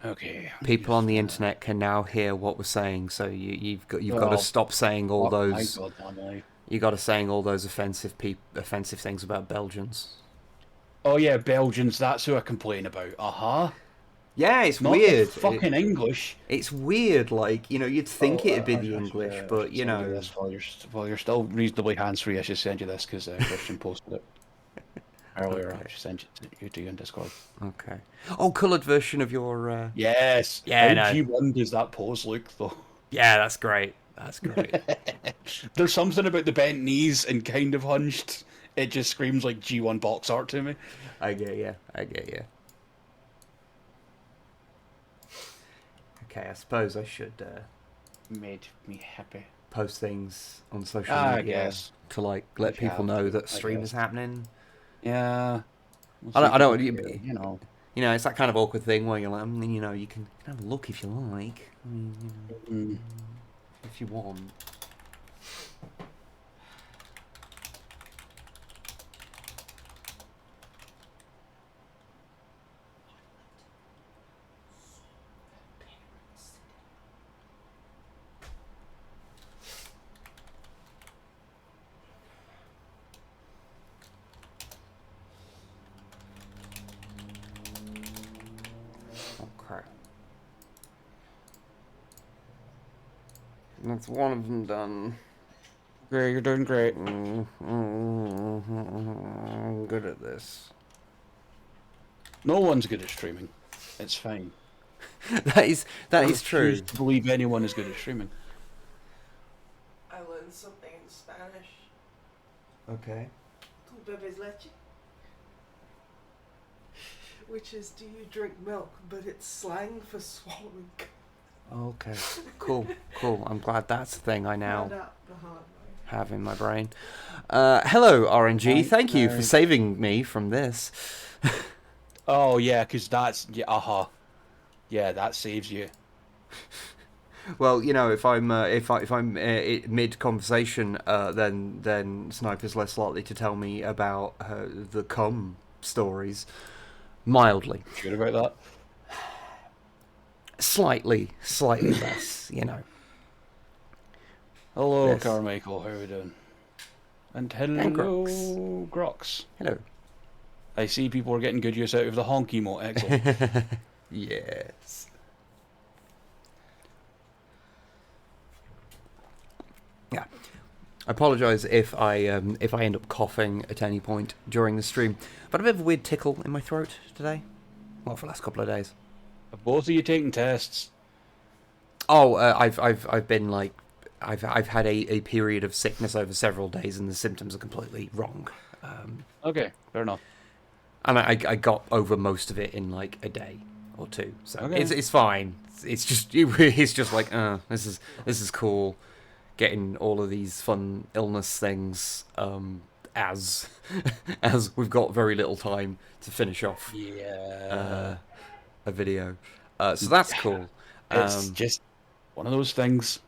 Okay. People on the internet can now hear what we're saying, so you've got to stop saying all those. My God, You got to saying all those offensive things about Belgians. oh yeah, Belgians. That's who I complain about. Yeah, it's Not the weird. fucking English. It's weird. Like, you'd think it'd be the English, I but should send you this while you're still reasonably hands-free. I should send you this because Christian posted it earlier. Okay. I should send it to you in Discord. Okay. Oh, coloured version of your. Yes. Yeah, How no. G1 does that pose look though? Yeah, that's great. That's great. There's something about the bent knees and kind of hunched. It just screams like G1 box art to me. I get you. I get you. Okay, I suppose I should Made me happy. post things on social I media guess. to like let people know that stream is happening. Yeah. I don't. You know. It's that kind of awkward thing where you're like, you can have a look if you like. I mean, if you want. Okay. That's one of them done. Great, you're doing great. I'm good at this. No one's good at streaming. It's fine. that is true. I refuse to believe anyone is good at streaming. I learned something in Spanish. Okay. Tu bebes leche? Which is, do you drink milk? But it's slang for swallowing. Okay. Cool. I'm glad that's the thing I now Found out the hard way. have in my brain. Hello, RNG. Thank you for saving me from this. Oh yeah, because that's yeah, that saves you. Well, if I'm mid conversation, then Sniper's less likely to tell me about the cum stories. Mildly. Sure about that? Slightly less. Hello, Yes. Carmichael. How are we doing? And hello, Grox. Hello. I see people are getting good use out of the honk emote. Excellent. Yes. Yeah. I apologise if I end up coughing at any point during the stream. But a bit of a weird tickle in my throat today. Well, for the last couple of days. Have both of you taken tests? Oh, I've been like I've had a period of sickness over several days, and the symptoms are completely wrong. Okay, fair enough. And I got over most of it in like a day or two, so Okay. it's fine. It's just like this is cool, getting all of these fun illness things as we've got very little time to finish off a video, so that's cool. It's just one of those things.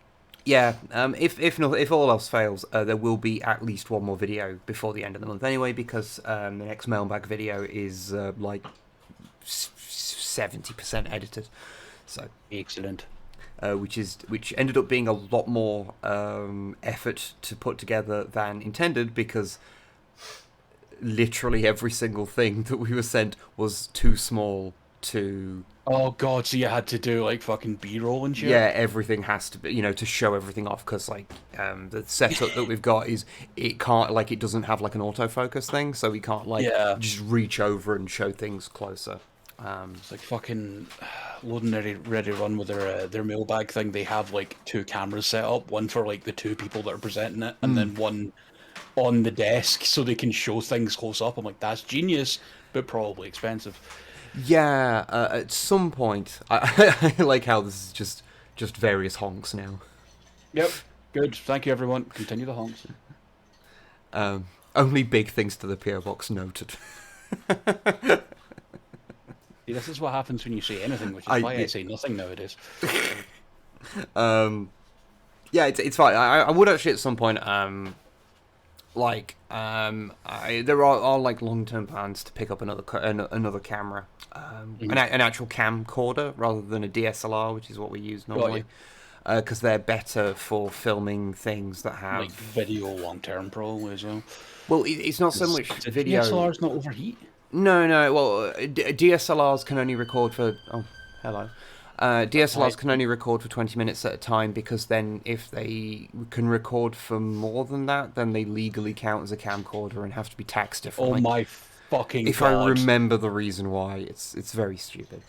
Yeah, if all else fails, there will be at least one more video before the end of the month anyway, because the next mailbag video is like 70% edited, so Excellent. which ended up being a lot more effort to put together than intended, because literally every single thing that we were sent was too small to... Oh god, so you had to do like fucking B-roll and shit? Yeah, everything has to be, to show everything off, because like the setup that we've got is it doesn't have like an autofocus thing, so we can't just reach over and show things closer. It's like fucking Loading Ready Run with their mailbag thing. They have like two cameras set up, one for like the two people that are presenting it, and then one on the desk so they can show things close up. I'm like, that's genius, but probably expensive. Yeah, at some point, I like how this is just various honks now. Yep, good. Thank you, everyone. Continue the honks. Only big things to the PO box noted. See, this is what happens when you say anything, which is why I say nothing nowadays. Yeah, it's fine. I would actually at some point like there are like long-term plans to pick up another camera, an actual camcorder rather than a DSLR, which is what we use normally, because they're better for filming things that have like video long term probably as well. Well, it's not so much Did video. DSLRs not overheat? No. Well, DSLRs can only record for. Oh, hello. DSLRs can only record for 20 minutes at a time, because then if they can record for more than that, then they legally count as a camcorder and have to be taxed differently. Oh my fucking If god. I remember the reason why, it's very stupid.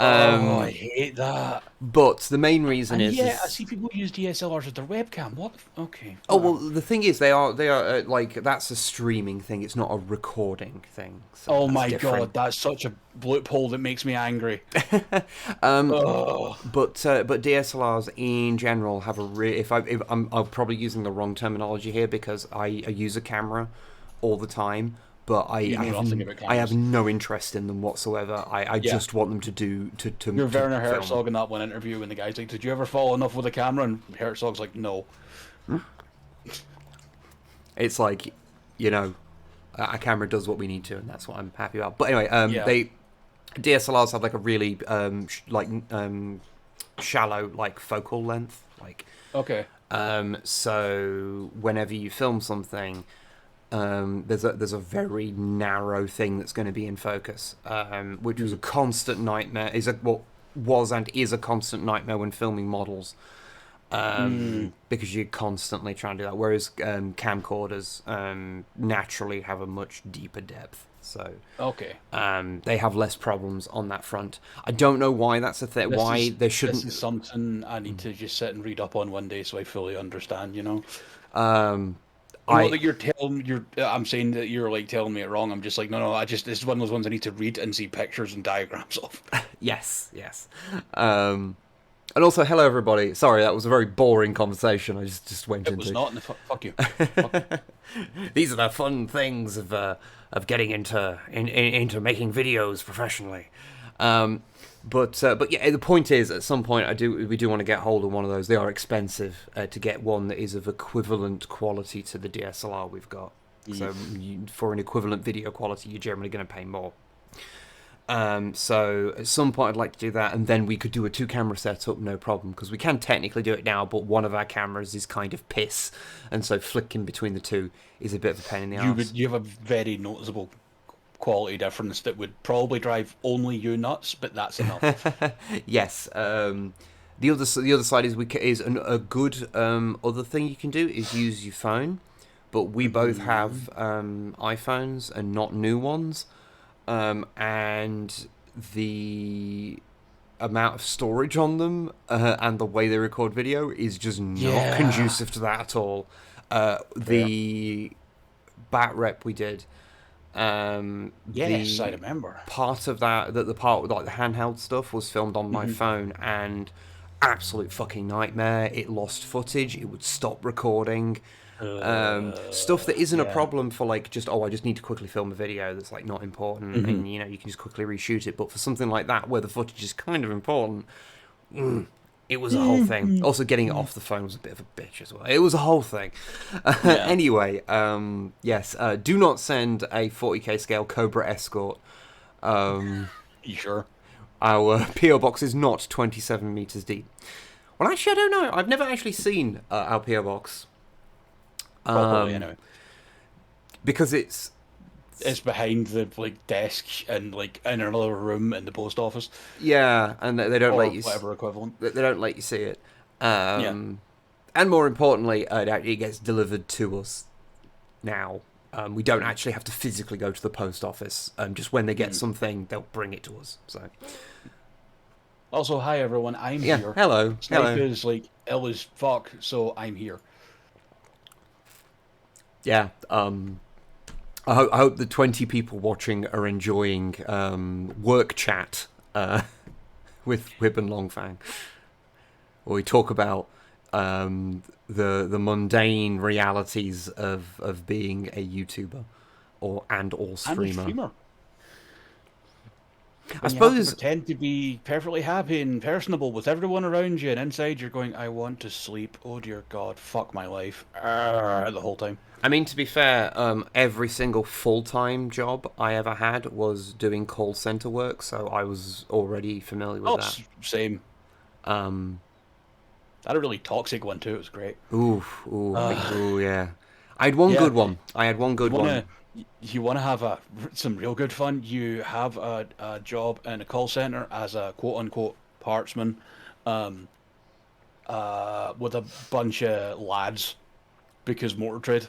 I hate that. But the main reason And is I see people use DSLRs as their webcam. What? Okay. Oh well, the thing is, they are like, that's a streaming thing. It's not a recording thing. So Oh my different. god, that's such a loophole that makes me angry. But DSLRs in general have I'm probably using the wrong terminology here, because I use a camera all the time, but I have no interest in them whatsoever. I just want them to do to. You're Werner film. Herzog in that one interview, and the guy's like, "Did you ever fall in love with a camera?" And Herzog's like, "No." It's like, a camera does what we need to, and that's what I'm happy about. But anyway, DSLRs have like a really shallow like focal length, like. Okay. So whenever you film something, there's a very narrow thing that's going to be in focus, which was a constant nightmare. Was and is a constant nightmare when filming models, because you're constantly trying to do that. Whereas camcorders naturally have a much deeper depth, so they have less problems on that front. I don't know why that's a thing. Why they shouldn't. This is something I need to just sit and read up on one day, so I fully understand. I'm saying that you're like telling me it wrong. I'm just like, no. This is one of those ones I need to read and see pictures and diagrams of. Yes. And also, hello everybody. Sorry, that was a very boring conversation. I just went into. It was not. Fuck you. These are the fun things of getting into making videos professionally. But yeah, the point is, at some point, we do want to get hold of one of those. They are expensive to get one that is of equivalent quality to the DSLR we've got. So for an equivalent video quality, you're generally going to pay more. So at some point, I'd like to do that, and then we could do a 2-camera setup, no problem, because we can technically do it now, but one of our cameras is kind of piss, and so flicking between the two is a bit of a pain in the arse. You have a very noticeable quality difference that would probably drive only you nuts, but that's enough. Yes. The other side is a good other thing you can do is use your phone, but we both have iPhones and not new ones, and the amount of storage on them and the way they record video is just not conducive to that at all. The bat rep we did. Yes, I remember. Part of that, the part with like the handheld stuff was filmed on my phone, and absolute fucking nightmare. It lost footage. It would stop recording. Stuff that isn't a problem for like I just need to quickly film a video that's like not important, and you can just quickly reshoot it. But for something like that where the footage is kind of important, it was a whole thing. Also, getting it off the phone was a bit of a bitch as well. It was a whole thing. Anyway, yes, do not send a 40k scale Cobra Escort. You sure? Our PO box is not 27 meters deep. Well, actually, I don't know. I've never actually seen our PO box. Probably, anyway. Because it's behind the desk and in another room in the post office. Yeah, and they don't let you whatever equivalent. They don't let you see it. And more importantly, it gets delivered to us now. We don't actually have to physically go to the post office. Just when they get something, they'll bring it to us. So. Also, hi everyone, I'm here. Hello. Snipe is ill as fuck, so I'm here. Yeah. I hope the 20 people watching are enjoying work chat with Wib and Longfang, where we talk about the mundane realities of being a YouTuber or streamer. When you have to suppose pretend to be perfectly happy and personable with everyone around you, and inside you're going, I want to sleep. Oh dear God, fuck my life. The whole time. I mean, to be fair, every single full-time job I ever had was doing call center work, so I was already familiar with Oh, that. same. Um, I had a really toxic one too. It was great. ooh, yeah. I had one Yeah. good one. I had one good one. You wanna have some real good fun? You have a job in a call center as a quote unquote partsman, um, with a bunch of lads because motor trade.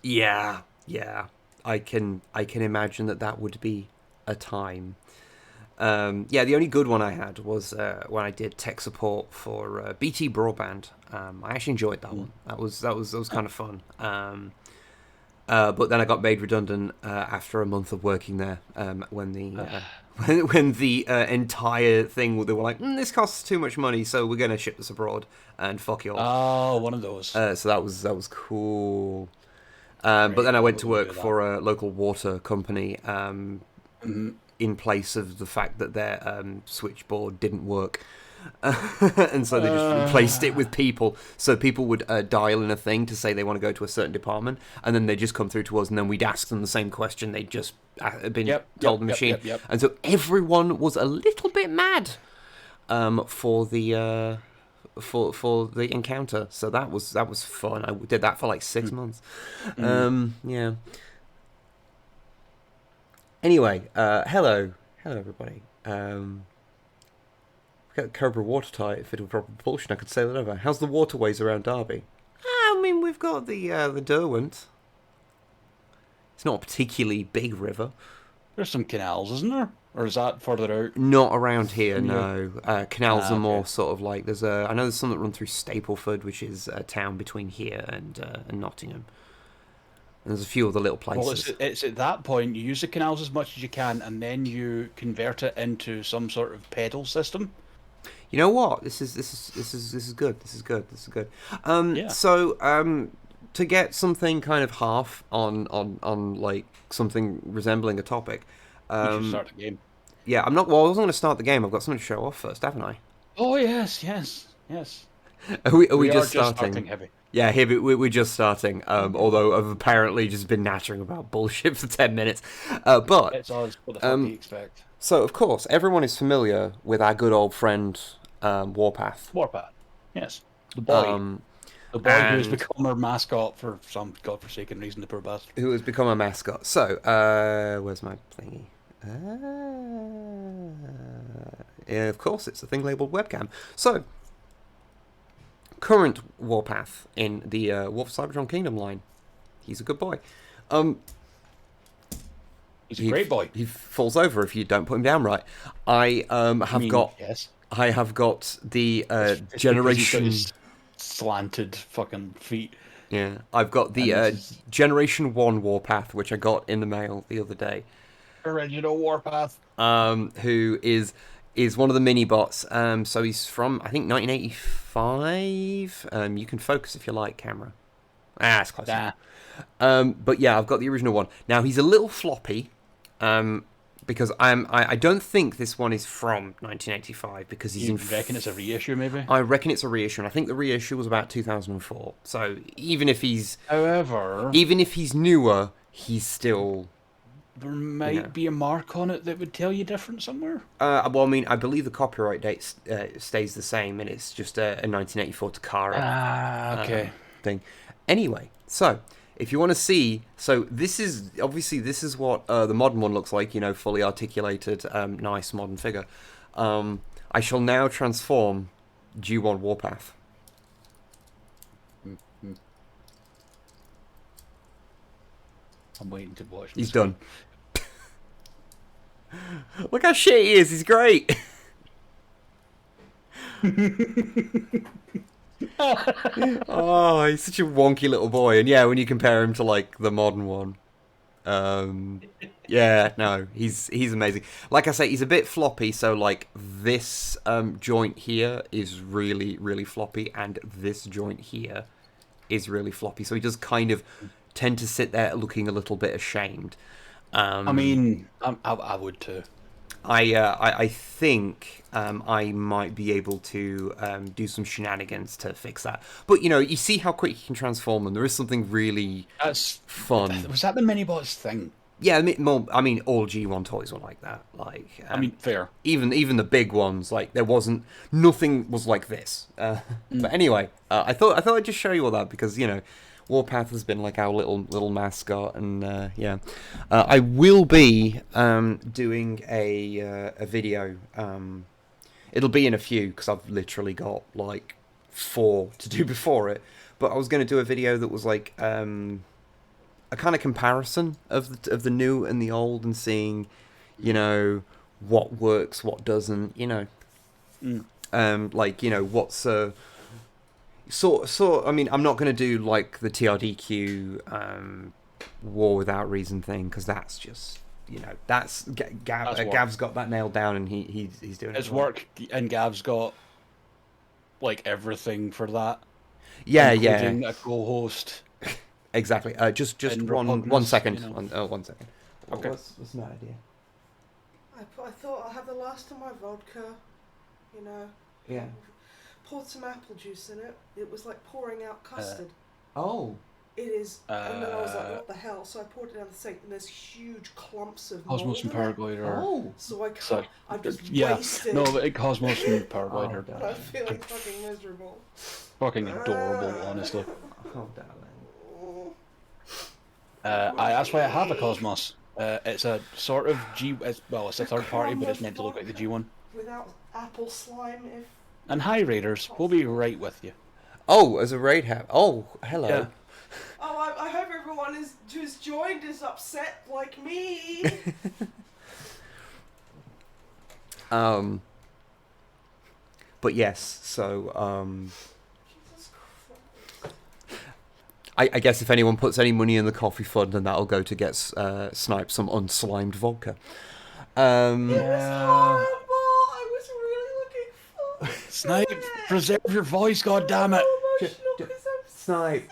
Yeah, yeah. I can imagine that would be a time. Yeah, the only good one I had was when I did tech support for BT Broadband. I actually enjoyed that one. That was kind of fun. But then I got made redundant after a month of working there. When the when the entire thing, they were like, "This costs too much money, so we're going to ship this abroad and fuck you all." Oh, one of those. So that was cool. But then I went to work for a local water company in place of the fact that their switchboard didn't work. And so they just replaced it with people. So people would dial in a thing to say they want to go to a certain department, and then they just come through to us, and then we'd ask them the same question they'd just been told the machine. And so everyone was a little bit mad for the encounter. So that was fun. I did that for like 6 months. Yeah. Anyway, hello everybody. We've got Cobra watertight fit with proper propulsion. I could sail it over. How's the waterways around Derby? I mean, we've got the Derwent. It's not a particularly big river. There's some canals, isn't there? Or is that further out? Not around here, no. Canals are more sort of like I know there's some that run through Stapleford, which is a town between here and Nottingham. And there's a few other little places. Well, it's at that point you use the canals as much as you can, and then you convert it into some sort of pedal system. You know what? This is good. This is good. So to get something kind of half on like something resembling a topic. You should start the game. Yeah, I'm not. Well, I wasn't going to start the game. I've got something to show off first, haven't I? Oh yes. Are we just starting heavy. Yeah, we're just starting. Although I've apparently just been nattering about bullshit for 10 minutes. But it's always what the fuck do you expect? So of course everyone is familiar with our good old friend Warpath. Warpath, yes, the boy. The boy who has become our mascot for some godforsaken reason, the poor bastard. Who has become a mascot. So, where's my thingy? Yeah, of course, it's a thing labelled webcam. So, current Warpath in the War for Cybertron Kingdom line. He's a good boy. He's a great boy. He falls over if you don't put him down right. I have got the generation... slanted fucking feet. Yeah, I've got the Generation 1 Warpath, which I got in the mail the other day. Original Warpath. Who is one of the mini bots. So he's from, I think, 1985. You can focus if you like, camera. It's close enough. But yeah, I've got the original one. Now, he's a little floppy. Because I don't think this one is from 1985 because he's You reckon it's a reissue, maybe? I reckon it's a reissue, and I think the reissue was about 2004. So even if he's newer, he's still... There might be a mark on it that would tell you different somewhere. Well, I mean, I believe the copyright date stays the same, and it's just a 1984 Takara okay. thing. Anyway, so... If you want to see, so this is what the modern one looks like, fully articulated, nice modern figure. I shall now transform G1 Warpath. I'm waiting to watch. He's done. Look how shit he is, he's great! Oh, he's such a wonky little boy, and yeah, when you compare him to like the modern one, yeah, no, he's amazing. Like I say, he's a bit floppy, so like this joint here is really, really floppy, and this joint here is really floppy. So he does kind of tend to sit there looking a little bit ashamed. I mean, I would too. I think I might be able to do some shenanigans to fix that. But you see how quick you can transform them. There is something really fun. Was that the mini-bots thing? Yeah, I mean, all G1 toys were like that. Like, I mean, fair. Even the big ones, like nothing was like this. But anyway, I thought I'd just show you all that because Warpath has been like our little mascot, and yeah, I will be doing a video. It'll be in a few because I've literally got like 4 to do before it. But I was going to do a video that was like a kind of comparison of the new and the old, and seeing, what works, what doesn't, like what's sort. I mean, I'm not going to do like the TRDQ War Without Reason thing because that's just that's Gav's got that nailed down, and he's doing his it well. work, and Gav's got like everything for that. Yeah, including a co-host. Exactly. Just one second. One second. Okay. What's my idea? I thought I'll have the last of my vodka, Yeah. poured some apple juice in it. It was like pouring out custard. Oh. It is, and then I was like, what the hell? So I poured it down the sink, and there's huge clumps of mold Cosmos and in it. Paraglider. Oh. So I can't, I've just wasted. No, Cosmos and Paraglider. And I'm feeling fucking miserable. Fucking adorable, honestly. Oh, darling. That's why I have a Cosmos. It's a sort of it's a third party, but it's meant to look like the G1. Without apple slime, if... And hi, Raiders. We'll be right with you. Oh, as a raid hat. Oh, hello. Yeah. Oh, I hope everyone who's joined is upset like me. But yes, so Jesus Christ. I guess if anyone puts any money in the coffee fund, then that'll go to get Snipe some unslimed vodka. It was horrible. I was really looking forward to Snipe, it. preserve your voice, goddammit. Snipe.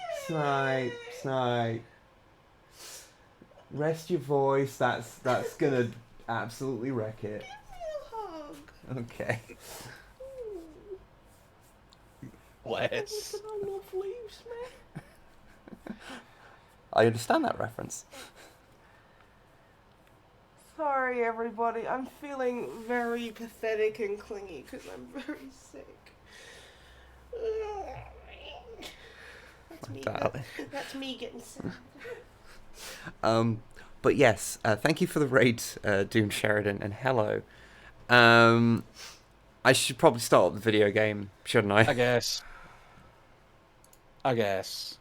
Rest your voice. That's gonna absolutely wreck it. Give me a hug. Okay. Bless. I love leaves, man. I understand that reference. Sorry, everybody. I'm feeling very pathetic and clingy because I'm very sick. That's me. That's me getting sick. But yes, thank you for the raid, Doom Sheridan, and hello. I should probably start up the video game, shouldn't I? I guess.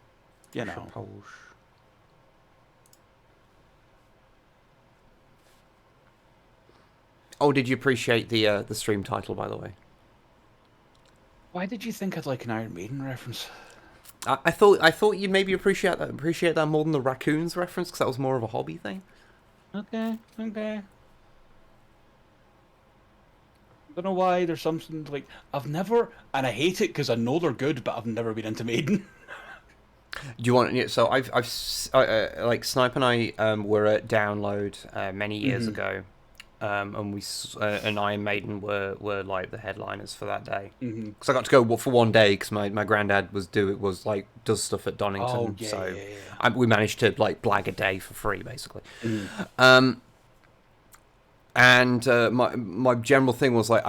Oh, did you appreciate the stream title, by the way? Why did you think I'd like an Iron Maiden reference? I thought you'd maybe appreciate that more than the raccoons reference, because that was more of a hobby thing. Okay. Don't know why. There's something like I've never, and I hate it because I know they're good, but I've never been into Maiden. Do you want? So I've like Snipe and I were at Download many years ago, and we and Iron Maiden were like the headliners for that day. Because I got to go for one day because my granddad does stuff at Donington, we managed to like blag a day for free basically. And my general thing was like,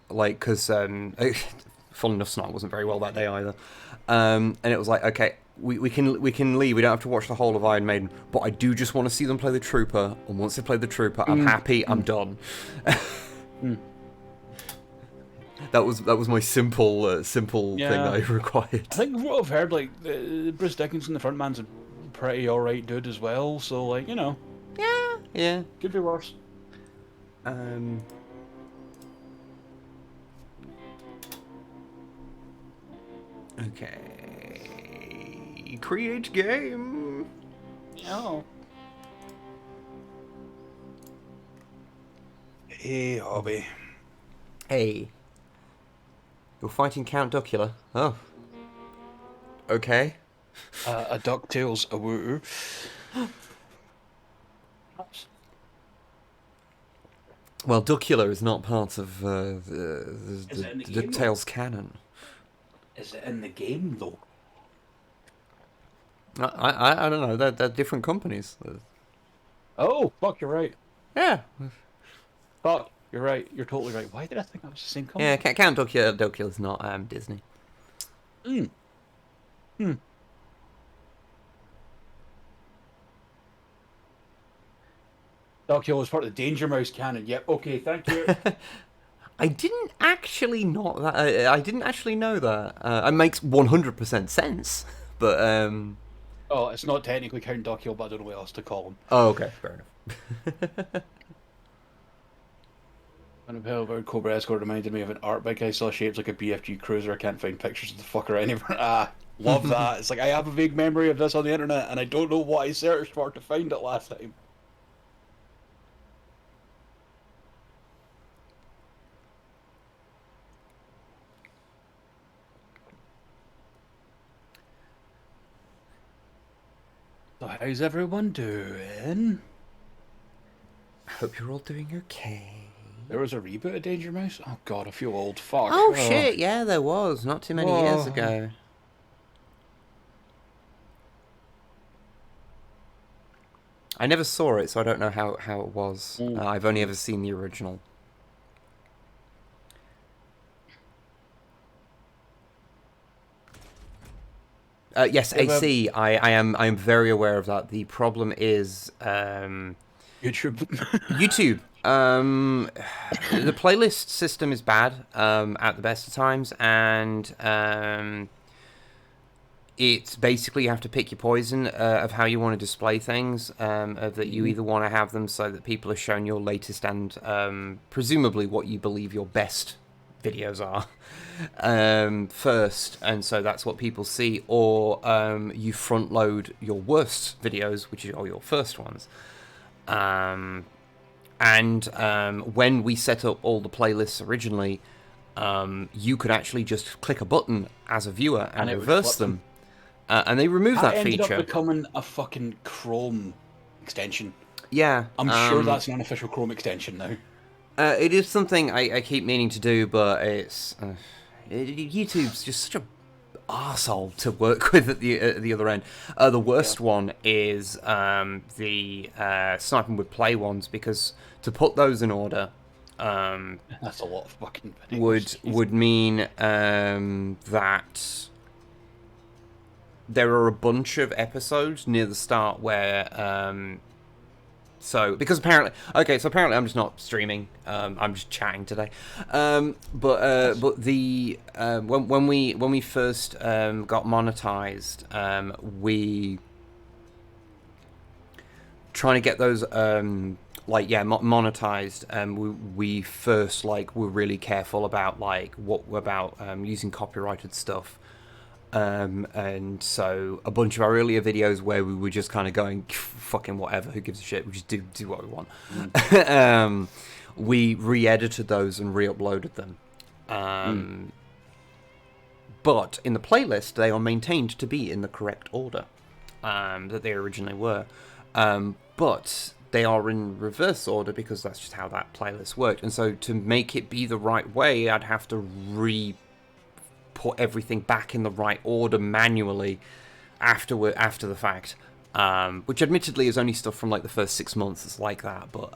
because funnily enough, Snipe wasn't very well that day either. And it was like, okay, we can leave. We don't have to watch the whole of Iron Maiden, but I do just want to see them play the Trooper. And once they play the Trooper, I'm happy. I'm done. That was my simple thing that I required. I think what I've heard, like Bruce Dickinson, the frontman's a pretty alright dude as well. So like, Yeah. could be worse. Okay. Create game. Oh. Hey, hobby. Hey. You're fighting Count Duckula. Oh. Okay. A DuckTales awoo. Well, Duckula is not part of Is it in the the game, DuckTales canon. Is it in the game though? I don't know. They're different companies. Oh, fuck, you're right. Yeah. Fuck, you're right. You're totally right. Why did I think that was the same company? Yeah, Count Duckula. Duckula's not Disney. Hmm. Hmm. Doc was part of the Danger Mouse canon. Yep. Okay. Thank you. I didn't actually not that. I didn't actually know that. It makes 100% sense. But Oh, it's not technically Count Dockhill, but I don't know what else to call him. oh, okay, fair enough. Unavailable Cobra Escort reminded me of an art bike I saw shaped like a BFG Cruiser. I can't find pictures of the fucker anywhere. Ah, love that. It's like I have a vague memory of this on the internet, and I don't know what I searched for to find it last time. So how's everyone doing? I hope you're all doing okay. There was a reboot of Danger Mouse? Oh god, I feel old. Fuck. Oh shit, yeah, there was. Not too many years ago. I never saw it, so I don't know how it was. I've only ever seen the original. Yes, AC. I am very aware of that. The problem is YouTube. YouTube. The playlist system is bad at the best of times, and it's basically you have to pick your poison of how you want to display things. Of that you either want to have them so that people are shown your latest and presumably what you believe your best videos are first, and so that's what people see, or you front load your worst videos, which are your first ones. And when we set up all the playlists originally, you could actually just click a button as a viewer and reverse them. And they removed that feature. Ended up becoming a fucking Chrome extension. Yeah. I'm sure that's an unofficial Chrome extension now. It is something I keep meaning to do, but it's... YouTube's just such a arsehole to work with at the other end. The worst one is the Snipe Wib Play ones, because to put those in order... that's a lot of fucking videos. Would mean that there are a bunch of episodes near the start where because apparently I'm just not streaming, I'm just chatting today, but the when we first got monetized, we trying to get those monetized, we first were really careful about using copyrighted stuff, and so a bunch of our earlier videos where we were just kind of going fucking whatever, who gives a shit, we just do what we want. We re-edited those and re-uploaded them, but in the playlist they are maintained to be in the correct order that they originally were, but they are in reverse order because that's just how that playlist worked. And so to make it be the right way, I'd have to put everything back in the right order manually after the fact, which admittedly is only stuff from the first 6 months. It's like that, but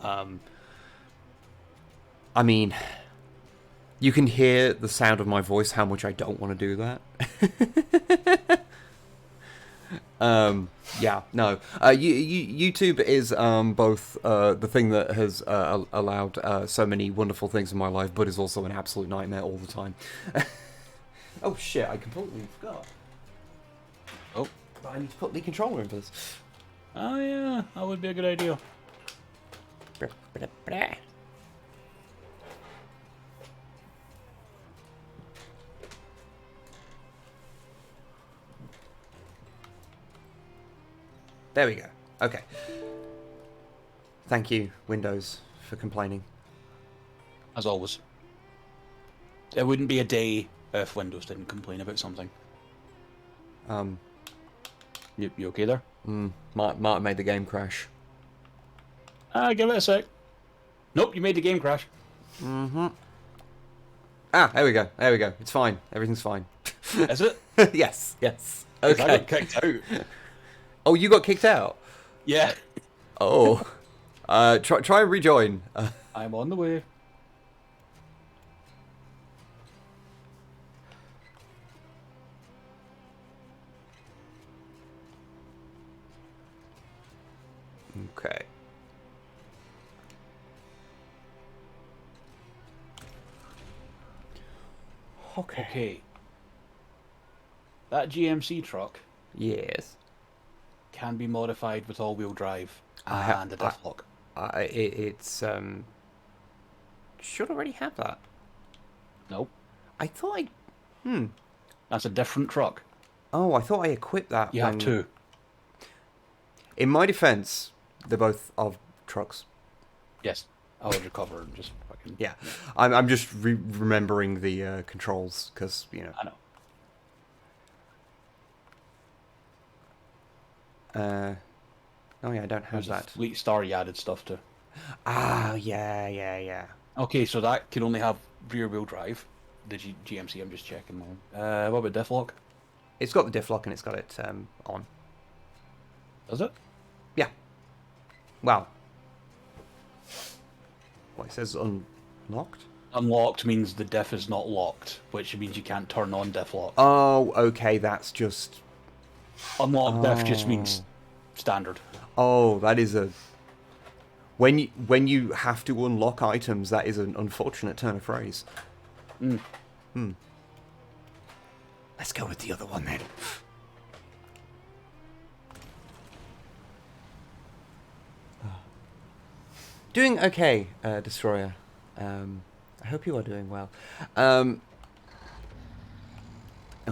I mean, you can hear the sound of my voice how much I don't want to do that. Yeah, no. YouTube is both the thing that has allowed so many wonderful things in my life, but is also an absolute nightmare all the time. Oh shit, I completely forgot. Oh. But I need to put the controller in for this. Oh yeah, that would be a good idea. There we go. Okay. Thank you, Windows, for complaining. As always. It wouldn't be a day if Windows didn't complain about something. You okay there? Might have made the game crash. Give it a sec. Nope, you made the game crash. Mm-hmm. Ah, there we go. There we go. It's fine. Everything's fine. Is it? Yes. Yes. 'Cause I Okay. got kicked out. Oh, you got kicked out. Yeah. Oh. Try and rejoin. I'm on the way. Okay. Okay. That GMC truck Yes. can be modified with all-wheel drive I- and a diff lock. It's should already have that. Nope. I thought I. That's a different truck. Oh, I thought I equipped that. You have two. In my defense, they're both of trucks. Yes. I would recover and just fucking... Yeah. I'm just remembering the controls because you know. I know. Oh yeah, I don't have There's a that. Fleet Star you added stuff to. Ah, yeah. Okay, so that can only have rear-wheel drive. The GMC, I'm just checking now. What about diff lock? It's got the diff lock and it's got it on. Does it? Yeah. Well. What, it says unlocked? Unlocked means the diff is not locked, which means you can't turn on diff lock. Oh, okay, that's just... Unlocked diff just means standard. Oh, that is a... When you have to unlock items, that is an unfortunate turn of phrase. Let's go with the other one then. Doing okay, Destroyer. I hope you are doing well. Oh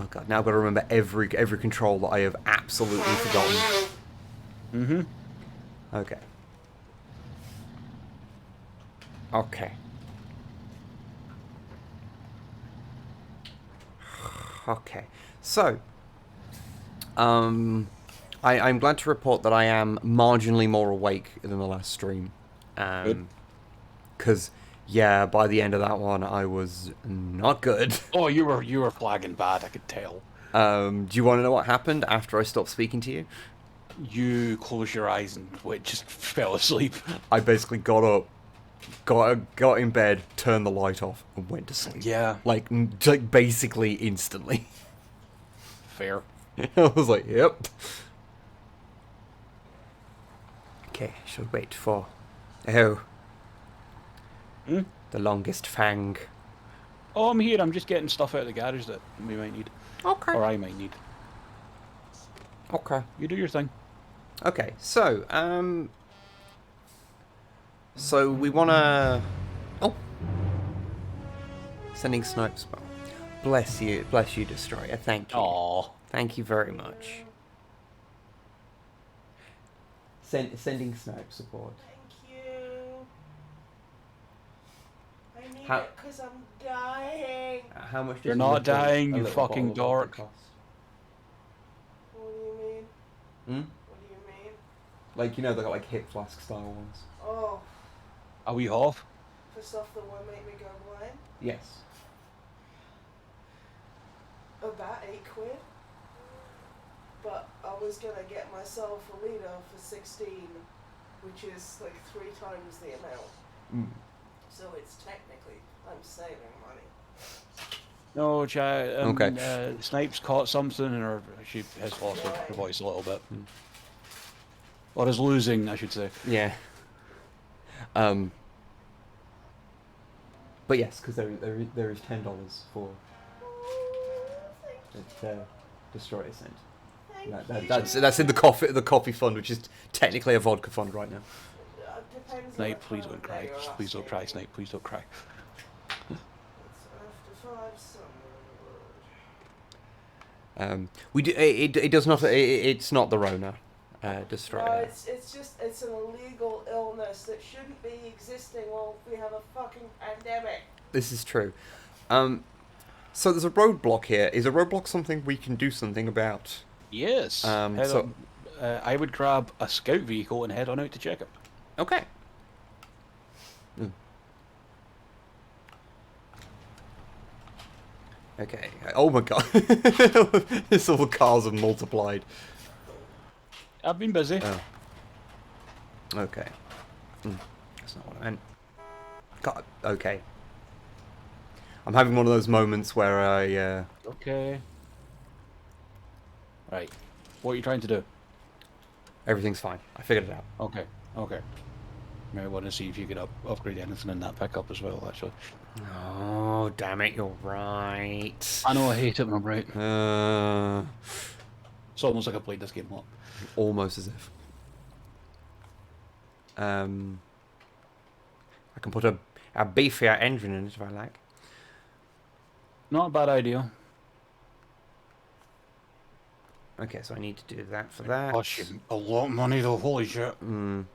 god, now I've got to remember every control that I have absolutely forgotten. Mm-hmm. Okay. Okay. Okay. So, I'm glad to report that I am marginally more awake than the last stream. Good. Because, yeah, by the end of that one, I was not good. Oh, you were flagging bad, I could tell. Do you want to know what happened after I stopped speaking to you? You closed your eyes and just fell asleep. I basically got up, got in bed, turned the light off, and went to sleep. Yeah. Like basically instantly. Fair. I was like, yep. Okay, should wait for... Oh. The longest fang. Oh, I'm here. I'm just getting stuff out of the garage that we might need. Okay. Or I might need. Okay. You do your thing. Okay, so, so we wanna... Oh! Sending Snipe spell. Bless you, Destroyer, thank you. Aww. Thank you very much. Sending Snipe support. Thank you. I need How- it because I'm dying. How much does You're a not little- dying, a you little fucking bottle of vodka dork. cost? What do you mean? Hmm? What do you mean? Like, you know, they got like hip flask style ones. Oh, Are we off? for stuff that won't make me go blind? Yes. About £8. But I was gonna get myself a litre for 16, which is like 3 times the amount. Mm. So it's technically, I'm saving money. No, Okay. Snipe's caught something, and she has lost her voice a little bit. Or is losing, I should say. Yeah. But yes, because there is $10 for that Destroyer sent. That's in the coffee fund, which is technically a vodka fund right now. Depends Snipe, on please what don't day cry. you're Please don't asking. cry, Snipe. Please don't cry. It's after 5 somewhere. We do, it does not. It's not the Rona, Destroyer. No, it's an illegal illness that shouldn't be existing while we have a fucking pandemic. This is true. So there's a roadblock here. Is a roadblock something we can do something about? Yes. I would grab a scout vehicle and head on out to check it. Okay. Okay. Oh my god. This all cars have multiplied. I've been busy. Oh. Okay. That's not what I meant. God. Okay. I'm having one of those moments where I. Okay. Right. What are you trying to do? Everything's fine. I figured it out. Okay. Okay. Maybe I want to see if you could upgrade anything in that pickup as well, actually. Oh, damn it! You're right. I know I hate it when I'm right. Uh, It's almost like I played this game a lot. almost as if. I can put a beefier engine in it if I like. Not a bad idea. Okay, so I need to do that for that. Cost you a lot of money though, holy shit. Mm.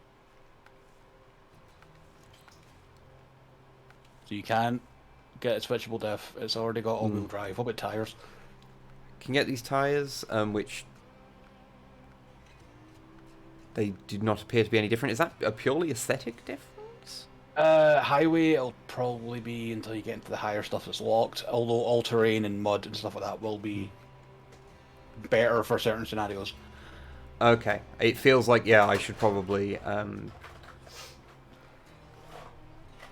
So you can't get a switchable diff. It's already got all-wheel drive. What about tyres? Can get these tyres, which they do not appear to be any different. Is that a purely aesthetic difference? Highway, it'll probably be until you get into the higher stuff that's locked. Although all-terrain and mud and stuff like that will be better for certain scenarios. Okay, it feels like, yeah, I should probably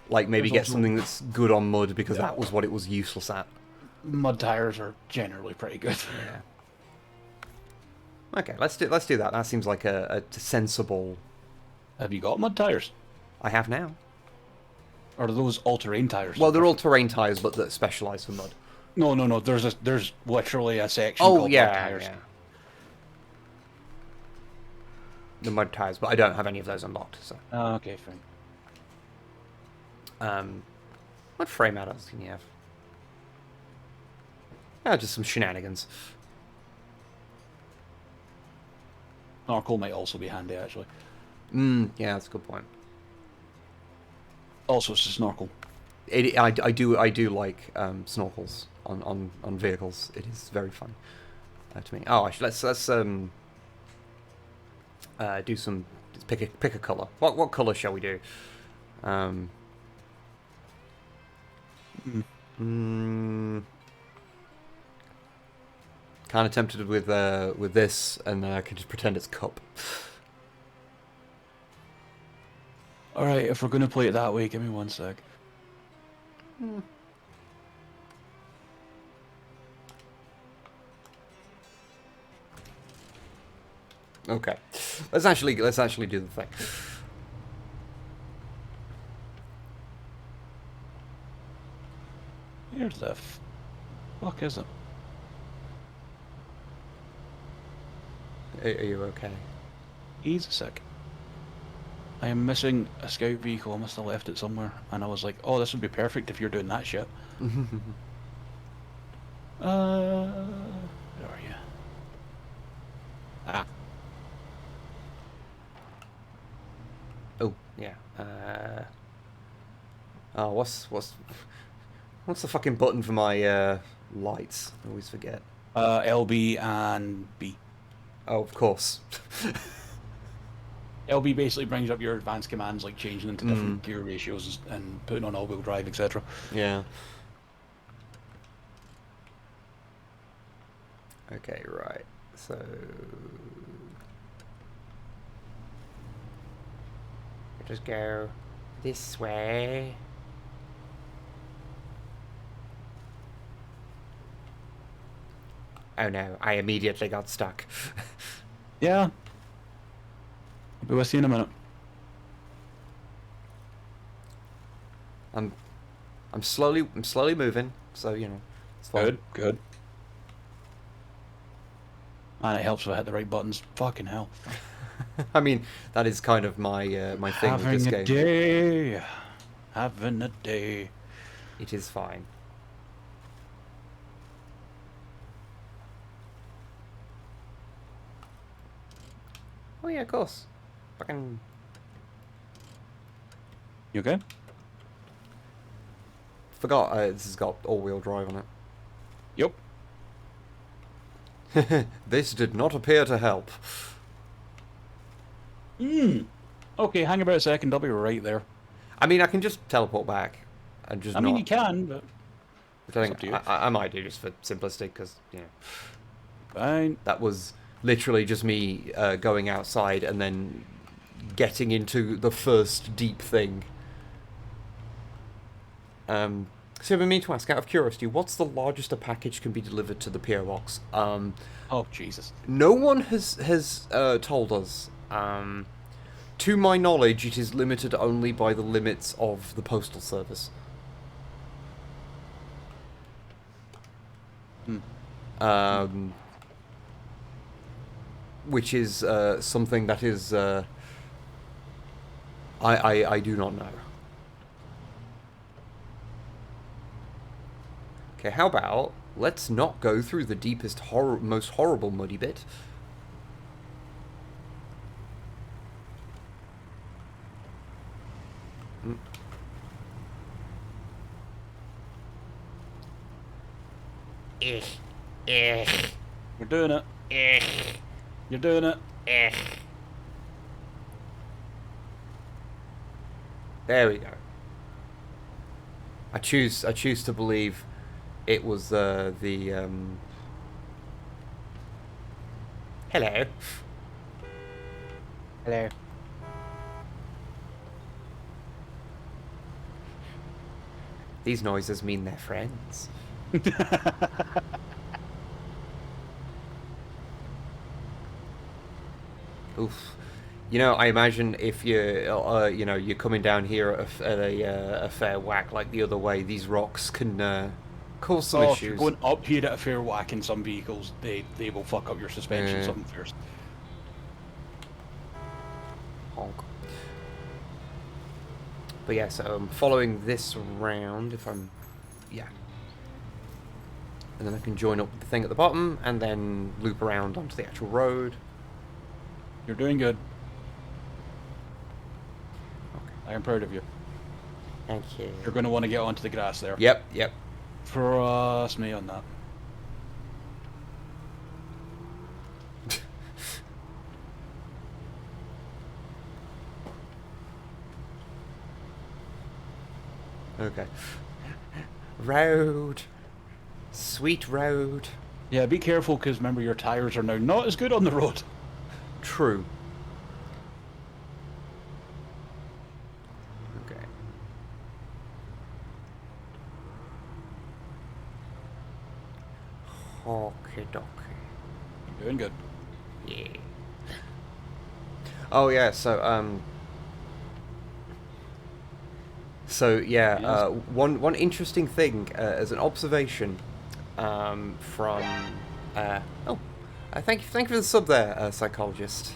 like maybe get something that's good on mud, because that was what it was useless at. Mud tires are generally pretty good. Yeah. Okay, let's do that. That seems like a sensible. Have you got mud tires? I have now. Or are those all-terrain tires? Well, they're all terrain tires, but that specialise for mud. No. There's literally a section Oh called yeah, mud tires. yeah. The mud tires, but I don't have any of those unlocked. So. Okay, fine. What frame add-ons can you have? Oh, just some shenanigans. Snorkel might also be handy, actually. Yeah, that's a good point. Also, it's a snorkel. I do like snorkels on vehicles. It is very fun to me. Oh, actually, let's do some. Let's pick a color. What color shall we do? Kind of tempted with this, and I can just pretend it's cup. Alright, if we're going to play it that way, give me 1 sec. Okay, let's actually do the thing. Here's the fuck is it? Are you okay? He's a sec. I am missing a scout vehicle. I must have left it somewhere. And I was like, oh, this would be perfect if you're doing that shit. Where are you? Ah. Oh, yeah. Oh, what's the fucking button for my lights? I always forget. LB and B. Oh, of course. LB basically brings up your advanced commands, like changing into different gear ratios and putting on all-wheel drive, etc. Yeah. Okay, right. So just go this way. Oh no, I immediately got stuck. Yeah. I'll be with you in a minute. I'm slowly moving, so you know, it's fine. Good. And it helps if I hit the right buttons. Fucking hell. I mean, that is kind of my my thing with this game. Having a day. It is fine. Oh yeah, of course. Fucking. You okay? Forgot this has got all-wheel drive on Yep. it. This did not appear to help. Okay, hang about a second. I'll be right there. I mean, I can just teleport back and just. I mean, you can, but Which I think I might do just for simplicity, because, you know, Fine. that was literally just me going outside and then getting into the first deep thing. So I've been meaning to ask, out of curiosity, what's the largest a package can be delivered to the PO box? Oh, Jesus. No one has told us. To my knowledge, it is limited only by the limits of the postal service. Which is something that is I do not know. Okay, how about let's not go through the deepest most horrible muddy bit. You're doing it. You're doing it. There we go. I choose to believe it was the Hello. Hello. These noises mean they're friends. Oof. You know, I imagine if you're, you know, you're coming down here at a fair whack like the other way, these rocks can cause some If you're issues. going up here at a fair whack in some vehicles, they will fuck up your suspension something first. Honk. But yeah, so I'm following this round, if I'm... yeah. And then I can join up with the thing at the bottom, and then loop around onto the actual road. You're doing good. I am proud of you. Thank you. You're going to want to get onto the grass there. Yep, yep. Trust me on that. Okay. Road. Sweet road. Yeah, be careful, because remember, your tires are now not as good on the road. True. Okay. Okie dokie. You're doing good. Yeah. Oh yeah, so yeah, Yes. one interesting thing as an observation from thank you for the sub there, psychologist.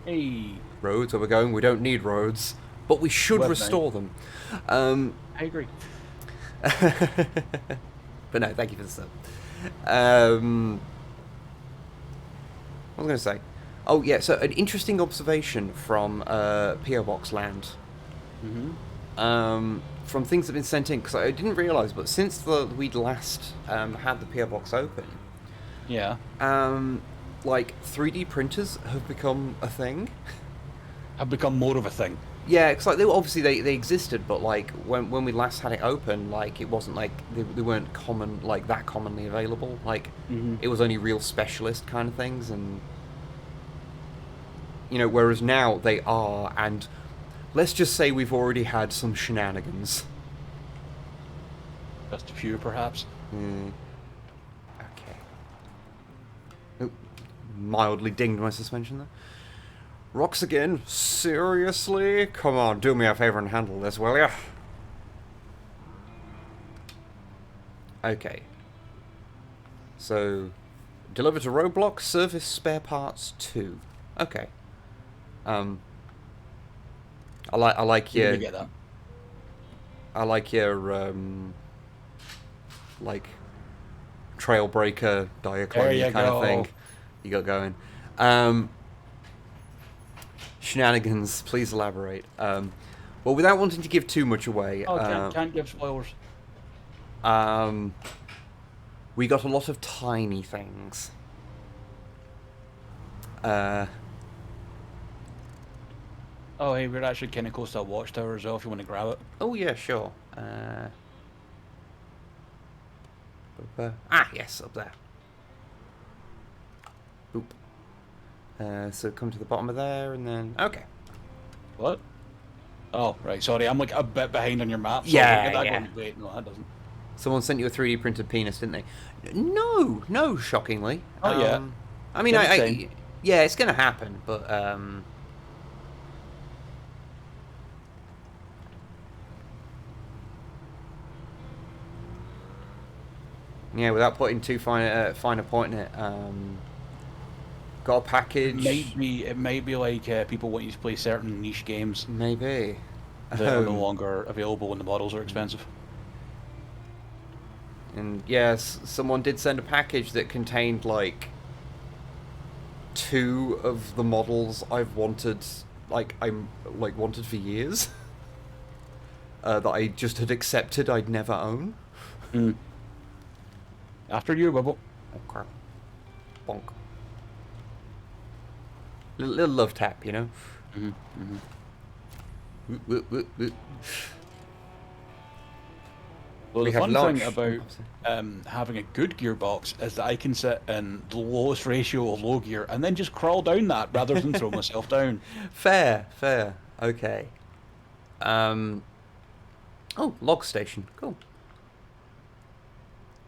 Hey. Roads where we're going, we don't need roads, but we should Well, restore them. I agree. But no, thank you for the sub. What was I going to say? Oh yeah, so an interesting observation from PO Box land. From things that have been sent in, because I didn't realise, but since we'd last had the PO Box open, Yeah. like 3D printers have become a thing. Have become more of a thing. Yeah, because like they existed, but like when we last had it open, like it wasn't like they weren't that commonly available. Like it was only real specialist kind of things, and you know, whereas now they are, and let's just say we've already had some shenanigans. Just a few, perhaps. Okay. Oh, mildly dinged my suspension there. Rocks again? Seriously? Come on, do me a favour and handle this, will ya? Okay. So, deliver to roadblock, service spare parts 2. Okay. I like You're your... gonna get that. I like your, like, trailbreaker diaclone kind of thing you got going. Shenanigans, please elaborate. Well, without wanting to give too much away... Oh, can't give spoilers. We got a lot of tiny things. Oh, hey, we're actually kind of close to a watchtower as well, if you want to grab it. Oh, yeah, sure. Ah, yes, up there. Boop. So come to the bottom of there, and then... Okay. What? Oh, right, sorry, I'm like a bit behind on your map, so Yeah, look at that yeah. going, wait, no, that doesn't. Someone sent you a 3D printed penis, didn't they? No, no, shockingly. Oh, yeah. I mean, Give it time. yeah, it's gonna happen, but yeah, without putting too fine a point in it, got a package. It might be like people want you to play certain niche games Maybe. that are no longer available when the models are expensive. And yes, someone did send a package that contained like 2 of the models I've wanted, wanted for years. That I just had accepted I'd never own. Mm. After you, Bubble. Okay. Bonk. Little love tap, you know? Mm-hmm. Mm-hmm. Well, We the have fun lunch. thing about having a good gearbox is that I can sit in the lowest ratio of low gear and then just crawl down that rather than throw myself down. Fair. Okay. Oh, log station. Cool.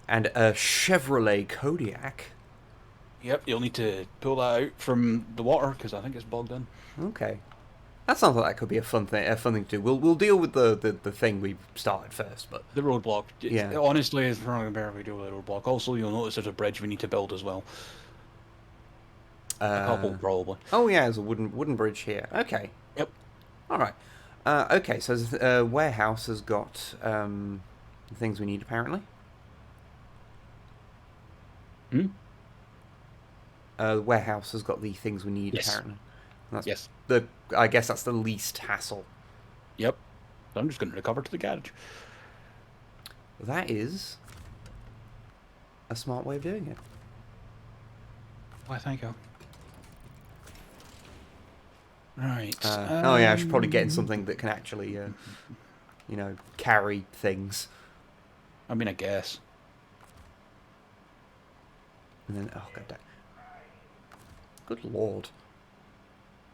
And a Chevrolet Kodiak. Yep, you'll need to pull that out from the water because I think it's bogged in. Okay. That sounds like that could be a fun thing to do. We'll deal with the thing we started first, but The roadblock. Yeah. Honestly, it's not going to be deal with the roadblock. Also, you'll notice there's a bridge we need to build as well. A couple, probably. Oh yeah, there's a wooden bridge here. Okay. Yep. All right. Okay, so the warehouse has got the things we need apparently. Hmm? The warehouse has got the things we need Yes. apparently. That's Yes. I guess that's the least hassle. Yep. So I'm just going to recover to the garage. That is a smart way of doing it. Why, thank you. Right. Oh yeah, I should probably get in something that can actually, carry things. I mean, I guess. And then, oh god damn. Good lord.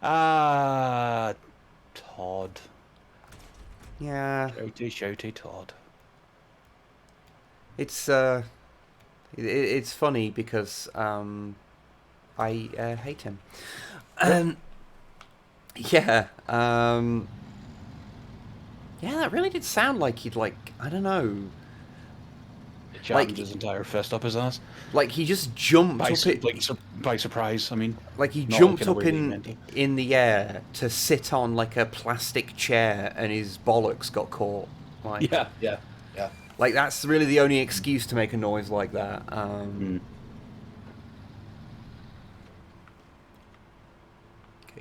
Todd. Yeah. Shouty Todd. It's it's funny because I hate him. Yeah. Yeah, that really did sound like he'd I don't know. Jammed his entire fist up his ass. Like he just jumped By surprise, I mean. like he not jumped looking up away being meant to. in the air to sit on like a plastic chair and his bollocks got caught. Like Yeah. Like that's really the only excuse to make a noise like that. Okay,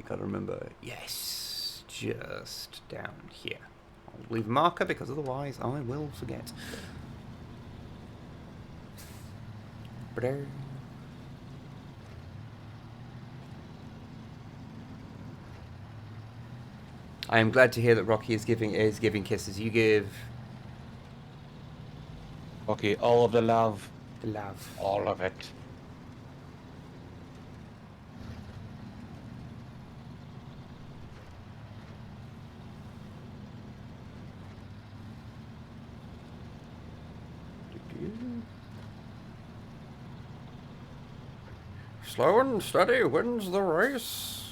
gotta remember. Yes, just down here. I'll leave a marker because otherwise I will forget. I am glad to hear that Rocky is giving kisses. You give Okay, all of the love. the love. All of it. Slow and steady wins the race.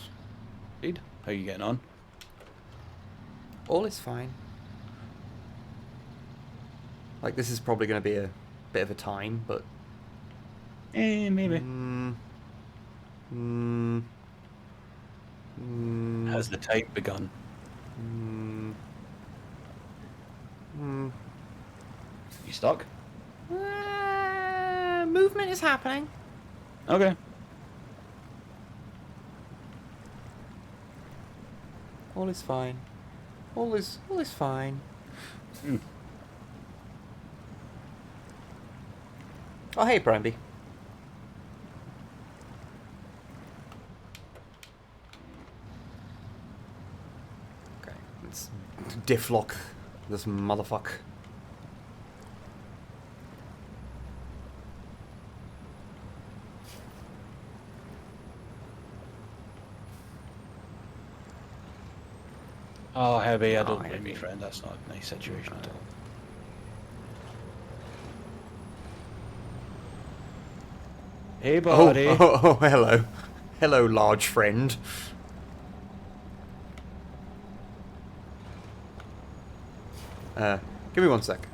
Indeed. How you getting on? All is fine. Like, this is probably going to be a bit of a time, but... Maybe. Has the type begun? You stuck? Movement is happening. Okay. All is fine. All is fine. Oh, hey, Brandy. Okay, let's difflock this motherfucker. Oh, heavy, I Oh, don't blame heavy. me, friend. That's not a nice situation at all. Hey, buddy. Oh, hello. Hello, large friend. Give me 1 sec.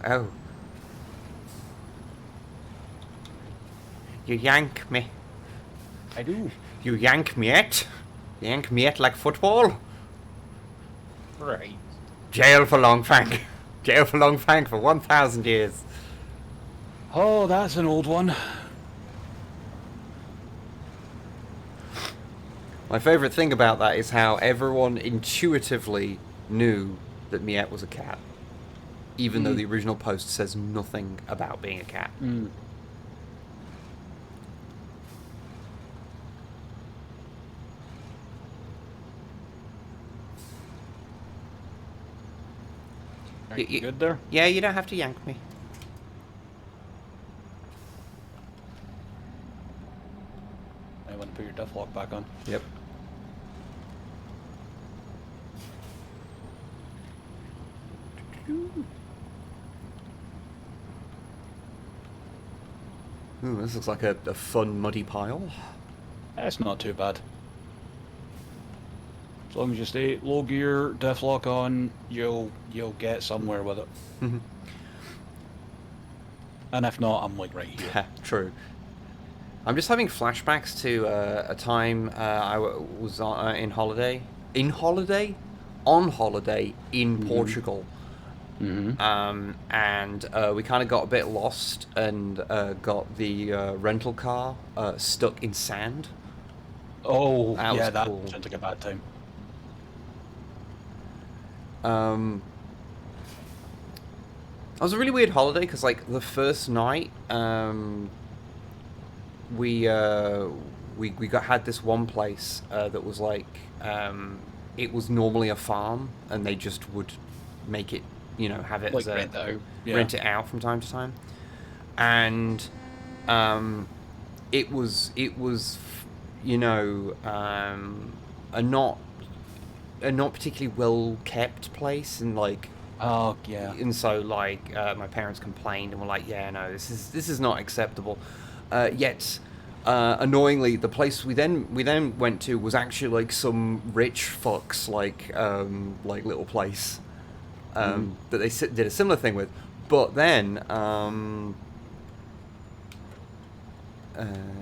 Oh. You yank me. I do. You yank me it. Yank me it like football. Right. Jail for Longfang. Jail for Longfang for 1,000 years. Oh, that's an old one. My favourite thing about that is how everyone intuitively knew that Miette was a cat. Even though the original post says nothing about being a cat. Mm. Are you good there? Yeah, you don't have to yank me. I want to put your diff lock back on. Yep. Ooh, this looks like a fun muddy pile. That's not too bad. As long as you stay low gear, diff lock on, you'll get somewhere with it. And if not, I'm like right here. Yeah, true. I'm just having flashbacks to a time I was on holiday in Portugal. And we kind of got a bit lost and got the rental car stuck in sand. Oh, That yeah, was that cool. sounds like a bad time. It was a really weird holiday because, like, the first night, we had this one place that was like, it was normally a farm, and they just would make it, you know, have it Like as a rent it out. Yeah. rent it out from time to time, and it was you know, a not particularly well kept place, and like. Oh, yeah. And so, like, my parents complained and were like, "Yeah, no, this is not acceptable." Yet, annoyingly, the place we then went to was actually like some rich fucks like little place that they did a similar thing with. But then,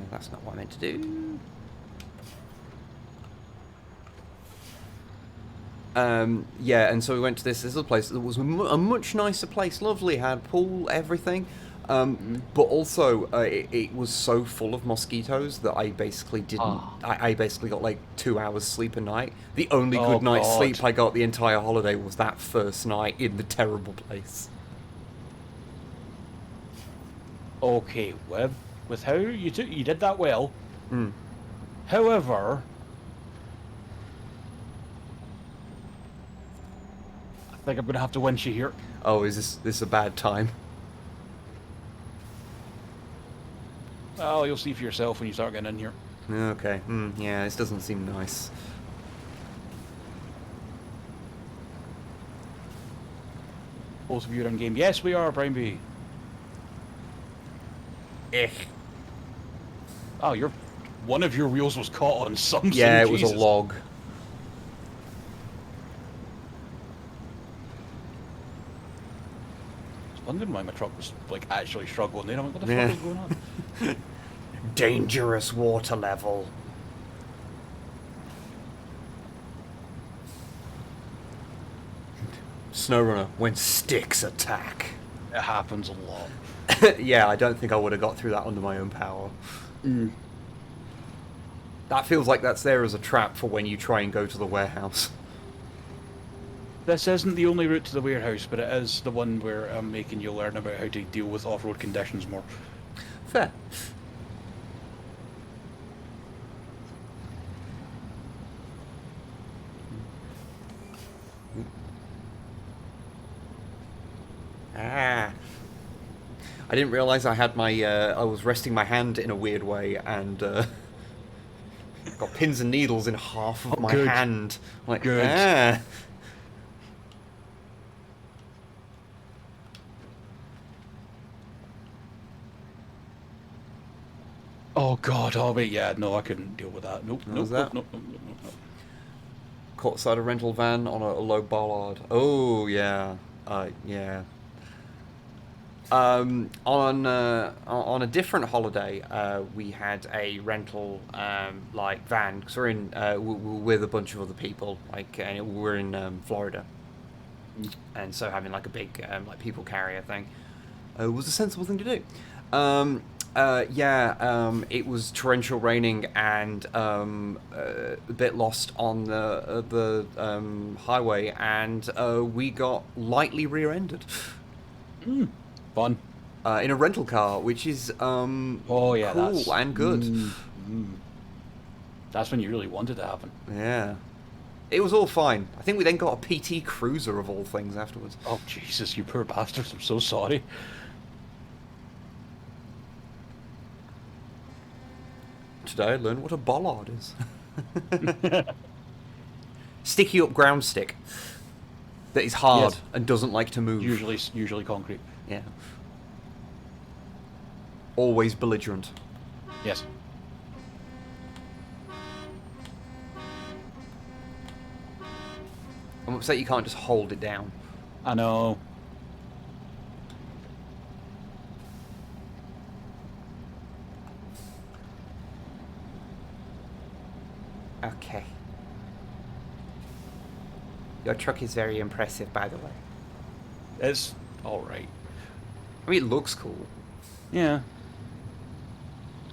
that's not what I meant to do. Yeah, and so we went to this little place that was a much nicer place, lovely, had pool, everything, but also it was so full of mosquitoes that I basically didn't, I basically got like 2 hours sleep a night. The only good night's sleep I got the entire holiday was that first night in the terrible place. Okay, with how you did that well. However, I think I'm gonna have to winch you here. Oh, is this a bad time? Well, you'll see for yourself when you start getting in here. Okay, yeah, this doesn't seem nice. Both of you are in game. Yes, we are, Brian B. Oh, one of your wheels was caught on something. Yeah, it was Jesus. a log. I was wondering why my truck was like actually struggling. Then I'm like, what the fuck is going on? Dangerous water level. SnowRunner, when sticks attack. It happens a lot. Yeah, I don't think I would have got through that under my own power. That feels like that's there as a trap for when you try and go to the warehouse. This isn't the only route to the warehouse, but it is the one where I'm making you learn about how to deal with off-road conditions more. Fair. Ah. I didn't realize I had my, I was resting my hand in a weird way and, got pins and needles in half of Oh, my good. hand. Like, Good. ah. Oh god, oh wait, yeah, no, I couldn't deal with that. Nope, What nope, was nope, that? nope, nope, nope, nope, nope. Caught side a rental van on a low bollard. Oh, yeah. Yeah. On a different holiday, we had a rental like van because we're in with a bunch of other people. Like we're in Florida, and so having like a big like people carrier thing was a sensible thing to do. It was torrential raining and a bit lost on the highway, and we got lightly rear-ended. Fun. In a rental car, which is Oh yeah, cool that's and good. That's when you really wanted to happen. Yeah. It was all fine. I think we then got a PT Cruiser of all things afterwards. Oh Jesus, you poor bastards! I'm so sorry. Today I learned what a bollard is. Sticky up ground stick that is hard Yes. and doesn't like to move. Usually concrete. Yeah. Always belligerent. Yes. I'm upset you can't just hold it down. I know. Okay. Your truck is very impressive, by the way. It's all right. I mean, it looks cool. Yeah.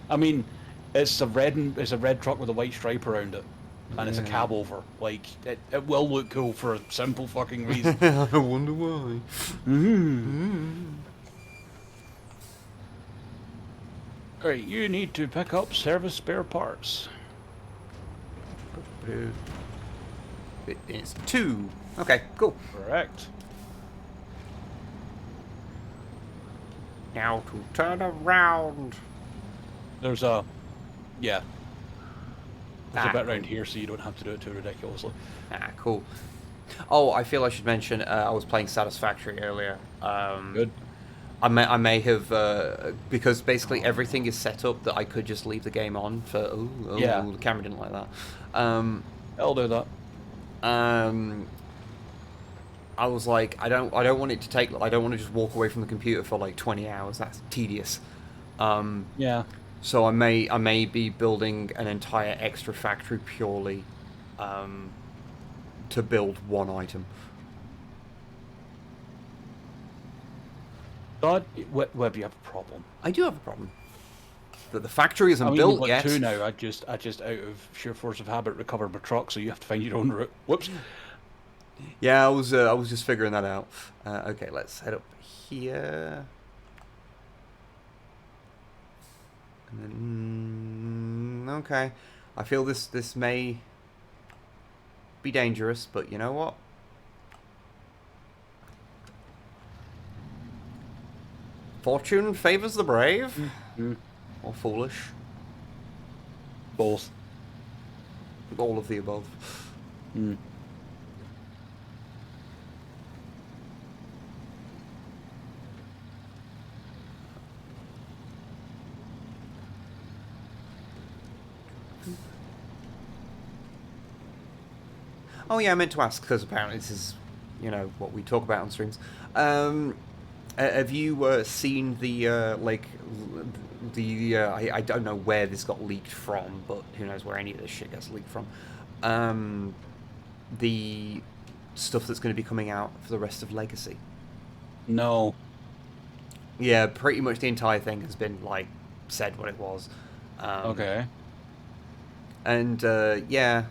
I mean, it's a red truck with a white stripe around it, and it's a cab over. Like it will look cool for a simple fucking reason. I wonder why. Alright, you need to pick up service spare parts. It is 2. Okay, cool. Correct. Now to turn around. There's a, yeah. There's Ah, a bit around here, so you don't have to do it too ridiculously. Ah, cool. Oh, I feel I should mention I was playing Satisfactory earlier. Good. I may have because basically everything is set up that I could just leave the game on for. Yeah. The camera didn't like that. I'll do that. I was like, I don't want it to take. I don't want to just walk away from the computer for like 20 hours. That's tedious. Yeah. So I may be building an entire extra factory purely to build one item. God, Web, you have a problem. I do have a problem. That the factory isn't I mean, built you've got yet. 2 now. I just out of sheer force of habit recovered my truck, so you have to find your own route. Whoops. Yeah, I was just figuring that out. Okay, let's head up here. And then, okay. I feel this may be dangerous, but you know what? Fortune favors the brave. Or foolish. Both. All of the above. Oh yeah, I meant to ask, because apparently this is, you know, what we talk about on streams. Have you seen the, I don't know where this got leaked from, but who knows where any of this shit gets leaked from. The stuff that's going to be coming out for the rest of Legacy. No. Yeah, pretty much the entire thing has been, like, said what it was. Okay. And, yeah.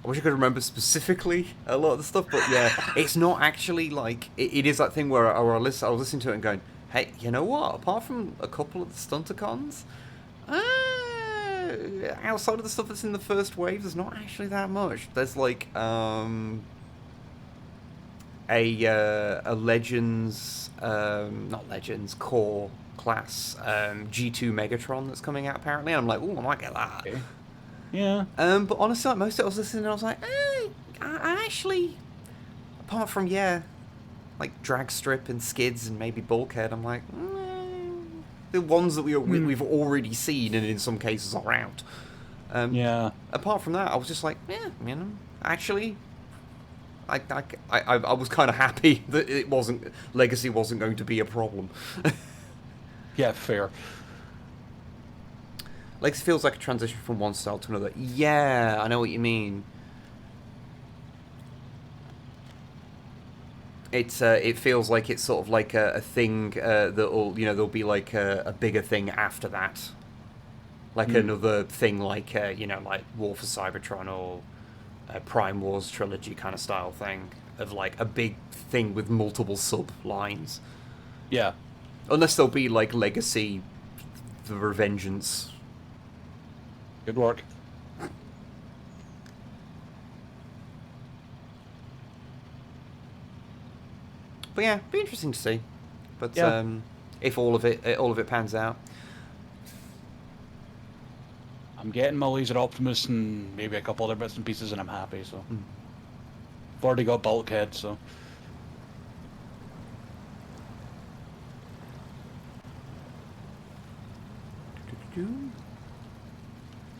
I wish I could remember specifically a lot of the stuff, but yeah, it's not actually like it is that thing where I was listening to it and going, "Hey, you know what? Apart from a couple of the Stunticons, outside of the stuff that's in the first wave, there's not actually that much. There's like a Legends, not Legends, core class G2 Megatron that's coming out apparently. And I'm like, oh, I might get that. Okay. Yeah. But honestly, like most of it, I was listening and I was like, I actually, apart from like drag strip and skids and maybe bulkhead, I'm like, the ones that we've already seen and in some cases are out. Yeah. Apart from that, I was just like, actually, I was kind of happy that Legacy wasn't going to be a problem. Yeah, fair. Legacy feels like a transition from one style to another. Yeah, I know what you mean. It feels like it's sort of like a thing that'll there'll be like a bigger thing after that, like another thing like like War for Cybertron or Prime Wars trilogy kind of style thing of like a big thing with multiple sub lines. Yeah. Unless there'll be like Legacy, the Revengeance. Good work. But yeah, be interesting to see. But yeah. If all of it pans out. I'm getting my Laser Optimus and maybe a couple other bits and pieces, and I'm happy. So I've already got Bulkhead, so.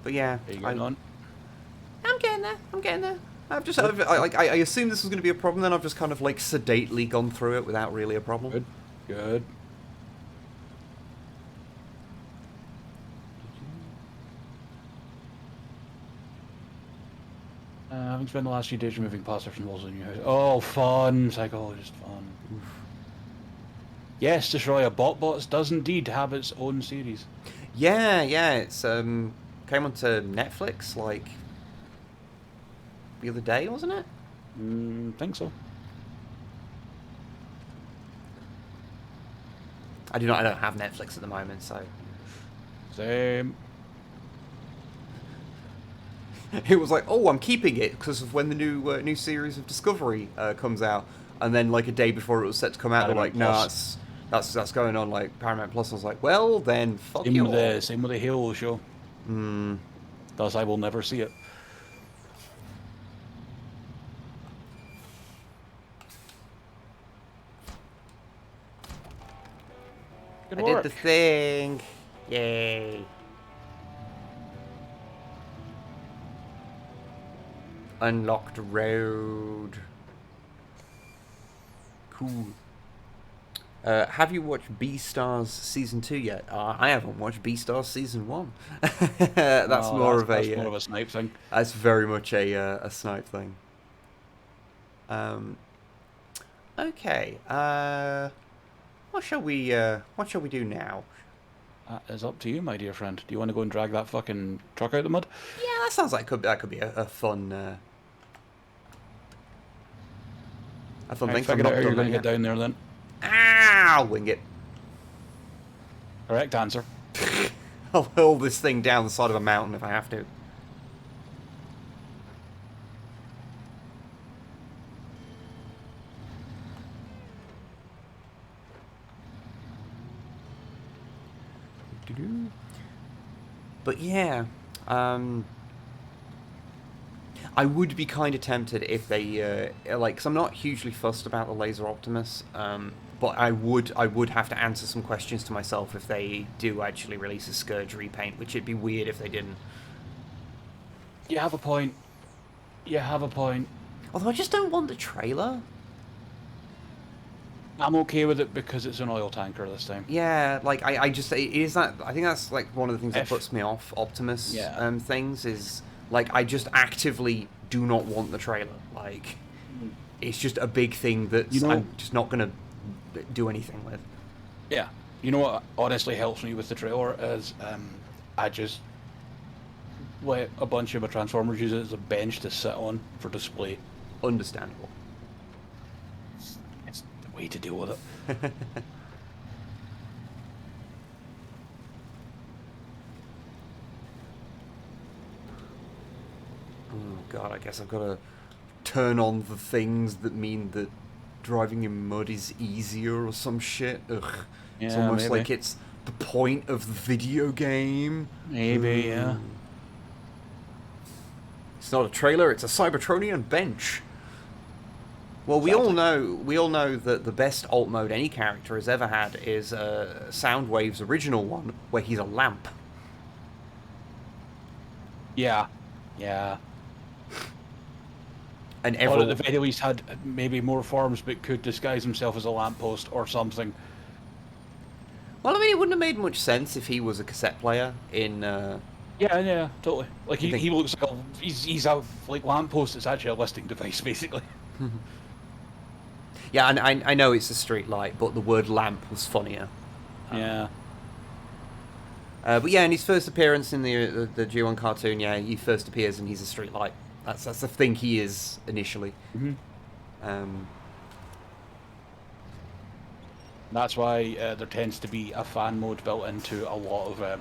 But yeah, I'm getting there. I'm getting there. I assumed this was going to be a problem, then I've just kind of like sedately gone through it without really a problem. Good. Good. Having spent the last few days removing pasta from walls in your house. Oh, fun! Psychologist fun. Oof. Yes, Destroy a Bot does indeed have its own series. Yeah, it's came onto Netflix like the other day, wasn't it? Think so. I don't have Netflix at the moment, so. Same. It was like, oh, I'm keeping it because of when the new series of Discovery comes out, and then like a day before it was set to come out, they're like, no, that's going on like Paramount Plus. I was like, well, then fuck you. Same with the Halo show. Thus, I will never see it. I did the thing. Yay. Unlocked road. Cool. Have you watched Beastars Season 2 yet? I haven't watched Beastars Season 1. That's more of a Snipe thing. That's very much a Snipe thing. Okay. What shall we do now? That is up to you, my dear friend. Do you want to go and drag that fucking truck out of the mud? Yeah, that sounds like that could be a fun thing. Figure out how you're going to get down there then. I'll wing it. Correct answer. I'll hurl this thing down the side of a mountain if I have to. But yeah, I would be kind of tempted if they like, because I'm not hugely fussed about the Laser Optimus, but I would have to answer some questions to myself if they do actually release a Scourge repaint, which it'd be weird if they didn't. You have a point. Although I just don't want the trailer. I'm okay with it because it's an oil tanker this time. Yeah, like I think that's like one of the things that puts me off Optimus things is like I just actively do not want the trailer. Like it's just a big thing that I'm just not gonna do anything with. Yeah, you know what honestly helps me with the trailer is I just let a bunch of my Transformers use it as a bench to sit on for display. Understandable. It's the way to deal with it. Oh god, I guess I've got to turn on the things that mean that driving in mud is easier or some shit. Ugh. It's Yeah, almost maybe. like it's the point of the video game. Maybe, yeah. It's not a trailer, it's a Cybertronian bench. Well, we Exactly. all know that the best alt mode any character has ever had is Soundwave's original one, where he's a lamp. Yeah. Yeah. And Or at everyone, the very least had maybe more forms, but could disguise himself as a lamppost or something. well, I mean, it wouldn't have made much sense if he was a cassette player in. Yeah, yeah, totally. Like I think. he looks like he's a like lamppost. It's actually a listing device, basically. Yeah, and I know it's a street light, but the word lamp was funnier. Yeah. But yeah, in his first appearance in the G1 cartoon, yeah, he first appears and he's a street light. That's the thing he is initially. Hmm. Um, That's why there tends to be a fan mode built into a lot of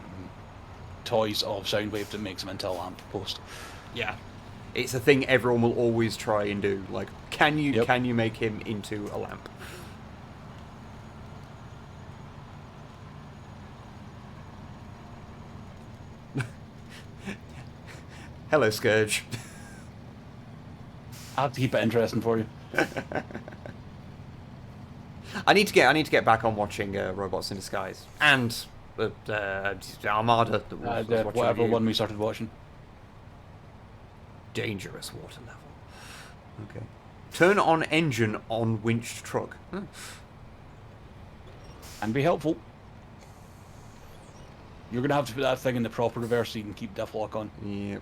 toys of Soundwave that makes them into a lamppost. yeah, it's a thing everyone will always try and do. Like, can Yep. you make him into a lamp? Hello, Scourge. I have to keep it interesting for you. I need to get back on watching Robots in Disguise and Armada. That was watching Whatever you. one we started watching. Dangerous water level. Okay. Turn on engine on winched truck. Hmm. And be helpful. You're gonna have to put that thing in the proper reverse so you can keep diff lock on. Yep.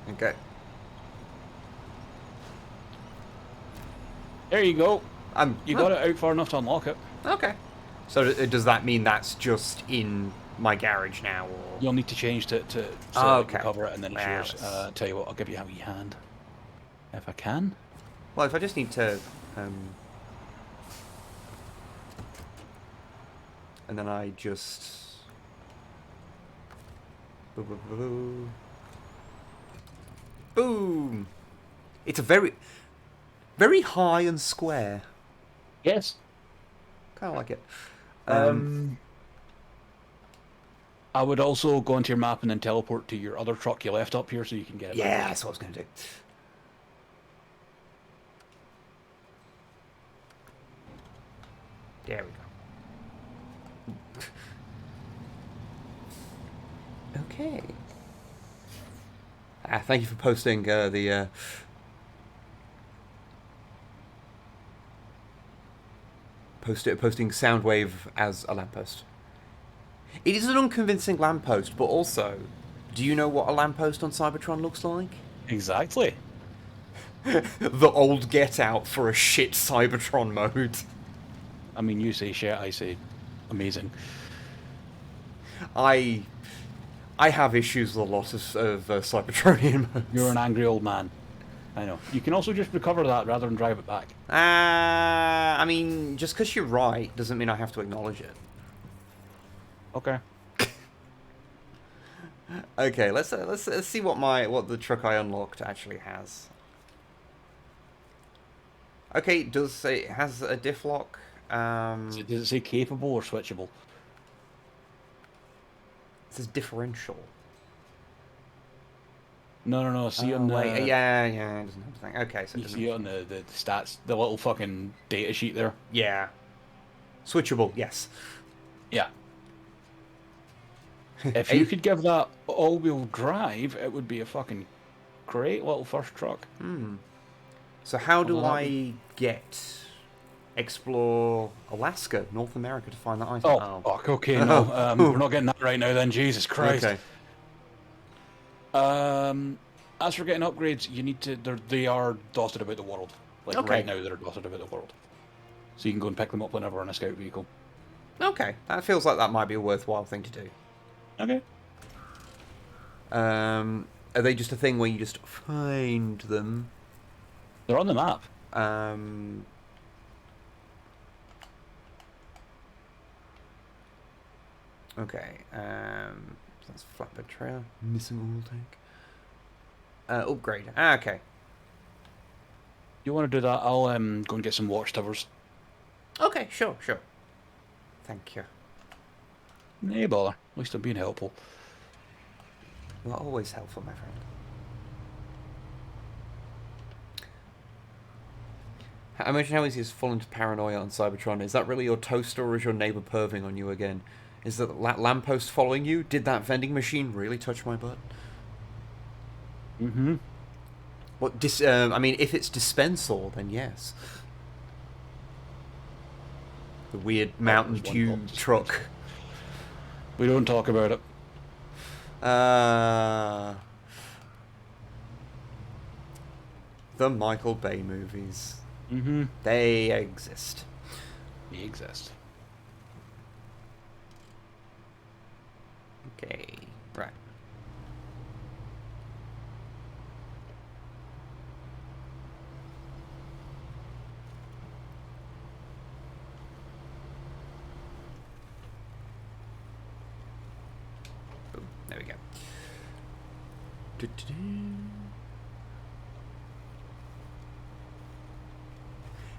Okay. There you go. You Huh. got it out far enough to unlock it. Okay. So does that mean that's just in my garage now, or? You'll need to change to so Oh, that you okay. cover it, and then it's Well, yours. it's- Tell you what, I'll give you a wee hand. If I can. Well, if I just need to, and then I just. Boom! It's a very, very high and square. Yes. Kind of like it. I would also go into your map and then teleport to your other truck you left up here so you can get it. Yeah, that's what I was going to do. There we go. Okay. Thank you for posting posting Soundwave as a lamppost. It is an unconvincing lamppost, but also, do you know what a lamppost on Cybertron looks like? Exactly. The old get out for a shit Cybertron mode. I mean, you say shit, I say amazing. I have issues with a lot of Cybertronian modes. You're an angry old man. I know. You can also just recover that rather than drive it back. I mean, just because you're right doesn't mean I have to acknowledge it. Okay. Okay, let's see what the truck I unlocked actually has. Okay, it has a diff lock? Does it say capable or switchable? It says differential. No. See on the wait, yeah, it doesn't have a thing. Okay, so it you doesn't. see it on the stats, the little fucking data sheet there. Yeah, switchable. Yes. Yeah. If you could give that all-wheel drive, it would be a fucking great little first truck. So how do Although that I explore Alaska, North America to find that item? Oh, fuck, okay, no. We're not getting that right now then, Jesus Christ. Okay. As for getting upgrades, you need to, they are dotted about the world. Like, Okay. right now they're dotted about the world. So you can go and pick them up whenever on a scout vehicle. Okay, that feels like that might be a worthwhile thing to do. Okay. Are they just a thing where you just find them? They're on the map. Okay, that's flatbed trailer. Missing oil tank. Upgrade. Ah, okay. You want to do that? I'll go and get some watchtowers. Okay, sure. Thank you. No bother. At least I'm being helpful. You're always helpful, my friend. I imagine how easy is fall into paranoia on Cybertron. Is that really your toaster, or is your neighbour perving on you again? Is that lamppost following you? Did that vending machine really touch my butt? Mm-hmm. What? I mean, if it's dispensor, then yes. The weird Mountain Dew truck. We don't talk about it. The Michael Bay movies. Mm-hmm. They exist. They exist. Okay, right. Boom, there we go.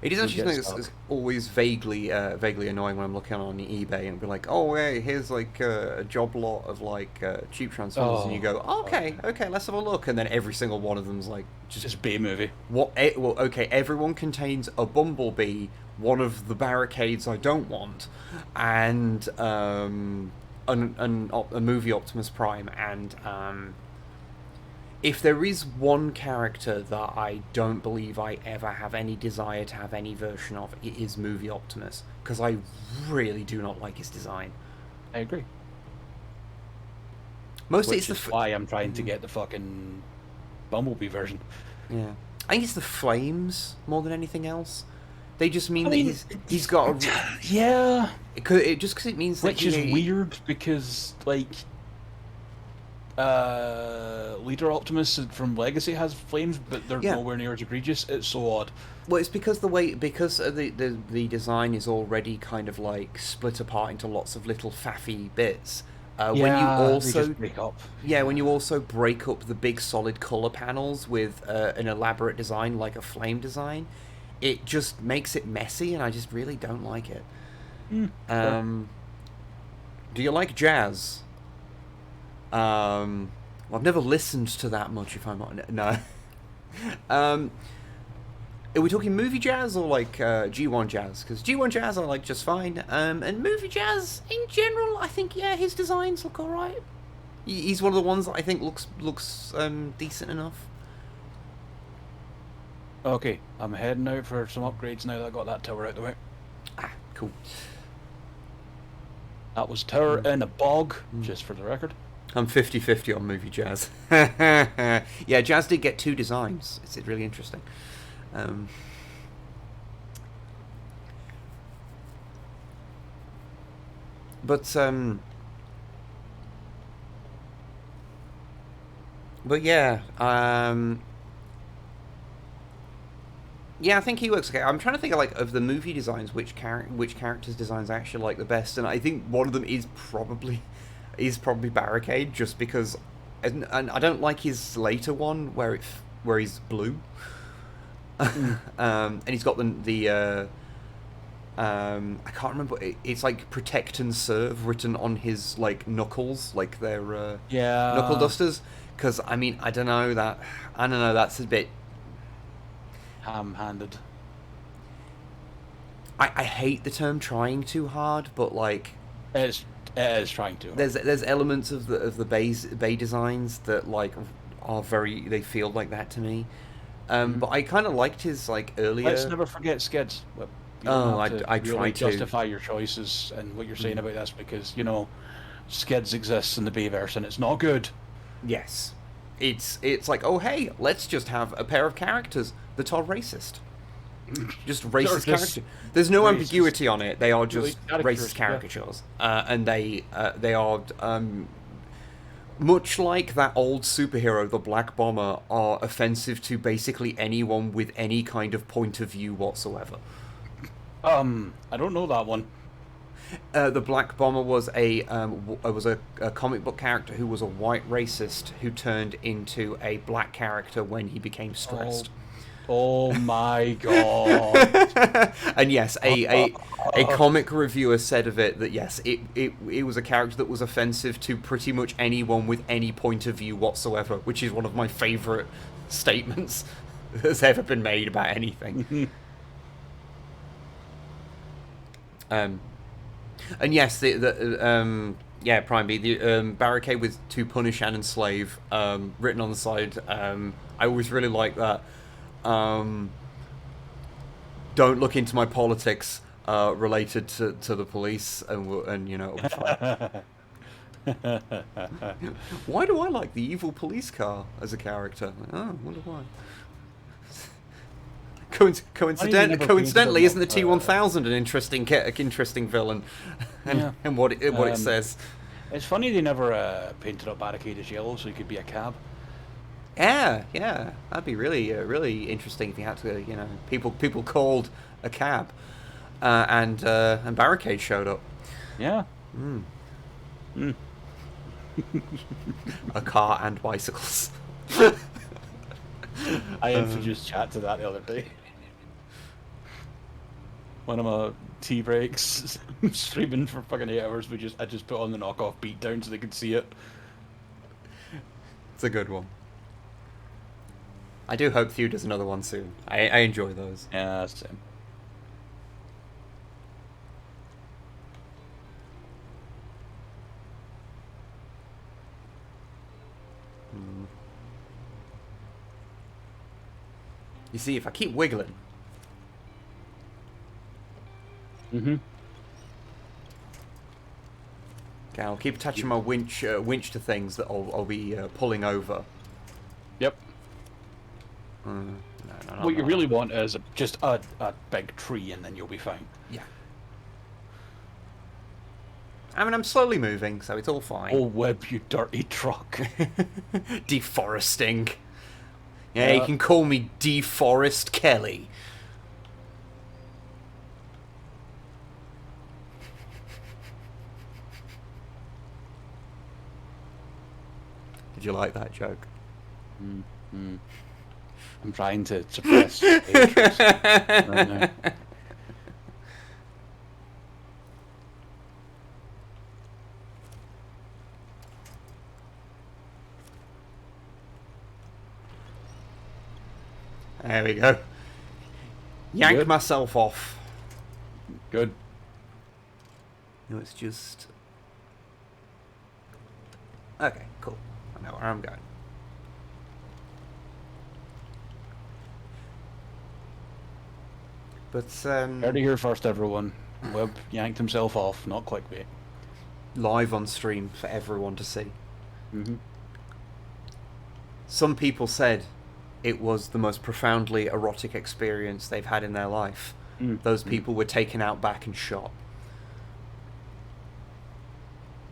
It is actually something that's always vaguely annoying when I'm looking on eBay and be like, oh, hey, here's like a job lot of like cheap Transformers, and you go, okay, let's have a look, and then every single one of them's like just B movie. Well, okay, everyone contains a Bumblebee, one of the barricades I don't want, and a movie Optimus Prime, and if there is one character that I don't believe I ever have any desire to have any version of, it is Movie Optimus, because I really do not like his design. I agree. Mostly Which is why I'm trying to get the fucking Bumblebee version. Yeah, I think it's the flames more than anything else. They just mean that he's got a... Yeah. Just because it means that Which is weird, because, like... Leader Optimus from Legacy has flames, but they're nowhere near as egregious. It's so odd. Well, it's because the design is already kind of like split apart into lots of little faffy bits. When you also break up. Yeah, when you also break up the big solid color panels with an elaborate design like a flame design, it just makes it messy, and I just really don't like it. Do you like jazz? Well, I've never listened to that much, if I'm honest. No. Are we talking movie jazz or like G1 jazz? Because G1 jazz I like just fine. And movie jazz in general, I think his designs look alright. He's one of the ones that I think looks decent enough. Okay, I'm heading out for some upgrades now that I got that tower out of the way. Ah, cool. That was tower in a bog, just for the record. I'm 50-50 on movie jazz. Yeah, Jazz did get 2 designs. It's really interesting. But yeah, yeah, I think he works okay. I'm trying to think of the movie designs, which characters' designs I actually like the best, and I think one of them is probably Barricade, just because, and I don't like his later one where he's blue, and he's got the I can't remember. It's like protect and serve written on his like knuckles, like they're knuckle dusters. Because I mean, I don't know, that's a bit ham-handed. I hate the term trying too hard, but like It is trying to. There's elements of the Bay designs that like are they feel like that to me. But I kind of liked his like earlier. Let's never forget Skids. I try to justify your choices and what you're saying about this, because Skids exists in the Bayverse and it's not good. Yes, it's like, oh hey, let's just have a pair of characters that are racist. Just racist characters. There's no ambiguity on it. They are just racist caricatures, and they are much like that old superhero, the Black Bomber, are offensive to basically anyone with any kind of point of view whatsoever. I don't know that one. The Black Bomber was a comic book character who was a white racist who turned into a black character when he became stressed. Oh my god! And yes, a comic reviewer said of it that yes, it was a character that was offensive to pretty much anyone with any point of view whatsoever, which is one of my favourite statements that's ever been made about anything. And yes, yeah, Prime B, the barricade with to punish and enslave written on the side. I always really like that. Don't look into my politics related to the police, and you know, it'll be fine. Why do I like the evil police car as a character? Oh, I wonder why. Coincidentally, isn't the T-1000 an interesting villain? And what it says. It's funny they never painted up Barricade as yellow, so he could be a cab. Yeah, that'd be really interesting if you had to, you know, people called a cab, and Barricade showed up. Yeah. A car and bicycles. I introduced chat to that the other day. One of my tea breaks, streaming for fucking 8 hours. I just put on the knockoff beatdown so they could see it. It's a good one. I do hope Thew does another one soon. I enjoy those. Yeah, same. You see, if I keep wiggling. Mm-hmm. Okay, I'll keep attaching my winch to things that I'll be pulling over. Yep. No, What you really want is just a big tree, and then you'll be fine. Yeah. I mean, I'm slowly moving, so it's all fine. Oh, Wib, you dirty truck. Deforesting. Yeah, you can call me Deforest Kelly. Did you like that joke? I'm trying to suppress interest right now. There we go. Yank myself off. Good. No, it's just... Okay, cool. I know where I'm going. But, Heard it here first, everyone. Wib yanked himself off, not clickbait. live on stream for everyone to see. Mm-hmm. Some people said it was the most profoundly erotic experience they've had in their life. Those people were taken out back and shot.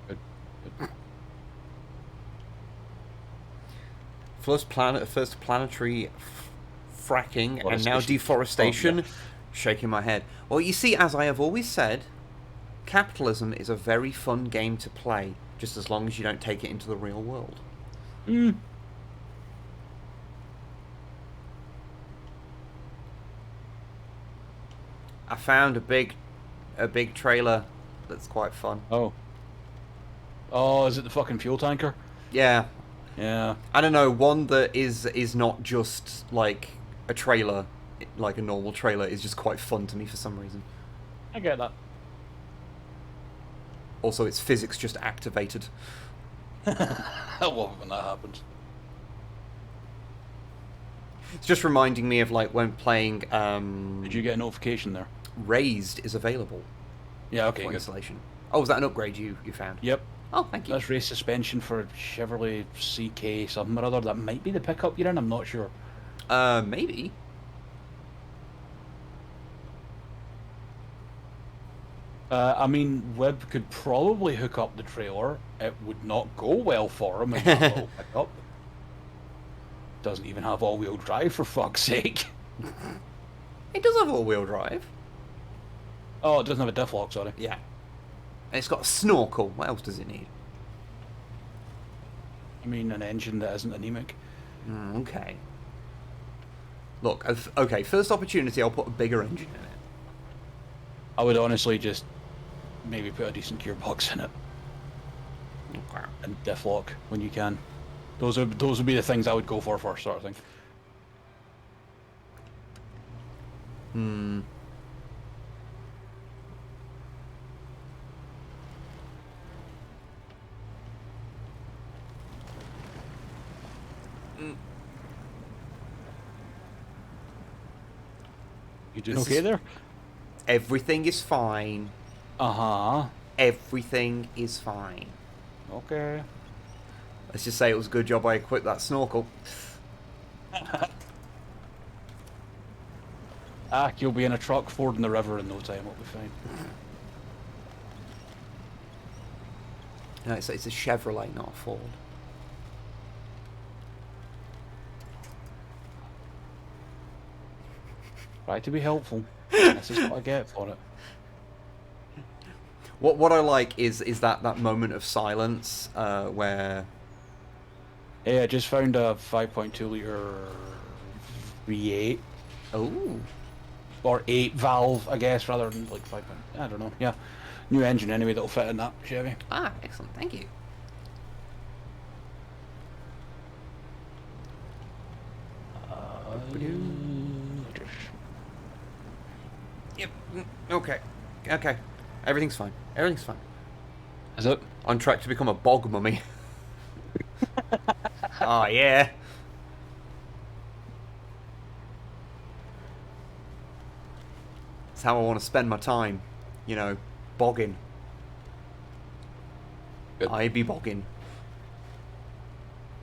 Good. First planetary fracking and now deforestation. Oh, yeah. Shaking my head. Well, you see, as I have always said, capitalism is a very fun game to play, just as long as you don't take it into the real world. I found a big trailer that's quite fun. Oh, is it the fucking fuel tanker? Yeah. Yeah. I don't know, one that is not just like a trailer, like a normal trailer, is just quite fun to me for some reason. I get that. Also, its physics just activated. I love it when that happens. It's just reminding me of like when playing Did you get a notification there? Raised is available. Yeah, okay, for good. installation. Oh, was that an upgrade you found? Yep. Oh, thank you. That's race suspension for Chevrolet CK something or other. That might be the pickup you're in, I'm not sure. Maybe. I mean, Wib could probably hook up the trailer. It would not go well for him in that little pickup. Doesn't even have all-wheel drive, for fuck's sake. It does have all-wheel drive. Oh, it doesn't have a diff lock, sorry. Yeah. And it's got a snorkel. What else does it need? I mean, an engine that isn't anemic. Okay. Look, okay, first opportunity, I'll put a bigger engine in it. I would honestly just maybe put a decent gearbox in it. Okay. And diff lock when you can. Those would be the things I would go for first, sort of thing. You doing okay there? Everything is fine. Uh-huh. Everything is fine. Okay. Let's just say it was a good job I equipped that snorkel. You'll be in a truck fording the river in no time, it'll be fine. No, it's a Chevrolet, not a Ford. Try to be helpful. This is what I get for it. What I like is that moment of silence where... Hey, I just found a 5.2 litre V8. Oh. Or 8 valve, I guess, rather than like 5. I don't know. Yeah. New engine anyway that'll fit in that Chevy. Ah, excellent. Thank you. Yep. Okay. Okay. Everything's fine. Everything's fine. Is it? On track to become a bog mummy. Oh, yeah. That's how I want to spend my time. You know, bogging. Good. I be bogging.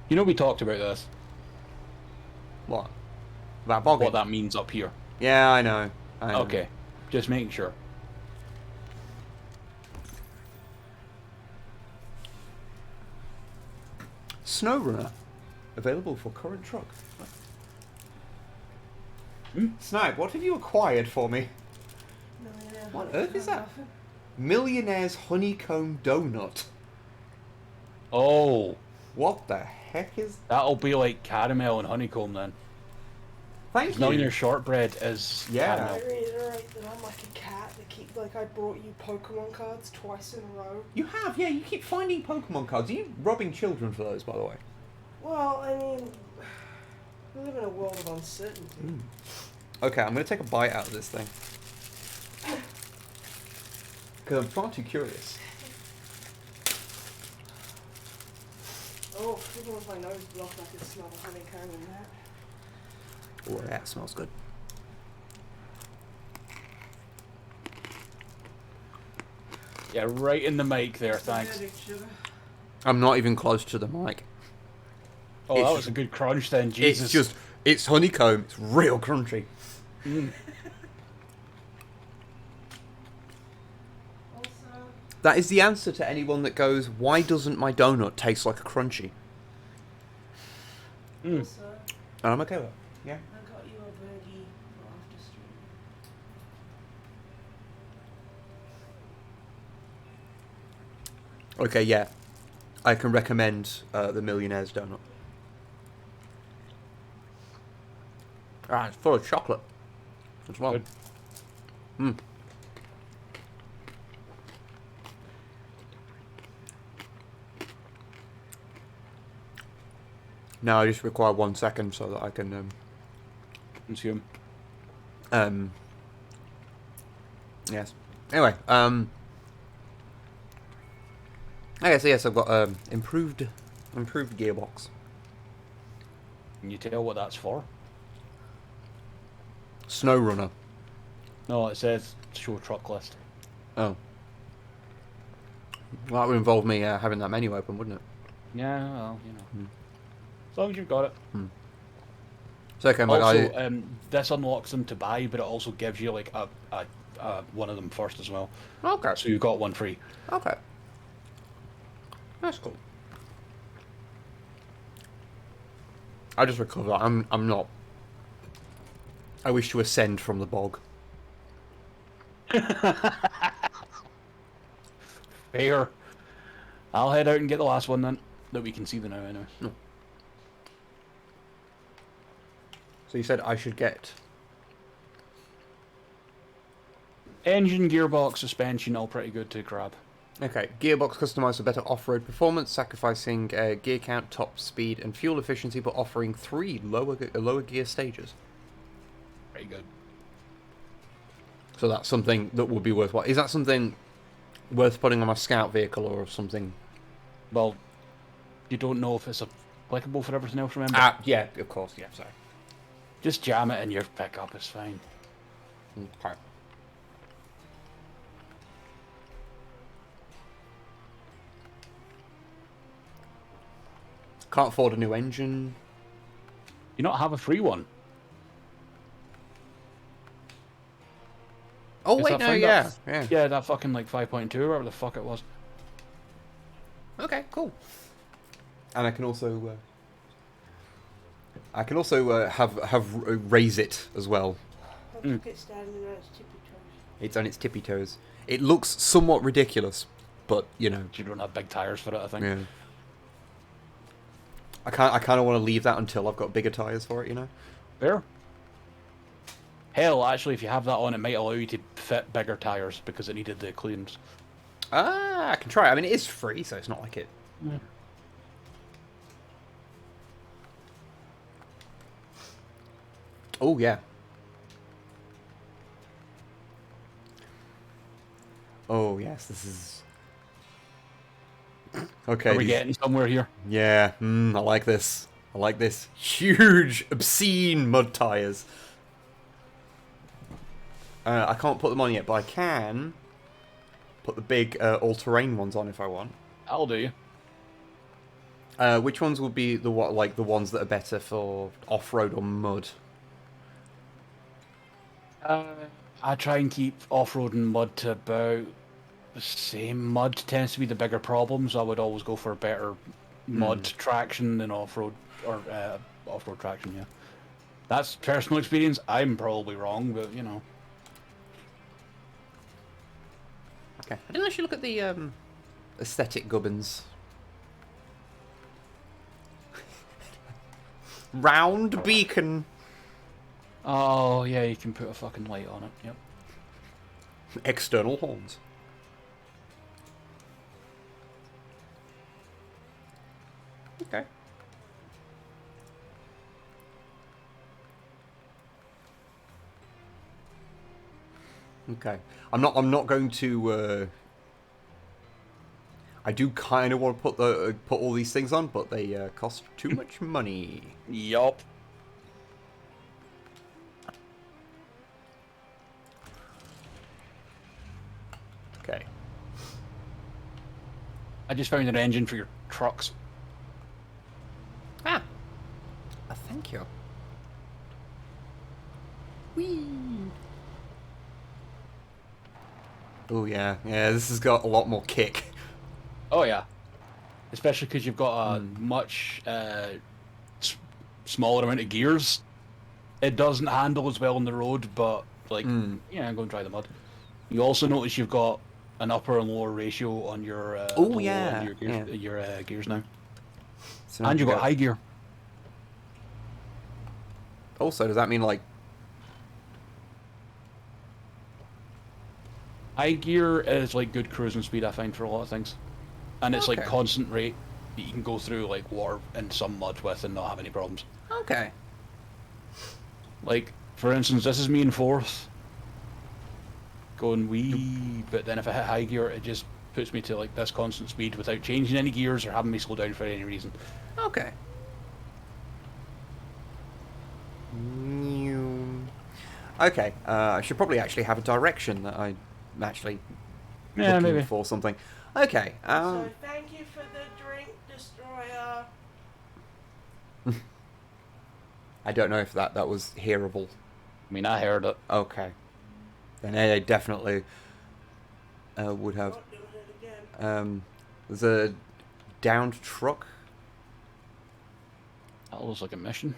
You know we talked about this. What? About bogging? What that means up here. Yeah, I know. I know. Okay. Just making sure. SnowRunner. Available for current truck. Snipe, what have you acquired for me? What on earth is that? Millionaire's honeycomb donut. Oh. What the heck is... That'll be like caramel and honeycomb then. Thank you. Millionaire shortbread is Yeah. caramel. I reiterate that I'm like a cat that keep like I brought you Pokemon cards twice in a row. You have, yeah. You keep finding Pokemon cards. Are you robbing children for those, by the way? Well, I mean, we live in a world of uncertainty. Okay, I'm going to take a bite out of this thing. Because I'm far too curious. Oh, even with my nose blocked, I can smell the honeycomb in that. Oh, that smells good. Yeah, right in the mic there, thanks. Genetic sugar. I'm not even close to the mic. Oh, It's that was a good crunch then, Jesus. It's honeycomb. It's real crunchy. Mm. Also, That is the answer to anyone that goes, why doesn't my donut taste like a crunchy? Mm. also, And I'm okay with it. Yeah. I got you a birdie for after stream. Okay, yeah. I can recommend the Millionaire's donut. Ah, it's full of chocolate as well. Good. Mm. Now I just require 1 second so that I can Consume. yes. Anyway, okay, so yes, I've got improved gearbox. Can you tell what that's for? SnowRunner. No, it says show truck list. Oh. Well, that would involve me having that menu open, wouldn't it? Yeah, well, you know. As long as you've got it. So okay, my Also, guy. this unlocks them to buy, but it also gives you like a one of them first as well. Okay. So you've got one free. Okay. That's cool. I just recovered. I'm not. I wish to ascend from the bog. Fair. I'll head out and get the last one then, that we can see the now anyway. No. So you said I should get... Engine, gearbox, suspension, all pretty good to grab. Okay, gearbox customized for better off-road performance, sacrificing gear count, top speed, and fuel efficiency, but offering 3 lower gear stages. Pretty good. So that's something that would be worthwhile. Is that something worth putting on a scout vehicle or something? Well, you don't know if it's applicable for everything else, remember? Yeah, of course, yeah, sorry. Just jam it in your pickup, it's fine. Okay. Can't afford a new engine. You not have a free one? Oh, Is wait, that no, thing yeah, that- yeah. Yeah, that fucking like 5.2 or whatever the fuck it was. Okay, cool. And I can also raise it as well. Look, it's standing on its tippy toes. It's on its tippy toes. It looks somewhat ridiculous, but you know. You don't have big tires for it, I think. Yeah. I kind of want to leave that until I've got bigger tires for it, you know. Fair. Hell, actually, if you have that on, it might allow you to fit bigger tires because it needed the clearance. Ah, I can try it. I mean, it is free, so it's not like it. Yeah. Oh yeah. Oh yes, this is. Okay. Are we getting somewhere here? Yeah, I like this. I like this. Huge, obscene mud tires. I can't put them on yet, but I can put the big all-terrain ones on if I want. That'll do you. Which ones would be the ones that are better for off-road or mud? I try and keep off-road and mud to about the same. Mud tends to be the bigger problem, so I would always go for better mud traction than off-road or off-road traction. Yeah, that's personal experience. I'm probably wrong, but you know. Okay, I didn't actually look at the aesthetic gubbins. Round beacon. Oh yeah, you can put a fucking light on it. Yep. External horns. Okay. Okay. I'm not going to. I do kind of want to put all these things on, but they cost too much money. Yup. Okay. I just found an engine for your trucks. Ah. Thank you. Whee. Oh yeah, yeah. This has got a lot more kick. Oh yeah, especially because you've got a much smaller amount of gears. It doesn't handle as well on the road, but like, yeah, go and try the mud. You also notice you've got an upper and lower ratio on your your gears now, So and you've got high gear. Also, does that mean like? High gear is like good cruising speed, I find, for a lot of things, and it's like Okay. constant rate that you can go through like water and some mud with and not have any problems. Okay. Like, for instance, this is me in fourth, going wee, but then if I hit high gear, it just puts me to like this constant speed without changing any gears or having me slow down for any reason. Okay. Okay. I should probably actually have a direction that I'm actually Yeah, looking maybe. for something. Okay. So thank you for the drink, Destroyer. I don't know if that was hearable. I mean, I heard it. Okay. Then I definitely would have. Not doing it again. There's a downed truck. That looks like a mission.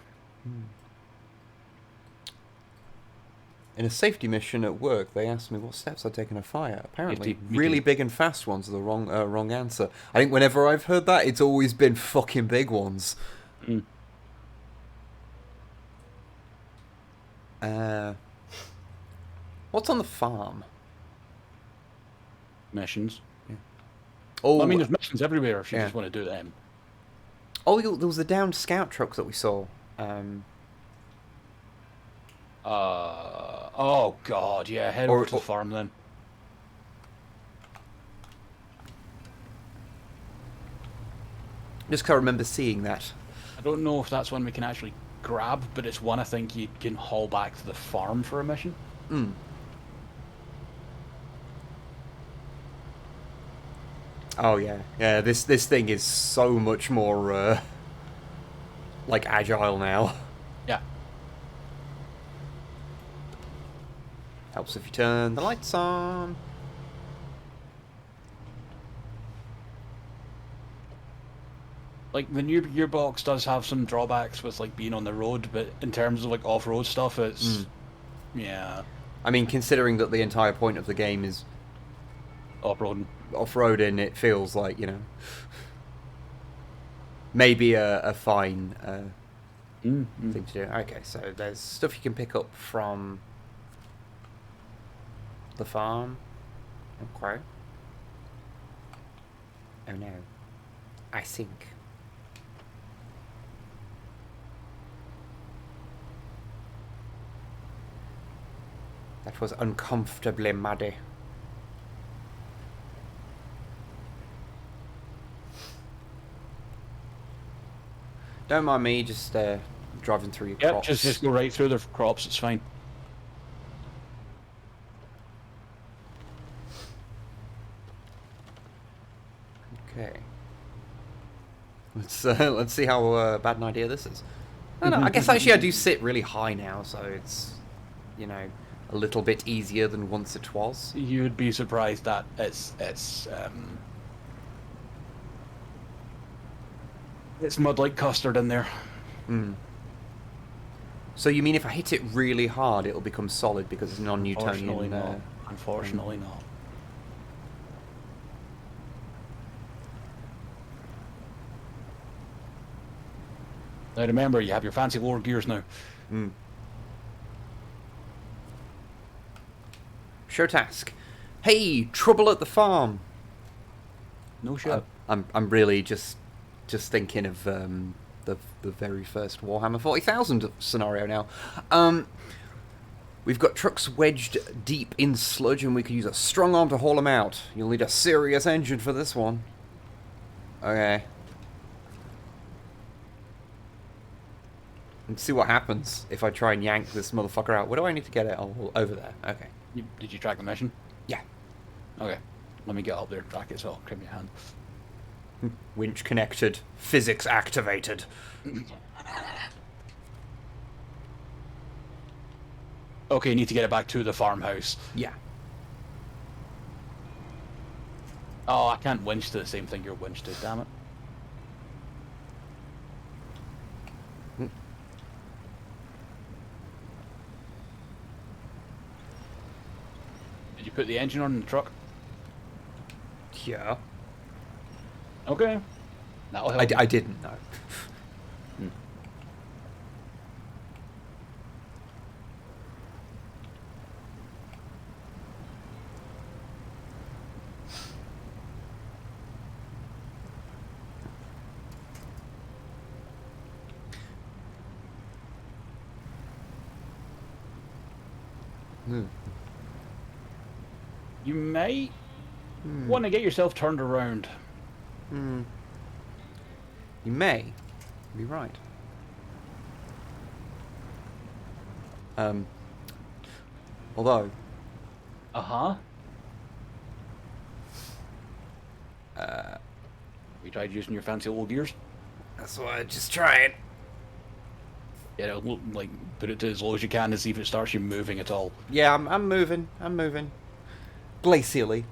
In a safety mission at work, they asked me what steps I'd taken a fire. Apparently, Me really too. big and fast ones are the wrong answer. I think whenever I've heard that, it's always been fucking big ones. Mm. What's on the farm? Missions. Oh, Well, I mean, there's missions everywhere if you yeah. just want to do them. Oh, there was the downed scout truck that we saw. Oh god, yeah. Head over to the farm then. Just can't remember seeing that. I don't know if that's one we can actually grab, but it's one I think you can haul back to the farm for a mission. Hmm. Oh yeah, yeah. This thing is so much more like agile now. Yeah. Helps if you turn the lights on. Like the new gearbox does have some drawbacks with like being on the road, but in terms of like off-road stuff, it's yeah. I mean, considering that the entire point of the game is Off-roading. off-roading, it feels like, you know, maybe a fine thing to do. Okay, so there's stuff you can pick up from the farm. Okay. Oh no. I think. That was uncomfortably muddy. Don't mind me, just driving through your crops. Just go right through the crops, it's fine. Okay. Let's see how bad an idea this is. I don't know, I guess actually I do sit really high now, so it's, you know, a little bit easier than once it was. You'd be surprised that it's mud like custard in there. So you mean if I hit it really hard, it'll become solid because it's non-Newtonian? Unfortunately not. Now remember, you have your fancy lower gears now. Show task. Hey, trouble at the farm. No shit. I'm really just thinking of the very first Warhammer 40,000 scenario now. We've got trucks wedged deep in sludge, and we could use a strong arm to haul them out. You'll need a serious engine for this one. Okay. And see what happens if I try and yank this motherfucker out. Where do I need to get it? Oh, over there. Okay. Did you track the mission? Yeah. Okay. Let me get up there, track it, so I'll give me a hand. Winch connected. Physics activated. Okay, you need to get it back to the farmhouse. Yeah. Oh, I can't winch to the same thing you're winched to, damn it. Did you put the engine on in the truck? Yeah. Okay. That'll help. I didn't know. You may want to get yourself turned around. You may be right. Although. You tried using your fancy old gears? That's why I just tried. Yeah, like put it to as low as you can to see if it starts you moving at all. Yeah, I'm moving. I'm moving. Glacially.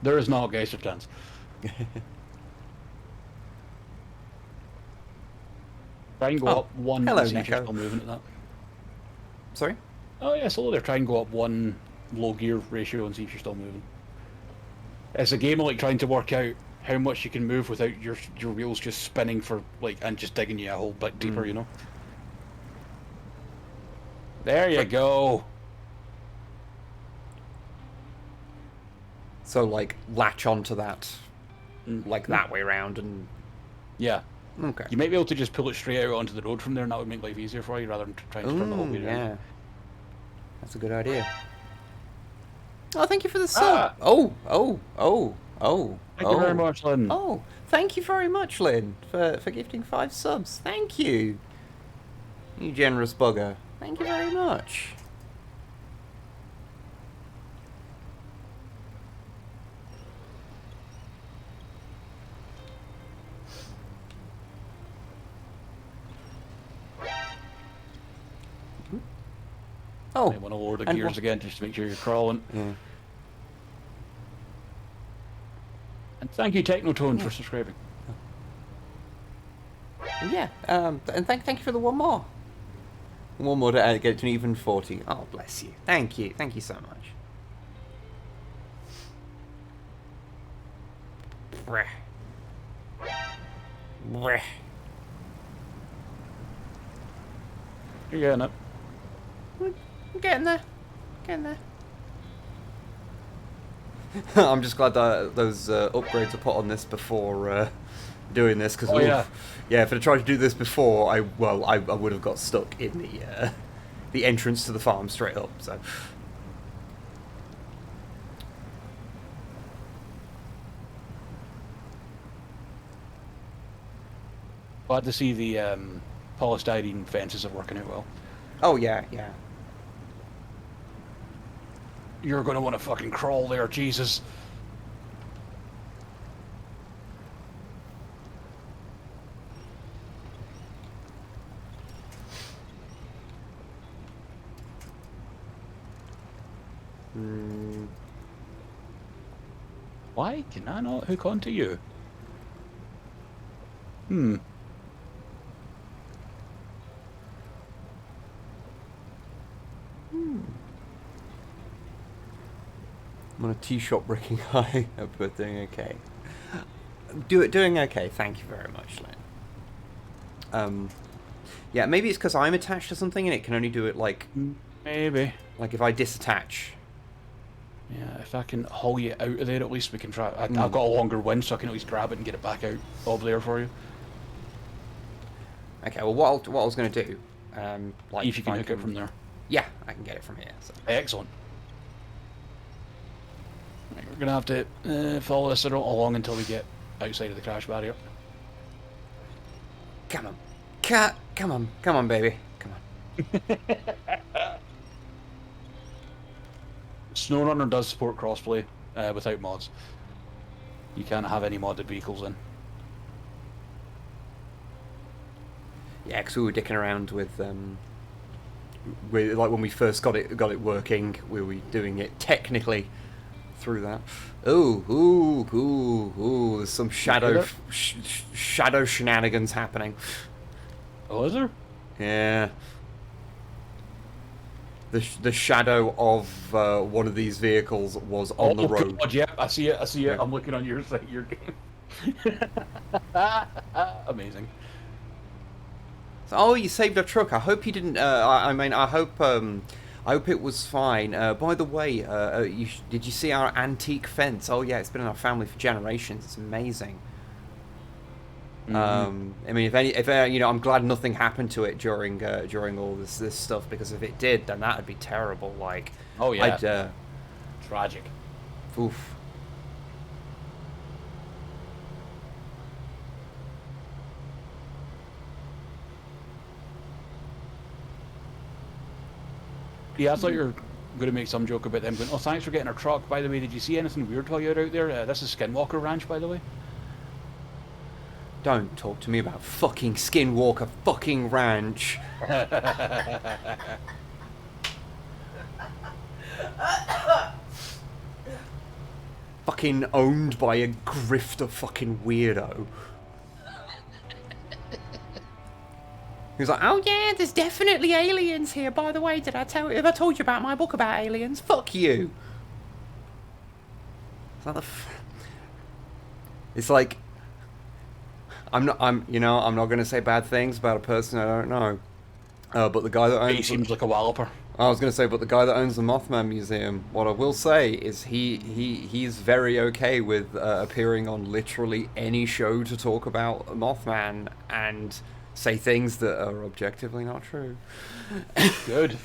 There is no geyser chance. Try and go Oh, up one hello, and see if you're Neko. still moving at that. Sorry? Oh yeah, so there. Try and go up one low gear ratio and see if you're still moving. It's a game of like trying to work out how much you can move without your wheels just spinning for like and just digging you a hole bit deeper, you know. There you go. So, like, latch onto that, like, that way around, and... Yeah. Okay. You might be able to just pull it straight out onto the road from there, and that would make life easier for you, rather than trying to turn the whole way around. Yeah. That's a good idea. Oh, thank you for the sub. Oh. Thank you very much, Lynn. Oh, thank you very much, Lynn, for gifting 5 subs. Thank you. You generous bugger. Thank you very much. Oh, I want to lower the and gears what- again just to make sure you're crawling. yeah. And thank you, Technotone, for subscribing. Yeah, and thank you for the one more. One more to get to an even 40. Oh, bless you. Thank you so much. Breh. Breh. You're getting it. I'm getting there. Getting there. I'm just glad that those upgrades are put on this before doing this, because yeah, if I'd tried to do this before, I would have got stuck in the entrance to the farm straight up. So Glad to see the polystyrene fences are working out well. oh yeah. You're gonna want to fucking crawl there, Jesus. Why can I not hook onto you? Hmm. I'm on a tea shop breaking high, but doing okay. Doing okay. Thank you very much, Len. Yeah, maybe it's because I'm attached to something and it can only do it like Maybe. if I disattach. Yeah, if I can haul you out of there, at least we can try. I've got a longer wind, so I can at least grab it and get it back out of there for you. Okay. Well, what I was going to do, like If you can hook it from there. Yeah, I can get it from here. So. Excellent. Right, we're gonna have to follow this along until we get outside of the crash barrier. Come on, come on, baby, come on. SnowRunner does support crossplay without mods. You can't have any modded vehicles in. Yeah, because we were dicking around with like when we first got it working, we were doing it technically through that. Ooh, there's some shadow shenanigans happening. Oh, is there? Yeah. The shadow of one of these vehicles was on the road. God, yeah, I see it. Yeah. I'm looking on your site, your game. Amazing. So, oh, you saved a truck. I hope you didn't. I hope it was fine. By the way, did you see our antique fence? Oh yeah, it's been in our family for generations. It's amazing. Mm-hmm. I mean, if you know, I'm glad nothing happened to it during all this stuff, because if it did, then that would be terrible. Like, Oh yeah. I'd, Tragic. oof. Yeah, I thought you were going to make some joke about them going, oh, thanks for getting our truck. By the way, did you see anything weird while you were out there? This is Skinwalker Ranch, by the way. Don't talk to me about fucking Skinwalker fucking Ranch. Fucking owned by a grifter fucking weirdo. He was like, oh yeah, there's definitely aliens here. By the way, have I told you about my book about aliens? Fuck you. It's like, I'm not gonna say bad things about a person I don't know. But the guy that owns... He seems like a walloper. I was going to say, but the guy that owns the Mothman Museum, what I will say is he's very okay with appearing on literally any show to talk about Mothman and say things that are objectively not true. Good.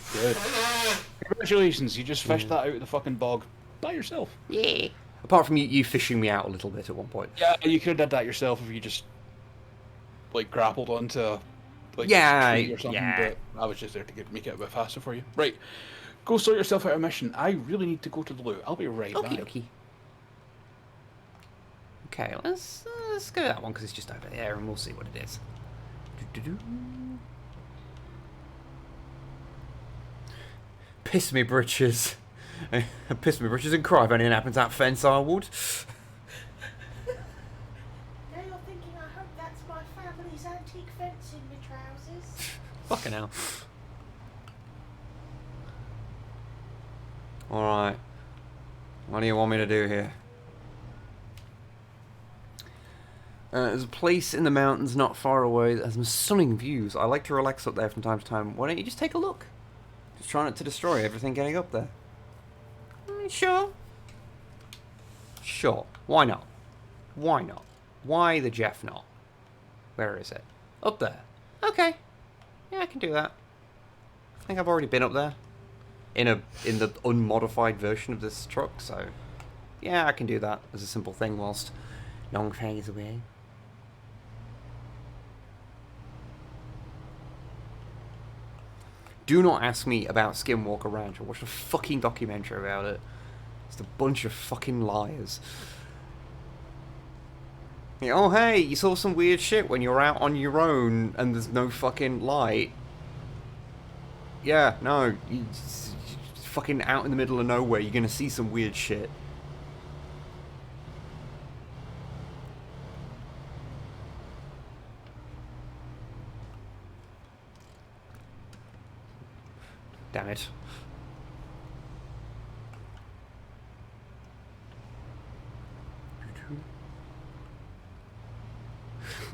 Congratulations, you just fished that out of the fucking bog by yourself. Yeah. Apart from you fishing me out a little bit at one point. Yeah, you could have did that yourself if you just, like, grappled onto... like yeah, a tree or something, but I was just there to make it a bit faster for you. Right, go sort yourself out a mission. I really need to go to the loo. I'll be right back. Okay, let's go that one because it's just over there, and we'll see what it is. Piss me britches. Piss me britches and cry if anything happens to that fence, I would. Antique fence in my trousers. Fucking hell. Alright. What do you want me to do here? There's a place in the mountains not far away that has some stunning views. I like to relax up there from time to time. Why don't you just take a look? Just try not to destroy everything getting up there. Sure. Sure. Why not? Why not? Why the Jeff not? Where is it? Up there. Okay. Yeah, I can do that. I think I've already been up there. In the unmodified version of this truck, so... yeah, I can do that as a simple thing whilst Longfang is away. Do not ask me about Skinwalker Ranch. I watched a fucking documentary about it. It's a bunch of fucking liars. Oh hey, you saw some weird shit when you're out on your own and there's no fucking light. Yeah, no, you're fucking out in the middle of nowhere, you're gonna see some weird shit. Damn it.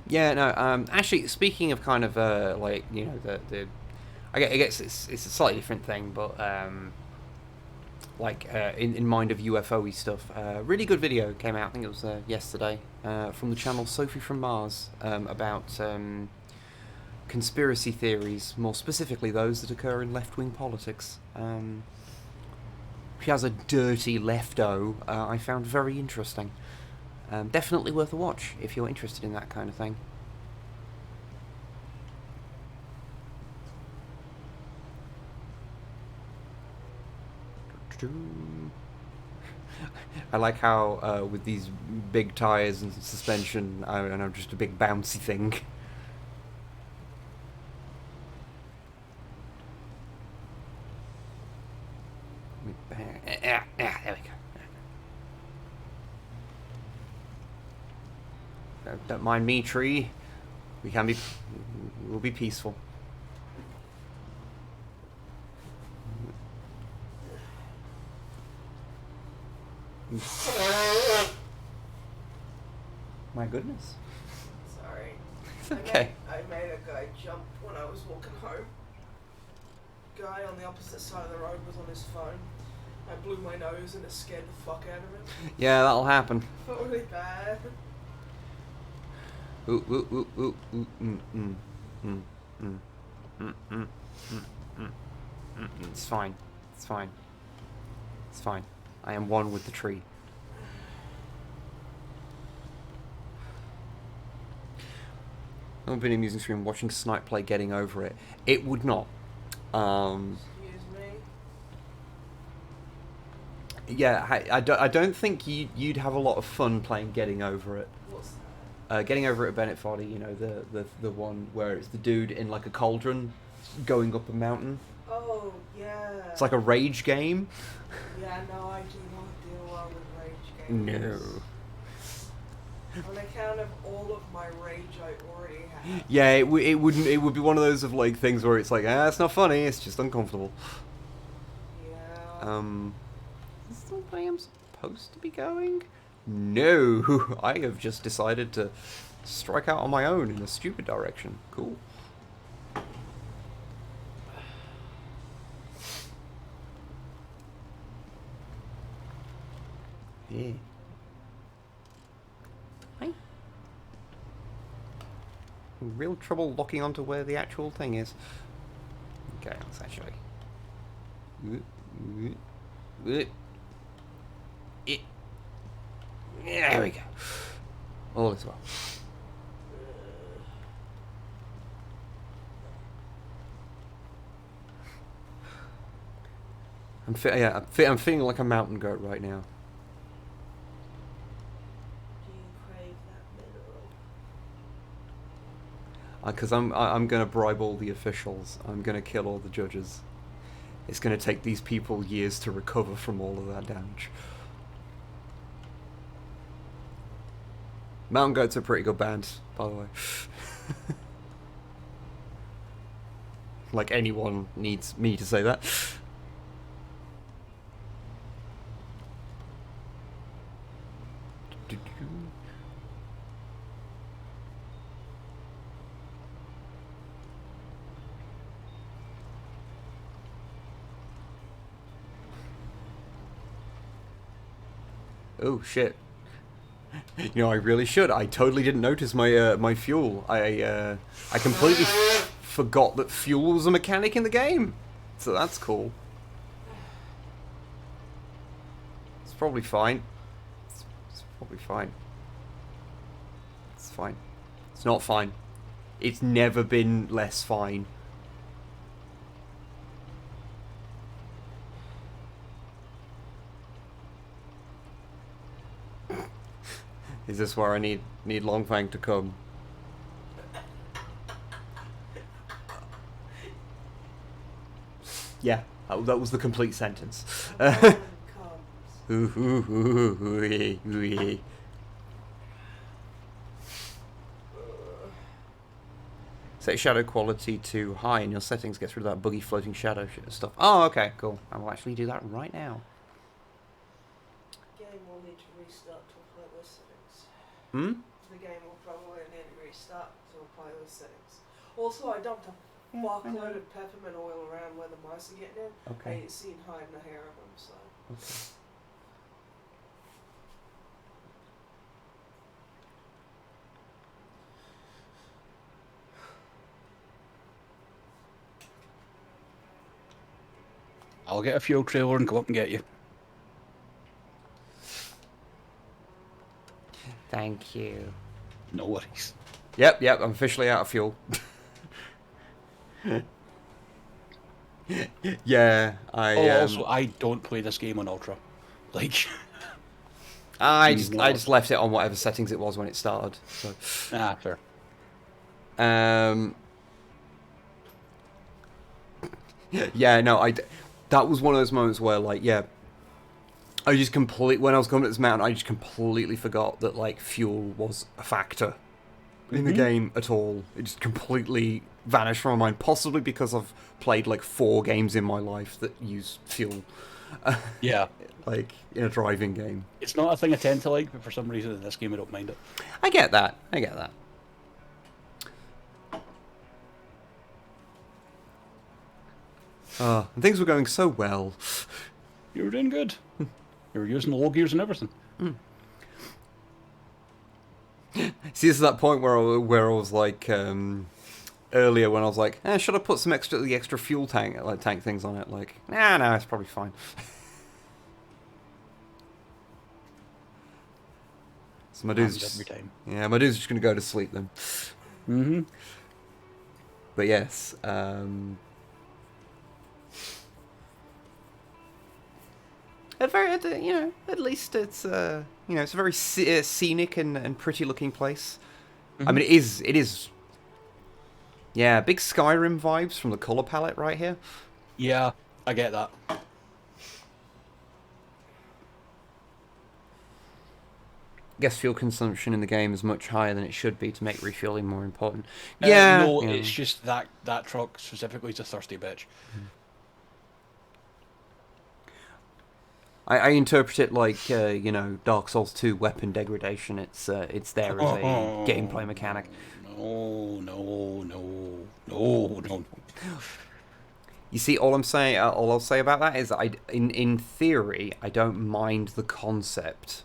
Yeah, no, actually, speaking of kind of, like, you know, I guess it's a slightly different thing, but, like, in mind of UFO-y stuff, really good video came out, I think it was yesterday, from the channel Sophie from Mars, about conspiracy theories, more specifically those that occur in left-wing politics. She has a dirty lefto I found very interesting. Definitely worth a watch if you're interested in that kind of thing. I like how with these big tyres and suspension, I don't know, just a big bouncy thing. There we go. Don't mind me, tree. We'll be peaceful. My goodness. Sorry. It's okay. I made a guy jump when I was walking home. Guy on the opposite side of the road was on his phone. I blew my nose and it scared the fuck out of him. Yeah, that'll happen. Felt really bad. It's fine. It's fine. It's fine. I am one with the tree. I've been amusing stream watching Snipe play Getting Over It. It would not. Excuse me. Yeah, I don't think you'd have a lot of fun playing Getting Over It. What's that? Getting Over It at Bennett Foddy, you know, the one where it's the dude in like a cauldron going up a mountain. Oh, yeah. It's like a rage game. Yeah, no, I do not deal well with rage games. No. On account of all of my rage I already have. Yeah, it would be one of those of like things where it's like, ah, it's not funny, it's just uncomfortable. Yeah. Is this the way I'm supposed to be going? No, I have just decided to strike out on my own in a stupid direction. Cool. Yeah. Hi. Real trouble locking onto where the actual thing is. Okay, let's actually. There we go. All is well. I'm feeling like a mountain goat right now. Do you crave that mineral? Because I'm gonna bribe all the officials. I'm gonna kill all the judges. It's gonna take these people years to recover from all of that damage. Mountain Goat's a pretty good band, by the way. Like anyone needs me to say that. Oh shit. You know, I really should. I totally didn't notice my my fuel. I completely forgot that fuel was a mechanic in the game. So that's cool. It's probably fine. It's probably fine. It's fine. It's not fine. It's never been less fine. Is this where I need Longfang to come? Yeah, that was the complete sentence. Set shadow quality to high in your settings, gets rid of that buggy floating shadow stuff. Oh, okay, cool. I will actually do that right now. The game will need to restart to apply those settings. Hmm? The game will probably need to restart to apply those settings. Also, I dumped a fuckload of peppermint oil around where the mice are getting in. Okay. I ain't seen hide in the hair of them, so. Okay. I'll get a fuel trailer and go up and get you. Thank you. No worries. Yep, I'm officially out of fuel. Yeah, Also, I don't play this game on Ultra. Like, I just left it on whatever settings it was when it started. So. fair. Yeah, no, that was one of those moments where, like, yeah, I just when I was coming to this mountain, I just completely forgot that, like, fuel was a factor in the game at all. It just completely vanished from my mind, possibly because I've played, like, 4 games in my life that use fuel. Yeah. Like, in a driving game. It's not a thing I tend to like, but for some reason in this game I don't mind it. I get that. And things were going so well. You were doing good. You were using the low gears and everything. See, this is that point where I was like, earlier when I was like, should I put some extra fuel tank things on it? Like, no, it's probably fine. So my dude's just, every time. Yeah, my dude's just gonna go to sleep then. But yes, at least it's it's a very scenic and pretty looking place. I mean, it is. Yeah, big Skyrim vibes from the color palette right here. Yeah, I get that. guess fuel consumption in the game is much higher than it should be to make refueling more important. Yeah. No, yeah. it's just that truck specifically is a thirsty bitch. I interpret it like you know, Dark Souls 2 weapon degradation. It's there as a gameplay mechanic. No. You see, all I'll say about that is in theory, I don't mind the concept.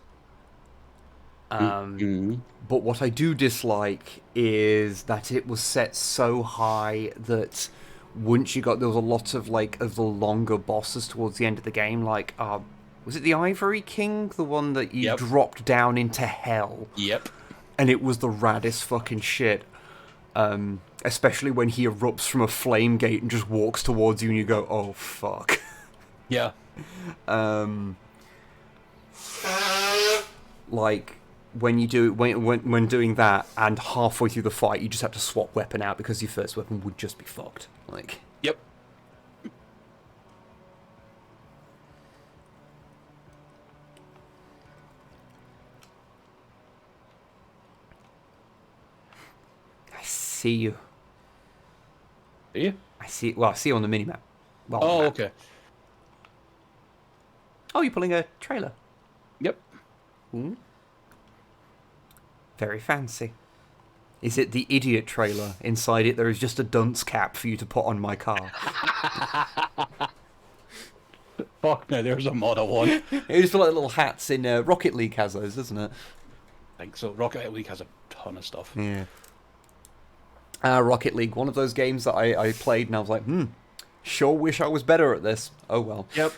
But what I do dislike is that it was set so high that once there was a lot of the longer bosses towards the end of the game, was it the Ivory King, the one that you dropped down into hell? Yep. And it was the raddest fucking shit. Especially when he erupts from a flame gate and just walks towards you and you go, oh fuck. Yeah. When you do when doing that and halfway through the fight you just have to swap weapon out because your first weapon would just be fucked. Yep. I see you. Do you? I see you on the minimap. Well, oh, map. okay. Oh, you're pulling a trailer. Yep. Ooh. Very fancy. Is it the idiot trailer? Inside it there is just a dunce cap for you to put on my car. Fuck no, there's a model one. It just feel like little hats in Rocket League has those, doesn't it? I think so. Rocket League has a ton of stuff. Yeah. Rocket League, one of those games that I played and I was like, sure wish I was better at this. Oh well. Yep.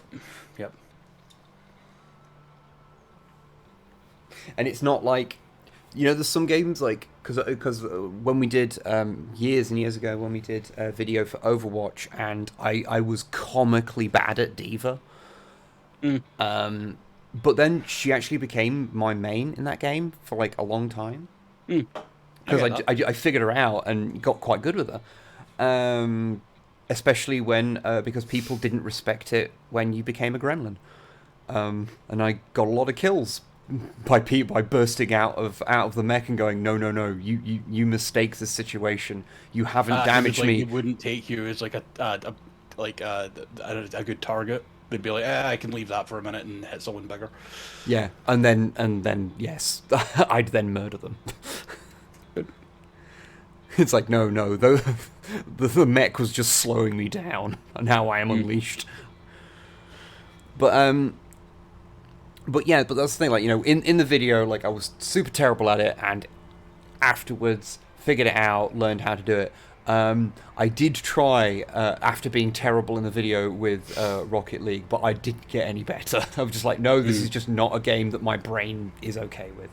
And it's not like, you know, there's some games because when we did years and years ago when we did a video for Overwatch and I was comically bad at D.Va. But then she actually became my main in that game for a long time. Because I figured her out and got quite good with her. Especially because people didn't respect it when you became a gremlin. And I got a lot of kills by bursting out of the mech and going, no, you mistake the situation. You haven't damaged me. It wouldn't take you as a good target. They'd be like, I can leave that for a minute and hit someone bigger. Yeah, and then yes, I'd then murder them. It's like, no, the mech was just slowing me down, and now I am unleashed. But that's the thing, in the video, I was super terrible at it, and afterwards figured it out, learned how to do it. I did try, after being terrible in the video with Rocket League, but I didn't get any better. I was just like, no, this is just not a game that my brain is okay with.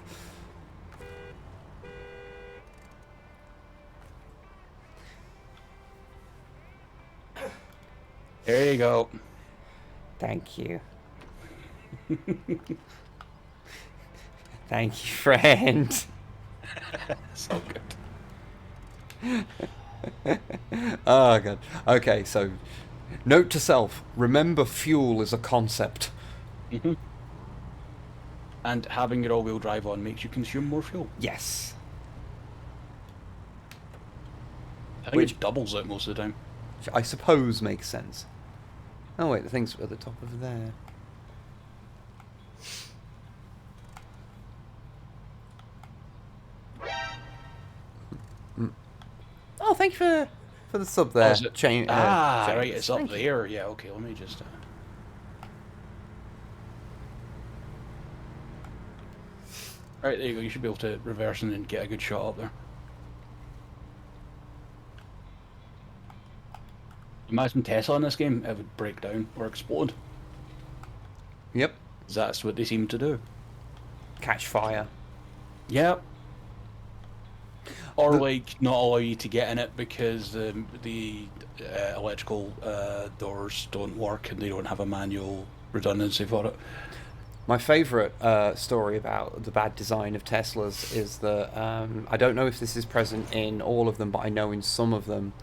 There you go. Thank you. Thank you, friend. So good. Oh, God. Okay, so, note to self, remember fuel is a concept. And having your all-wheel drive on makes you consume more fuel. Yes. I think it doubles it most of the time. Which I suppose makes sense. Oh wait, the thing's at the top of there. Oh, thank you for the sub there. Oh, is it? James, right, it's up there. Yeah, okay, let me just... Right, there you go. You should be able to reverse and then get a good shot up there. Imagine Tesla in this game, it would break down or explode. Yep. That's what they seem to do. Catch fire. Yep. Or not allow you to get in it because the electrical doors don't work and they don't have a manual redundancy for it. My favourite story about the bad design of Teslas is that, I don't know if this is present in all of them, but I know in some of them,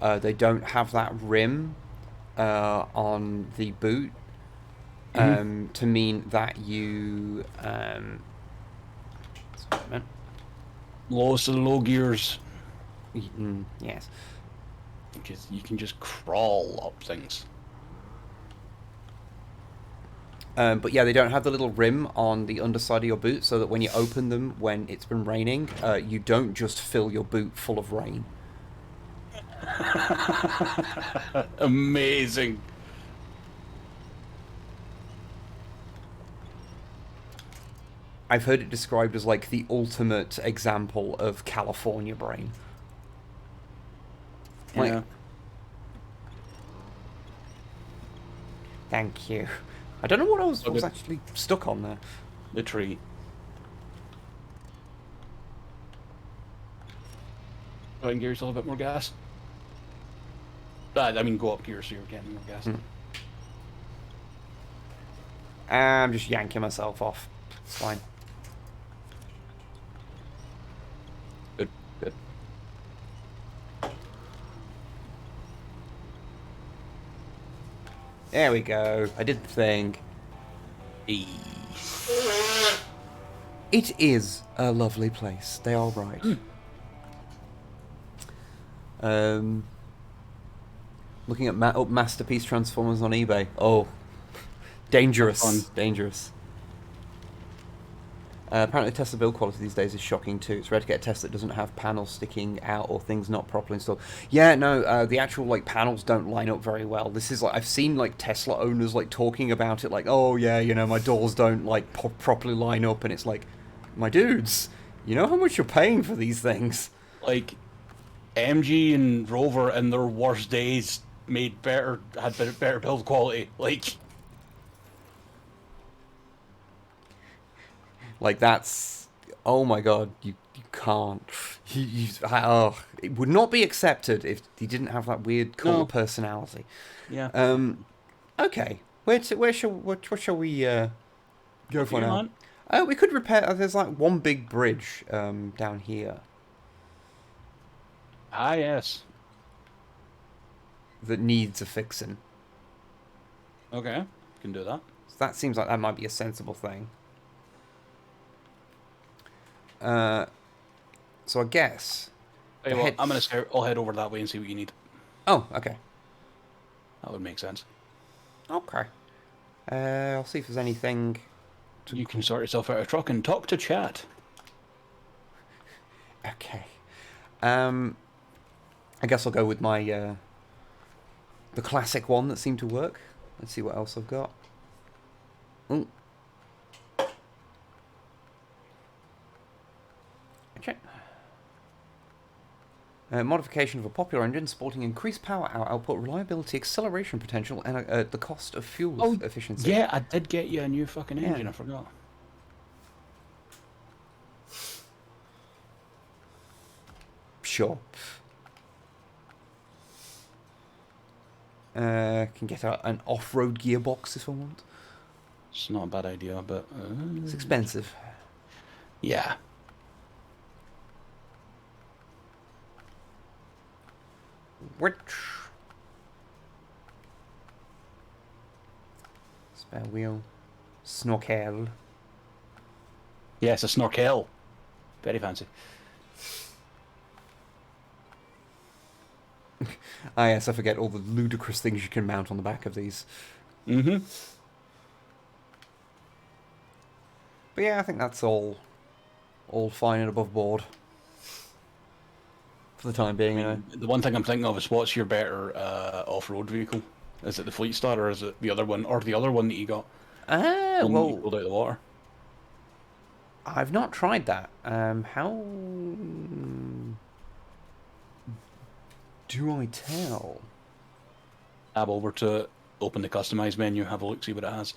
they don't have that rim on the boot to mean that you Man. Lowest of the low gears. Yes. Because you can just crawl up things. But yeah, they don't have the little rim on the underside of your boot, so that when you open them when it's been raining, you don't just fill your boot full of rain. Amazing. I've heard it described as like the ultimate example of California brain. Yeah. Like, thank you. I don't know what I was actually stuck on there. The tree. Go ahead and give yourself a bit more gas. I mean, go up gear so you're getting more gas. I'm just yanking myself off. It's fine. Good, good. There we go. I did the thing. Hey. It is a lovely place. They are right. Looking at up masterpiece transformers on eBay. Oh, dangerous. Dangerous. Apparently Tesla build quality these days is shocking too. It's rare to get a Tesla that doesn't have panels sticking out or things not properly installed. Yeah, no, the actual like panels don't line up very well. This is like, I've seen like Tesla owners like talking about it like, oh yeah, you know, my doors don't like properly line up, and it's like, my dudes, you know how much you're paying for these things? Like, MG and Rover in their worst days had better build quality. Like that's, oh my god, you can't. It would not be accepted if he didn't have that weird cool personality. Yeah. Okay, what shall we go for now? We could repair. There's like one big bridge down here. Ah, yes. That needs a fixing. Okay, can do that. So that seems like that might be a sensible thing. So I guess. Hey, well, I'll head over that way and see what you need. Oh, okay. That would make sense. Okay. I'll see if there's anything. You can sort yourself out a truck and talk to chat. Okay. I guess I'll go with my the classic one that seemed to work. Let's see what else I've got. Ooh. Okay. Modification of a popular engine supporting increased power output, reliability, acceleration potential, and the cost of fuel efficiency. Yeah, I did get you a new fucking engine, I forgot. Sure. Can get an off-road gearbox if I want. It's not a bad idea, but... it's expensive. Yeah. Which... spare wheel. Snorkel. Yes, a snorkel. Very fancy. Ah, yes, I forget all the ludicrous things you can mount on the back of these. Mm-hmm. But yeah, I think that's all fine and above board. For the time being, anyway. The one thing I'm thinking of is what's your better off-road vehicle? Is it the Fleet Star or is it the other one? Or the other one that you got? Well... you pulled out of the water. I've not tried that. How... do I tell? Tab over to open the customize menu, have a look, see what it has.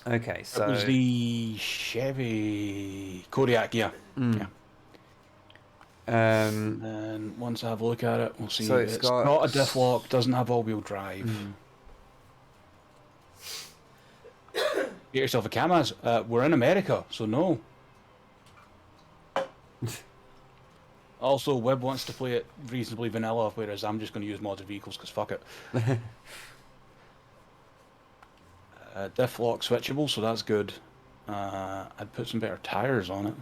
Okay, so... it was the Chevy Kodiak, yeah. Yeah. And once I have a look at it, we'll see. So it's got a diff lock, doesn't have all-wheel drive. Get yourself a Kamaz. We're in America, so no. Also, Wib wants to play it reasonably vanilla, whereas I'm just going to use modded vehicles because fuck it. Diff lock switchable, so that's good. I'd put some better tires on it.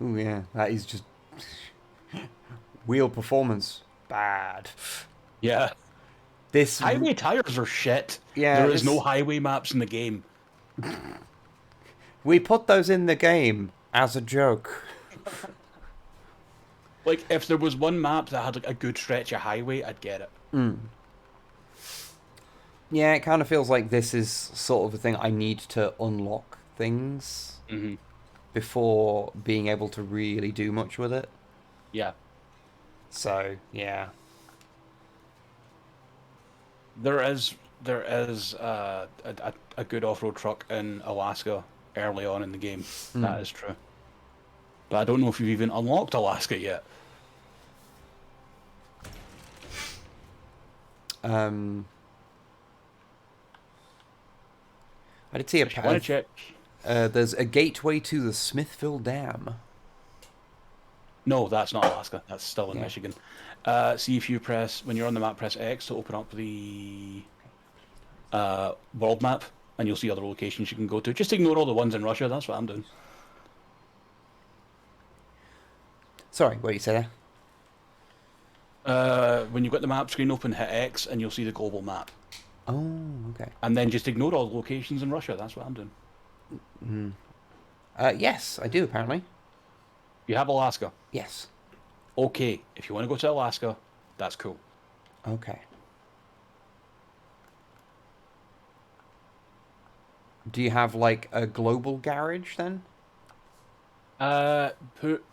Ooh, yeah, that is just wheel performance bad. Yeah. This, Highway tires are shit. yeah, There is no this. highway maps in the game. We put those in the game as a joke. Like, if there was one map that had like a good stretch of highway, I'd get it. Yeah, it kind of feels like this is sort of the thing I need to unlock things Hmm. before being able to really do much with it. Yeah. So, yeah. There is a good off-road truck in Alaska early on in the game. That is true. But I don't know if you've even unlocked Alaska yet. Um, I did see a If you want to check. there's a gateway to the Smithville Dam. No, that's not Alaska. That's still in Yeah. Michigan. See if you press, when you're on the map, press X to open up the world map, and you'll see other locations you can go to. Just ignore all the ones in Russia. That's what I'm doing. Sorry, what did you say there? When you've got the map screen open, hit X, and you'll see the global map. Oh, okay. And then just ignore all the locations in Russia. That's what I'm doing. Yes, I do apparently. You have Alaska. Yes. Okay, if you want to go to Alaska, that's cool. Okay. Do you have like a global garage then? Put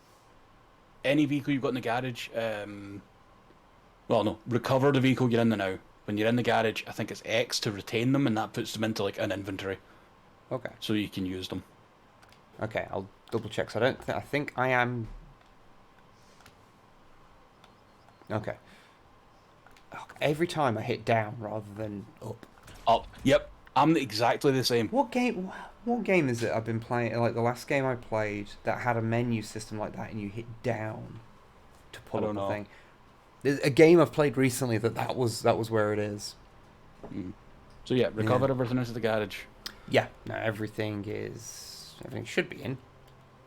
any vehicle you've got in the garage. Well, no, recover the vehicle you're in the now. When you're in the garage, I think it's X to retain them, and that puts them into like an inventory, Okay. so you can use them. Okay, I'll double check. So I think I am. Okay. Oh, every time I hit down rather than up. Up. Yep, I'm exactly the same. What game? What game is it I've been playing? Like the last game I played that had a menu system like that, and you hit down to I pull don't up the know. thing. There's a game I've played recently that was where it is. So yeah, recover Yeah. everything into the garage. Yeah. No, everything should be in.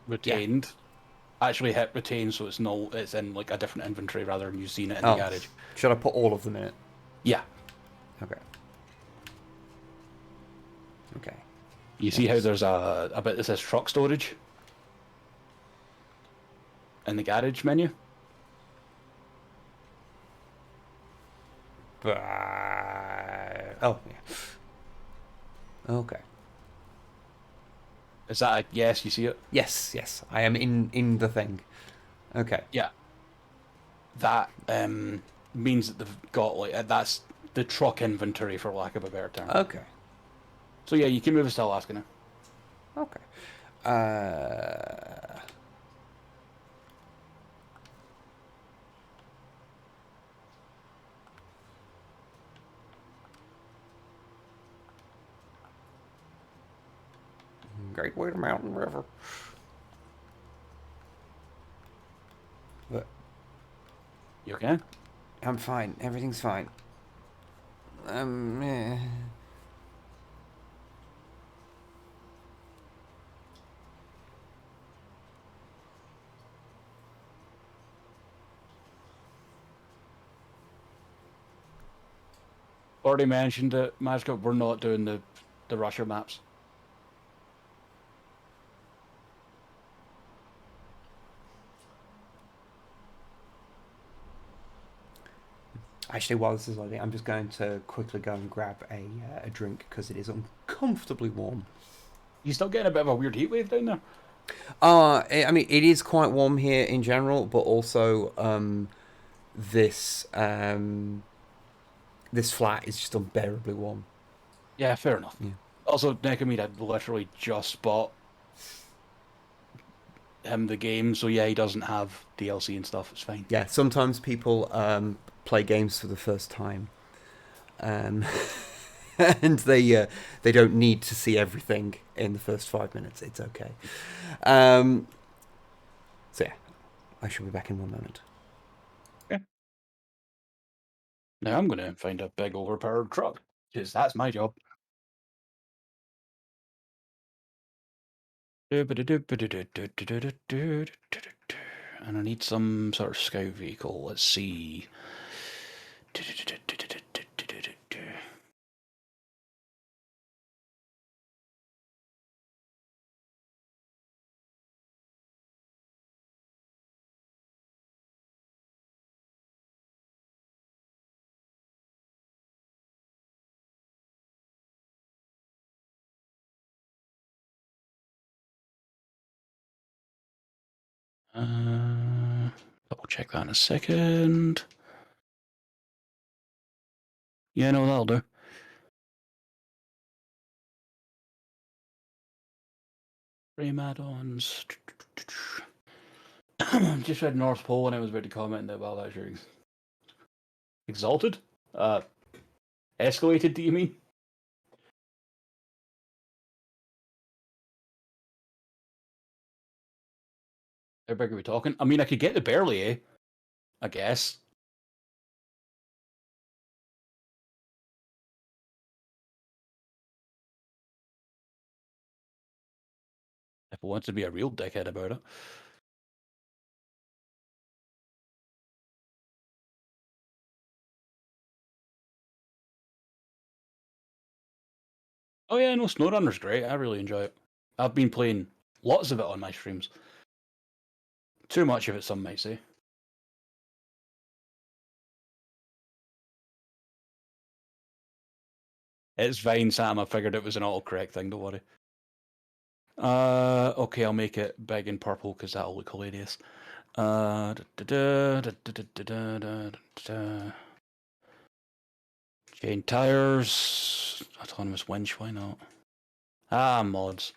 Retained. Actually hit retain, so it's in like a different inventory rather than you seeing it in the Oh, garage. should I put all of them in it? Yeah. Okay. Okay. You see how there's a bit that says truck storage in the garage menu? Oh, yeah. Okay. Is that a yes? You see it? Yes, yes. I am in the thing. Okay. Yeah. That means that they've got like that's the truck inventory, for lack of a better term. Okay. So yeah, you can move us to Alaska now. Okay. Great White Mountain River. But You okay? I'm fine. Everything's fine. Eh. Already mentioned it, Magic. We're not doing the Russia maps. Actually, while this is loading, I'm just going to quickly go and grab a drink because it is uncomfortably warm. You still getting a bit of a weird heat wave down there? I mean, it is quite warm here in general, but also this this flat is just unbearably warm. Yeah, fair enough. Yeah. Also, Nekomid had literally just bought him the game, so yeah, he doesn't have DLC and stuff. It's fine. Yeah, sometimes people play games for the first time, and they don't need to see everything in the first 5 minutes. It's okay. So yeah, I shall be back in 1 moment. Now I'm going to find a big overpowered truck, because that's my job. And I need some sort of scout vehicle. Let's see. Double check that in a second. Yeah, no, that'll do. Frame add-ons. Just read North Pole and I was about to comment that, well, that's your exalted? Escalated, do you mean? How big are we talking? I mean, I could get the barley, eh? I guess. If I want to be a real dickhead about it. Oh yeah, no, SnowRunner's great. I really enjoy it. I've been playing lots of it on my streams. Too much of it, some might say. It's fine, Sam. I figured it was an autocorrect thing, don't worry. Okay, I'll make it big and purple because that'll look hilarious. Chain tires, autonomous winch, why not? Ah, mods.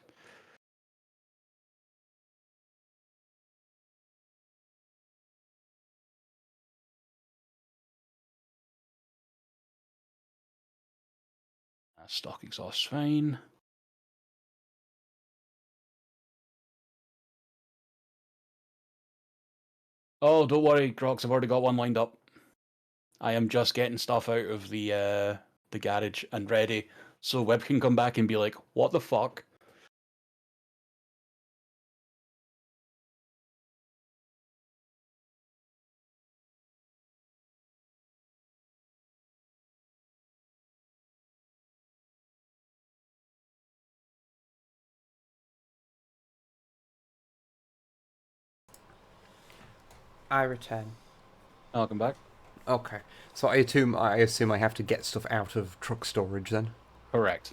Stock exhaust, fine. Oh, don't worry, Crocs, I've already got one lined up. I am just getting stuff out of the garage and ready, so Wib can come back and be like, what the fuck? I return. I'll come back. Okay, so I assume I have to get stuff out of truck storage then. Correct.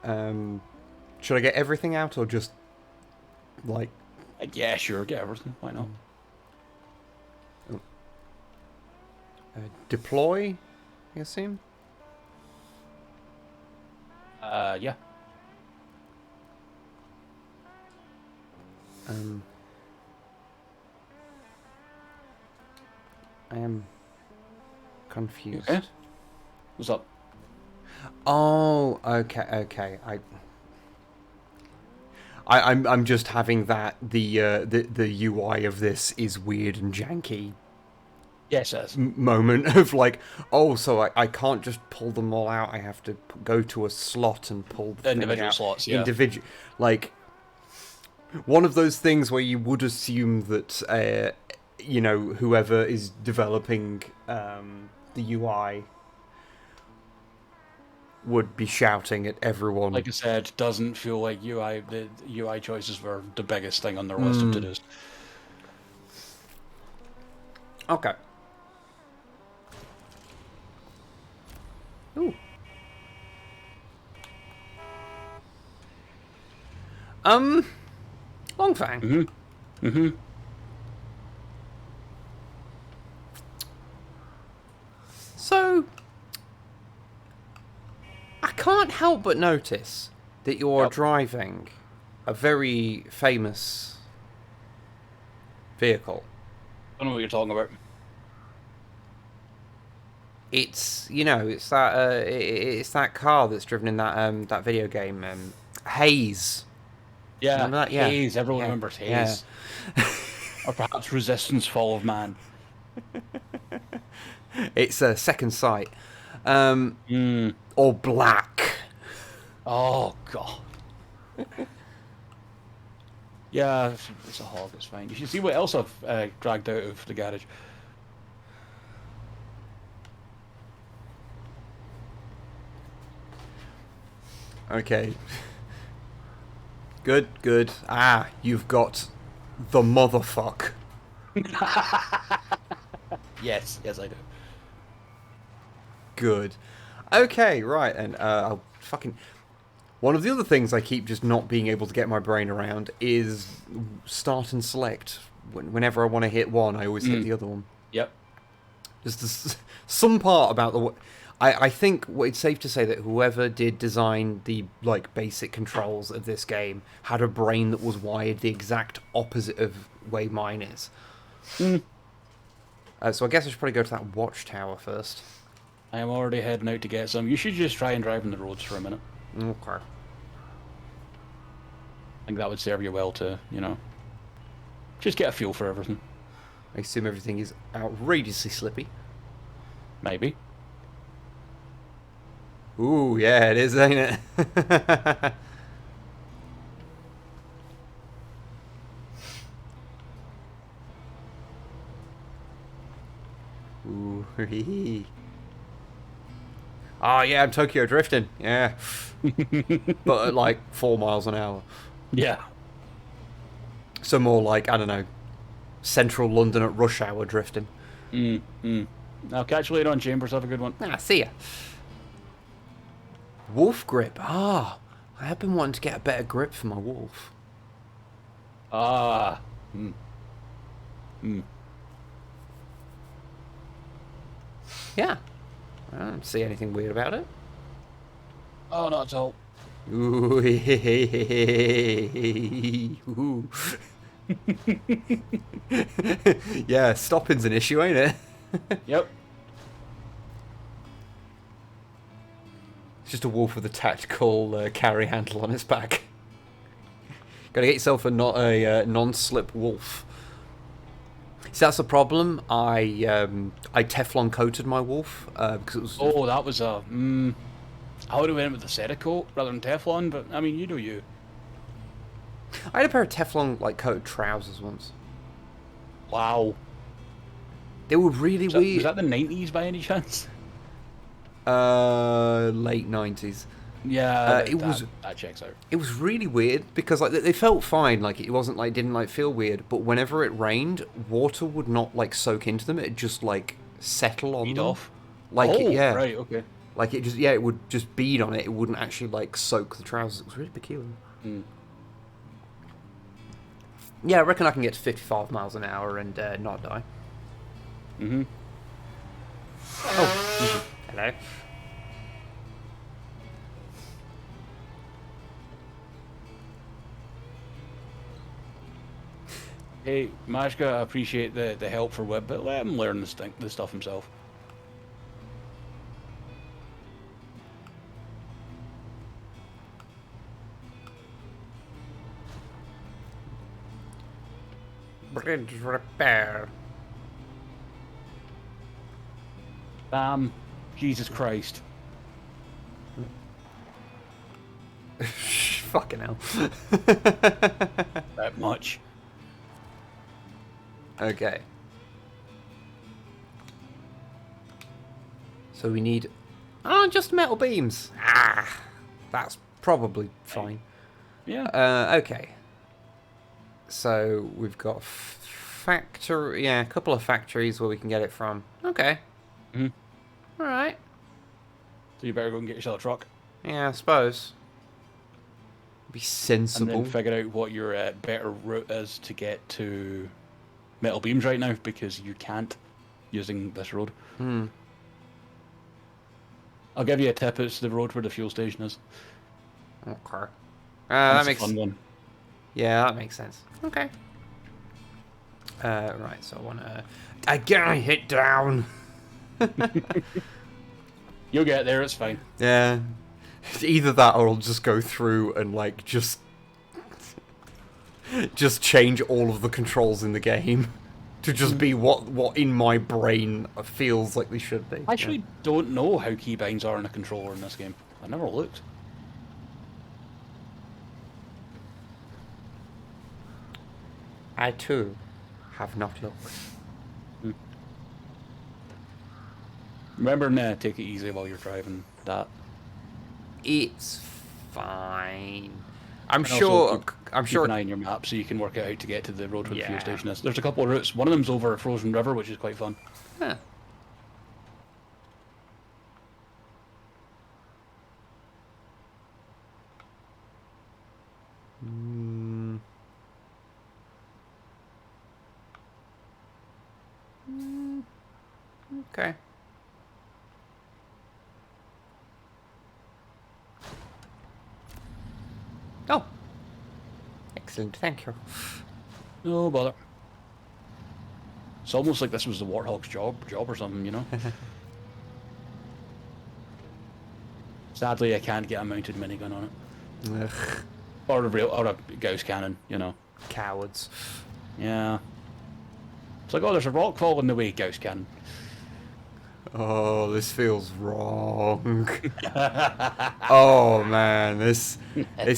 Should I get everything out or just like? Yeah, sure, get everything. Why not? Deploy, I assume. Yeah. I am confused. Okay. What's up? Oh, okay. I'm just having that the UI of this is weird and janky. Yes, it is. Moment of like, oh, so I can't just pull them all out. I have to go to a slot and pull the thing Individual out. slots, yeah. Like one of those things where you would assume that you know, whoever is developing the UI would be shouting at everyone. Like I said, doesn't feel like the UI choices were the biggest thing on their list of to-dos. Okay. Ooh. Longfang. So, I can't help but notice that you're driving a very famous vehicle. I don't know what you're talking about. It's, you know, it's that car that's driven in that that video game, Haze. Yeah, Remember that? Yeah. Haze. Everyone Yeah. remembers Yeah. Haze. Or perhaps Resistance Fall of Man. It's a Second Sight. Mm. Or Black. Oh, God. Yeah, it's a hog, it's fine. You should see what else I've dragged out of the garage. Okay. Good, good. Ah, you've got the motherfuck. Yes, yes I do. Good. Okay, right, and I'll fucking... One of the other things I keep just not being able to get my brain around is start and select. Whenever I want to hit one, I always hit the other one. Yep. Just some part about the... I think it's safe to say that whoever did design the like basic controls of this game had a brain that was wired the exact opposite of way mine is. So I guess I should probably go to that watchtower first. I am already heading out to get some. You should just try and drive on the roads for a minute. Okay. I think that would serve you well to, you know, just get a feel for everything. I assume everything is outrageously slippy. Maybe. Ooh, yeah, it is, ain't it? Ooh, oh yeah, I'm Tokyo drifting. Yeah, but at like 4 miles an hour. Yeah. So more like, I don't know, central London at rush hour drifting. I'll catch you later on, Chambers. Have a good one. Ah, see ya. Wolf grip. Ah, I have been wanting to get a better grip for my wolf. Ah. Yeah. I don't see anything weird about it. Oh, not at all. Ooh, ooh. Yeah, stopping's an issue, ain't it? Yep. It's just a wolf with a tactical carry handle on its back. Gotta get yourself a non-slip wolf. See, that's the problem. I Teflon coated my wolf because it was. Oh, that was a. I would have went with the Cerakote rather than Teflon, but I mean, you do you. I had a pair of Teflon like coated trousers once. Wow. They were really weird. Was that the 90s by any chance? Late 90s. Yeah, that checks out. It was really weird because like they felt fine, like it wasn't like didn't like feel weird, but whenever it rained, water would not like soak into them. It'd just like settle on them. Off. Like oh, yeah, right, okay. like it just it would just bead on it. It wouldn't actually like soak the trousers. It was really peculiar. Yeah, I reckon I can get to 55 miles an hour and not die. Oh, hello. Hey, Mashka, I appreciate the help for Wib, but let him learn this stuff himself. Bridge repair. Bam. Jesus Christ. Fucking hell. That much. Okay. So we need... Oh, just metal beams. Ah, that's probably fine. Yeah. Okay. So we've got factory... Yeah, a couple of factories where we can get it from. Okay. Alright. So you better go and get yourself a truck. Yeah, I suppose. Be sensible. And then figure out what your better route is to get to metal beams right now, because you can't using this road. I'll give you a tip. It's the road where the fuel station is. Okay. That's that makes a fun one. Yeah, that makes sense. Okay. Right, so I want to... I gotta hit down. You'll get there, it's fine. Yeah. Either that or I'll just go through and, like, just just change all of the controls in the game to just be what in my brain feels like they should be. I actually don't know how keybinds are in a controller in this game. I never looked. I too have not looked. Remember, nah, take it easy while you're driving that. It's fine. I'm And sure. also keep an eye on your map so you can work out how to get to the road where the fuel station is. There's a couple of routes. One of them's over a frozen river, which is quite fun. Huh. Okay. Oh. Excellent, thank you. No bother. It's almost like this was the Warthog's job or something, you know? Sadly, I can't get a mounted minigun on it. Ugh. Or a Gauss cannon, you know. Cowards. Yeah. It's like, oh, there's a rock fall in the way, Gauss cannon. Oh, this feels wrong. Oh man, this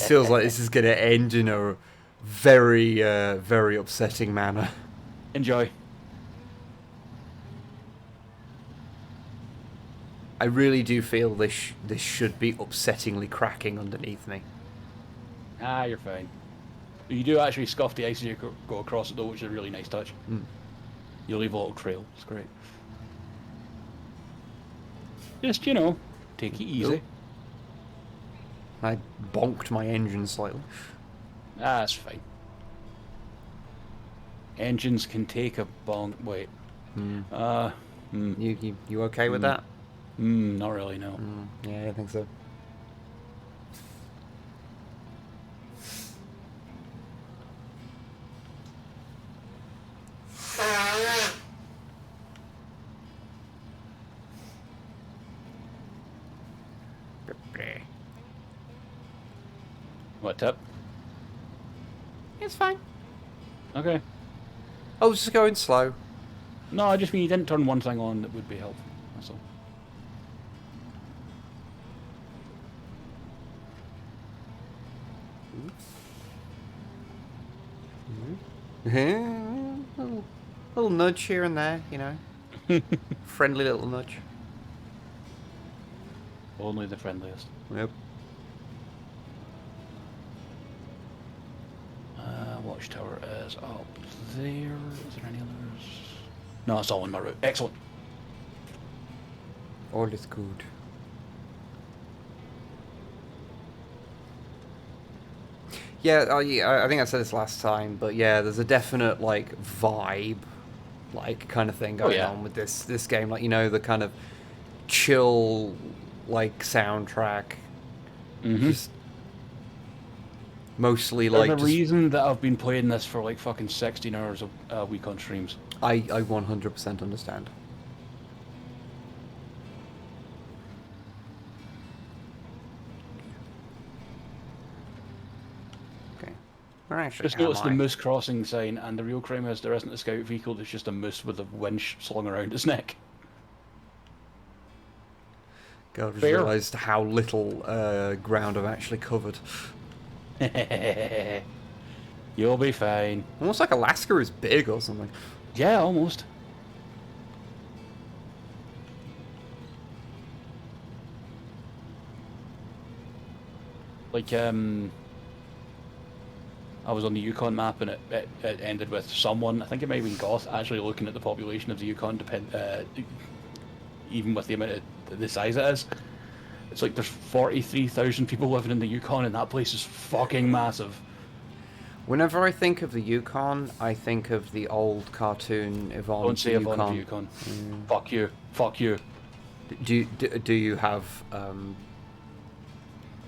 feels like this is gonna end in a very very upsetting manner. Enjoy. I really do feel this should be upsettingly cracking underneath me. Ah, you're fine. You do actually scuff the ice as you go across it though, which is a really nice touch. You leave a little trail. It's great. Just, you know, take it easy. I bonked my engine slightly. Ah, that's fine. Engines can take a bonk. Wait. You okay with that? Not really, no. Yeah, I don't think so. What, tip? It's fine. Okay. I was just going slow. No, I just mean you didn't turn one thing on that would be helpful. That's all. Little nudge here and there, you know. Friendly little nudge. Only the friendliest. Yep. Watchtower is up there. Is there any others? No, it's all on my route. Excellent. All is good. Yeah, yeah, I think I said this last time, but yeah, there's a definite like vibe, like kind of thing going on with this game. Like, you know, the kind of chill like soundtrack. Just mostly like. There's a reason that I've been playing this for like fucking 16 hours a week on streams. I 100% understand. Just notice the moose crossing sign, and the real crime is there isn't a scout vehicle, there's just a moose with a winch slung around its neck. God, I just realised how little ground I've actually covered. You'll be fine. Almost like Alaska is big or something. Yeah, almost. Like, I was on the Yukon map and it ended with someone, I think it might have been Goth, actually looking at the population of the Yukon, even with the amount of the size it is. It's like there's 43,000 people living in the Yukon and that place is fucking massive. Whenever I think of the Yukon, I think of the old cartoon Yvonne. Don't say Yvonne of Yukon. Fuck you. Fuck you. Do you have...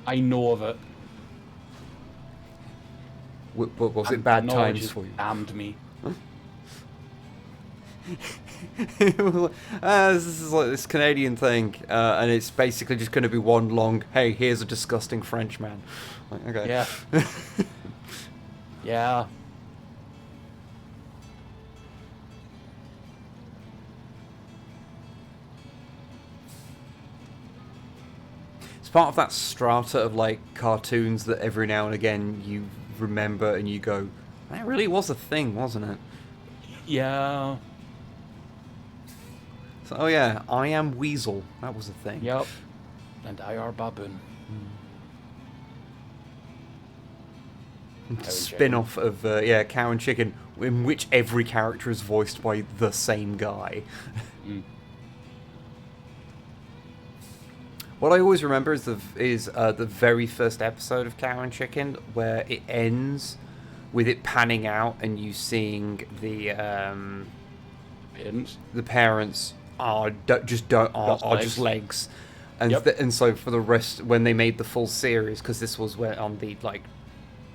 I know of it. Was it bad times for you? Damned me. This is like this Canadian thing, and it's basically just going to be one long, hey, here's a disgusting French man. Like, okay. Yeah. Yeah. It's part of that strata of like cartoons that every now and again you remember and you go, that really was a thing, wasn't it? Yeah. So, oh yeah, I Am Weasel. That was a thing. Yep. And I are baboon. Spin-off of yeah, Cow and Chicken, in which every character is voiced by the same guy. Mm. What I always remember is the very first episode of Cow and Chicken, where it ends with it panning out and you seeing the parents are just legs, and Yep. and so for the rest, when they made the full series, because this was where on the like,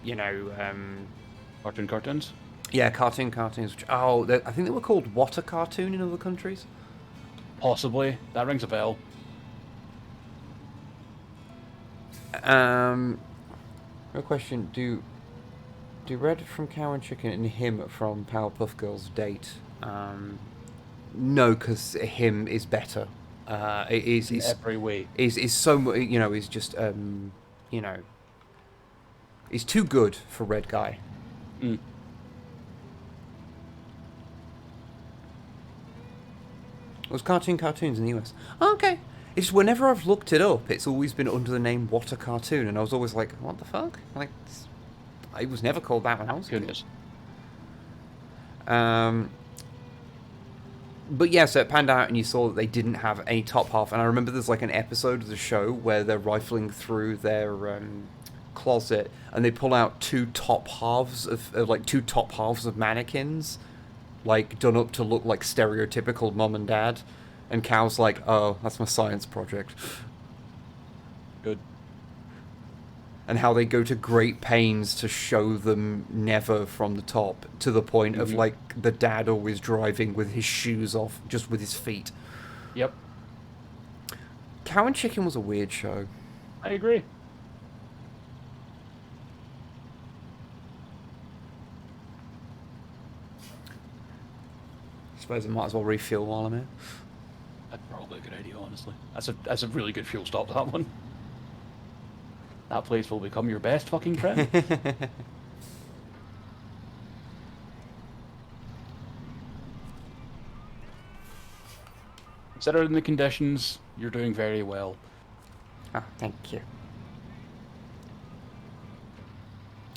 you know, Cartoons. yeah, cartoons. Which, I think they were called What a Cartoon in other countries. Possibly. That rings a bell. Real question: Do Red from Cow and Chicken and him from Powerpuff Girls date? No, because him is better. Is In every way. Is so, you know, is just you know, is too good for Red Guy. Mm. It was cartoons in the US. Oh, okay. It's whenever I've looked it up, it's always been under the name What a Cartoon, and I was always like, what the fuck? Like, I was never called that when I was a kid. But yeah, so it panned out and you saw that they didn't have any top half, and I remember there's like an episode of the show where they're rifling through their closet and they pull out two top halves of mannequins, like done up to look like stereotypical mum and dad, and Cow's like, oh, that's my science project. Good. And how they go to great pains to show them never from the top, to the point of like the dad always driving with his shoes off, just with his feet. Yep. Cow and Chicken was a weird show. I agree. I suppose I might as well refuel while I'm here. That's probably a good idea, honestly. That's a really good fuel stop, that one. That place will become your best fucking friend. Considering the conditions, you're doing very well. Ah, thank you.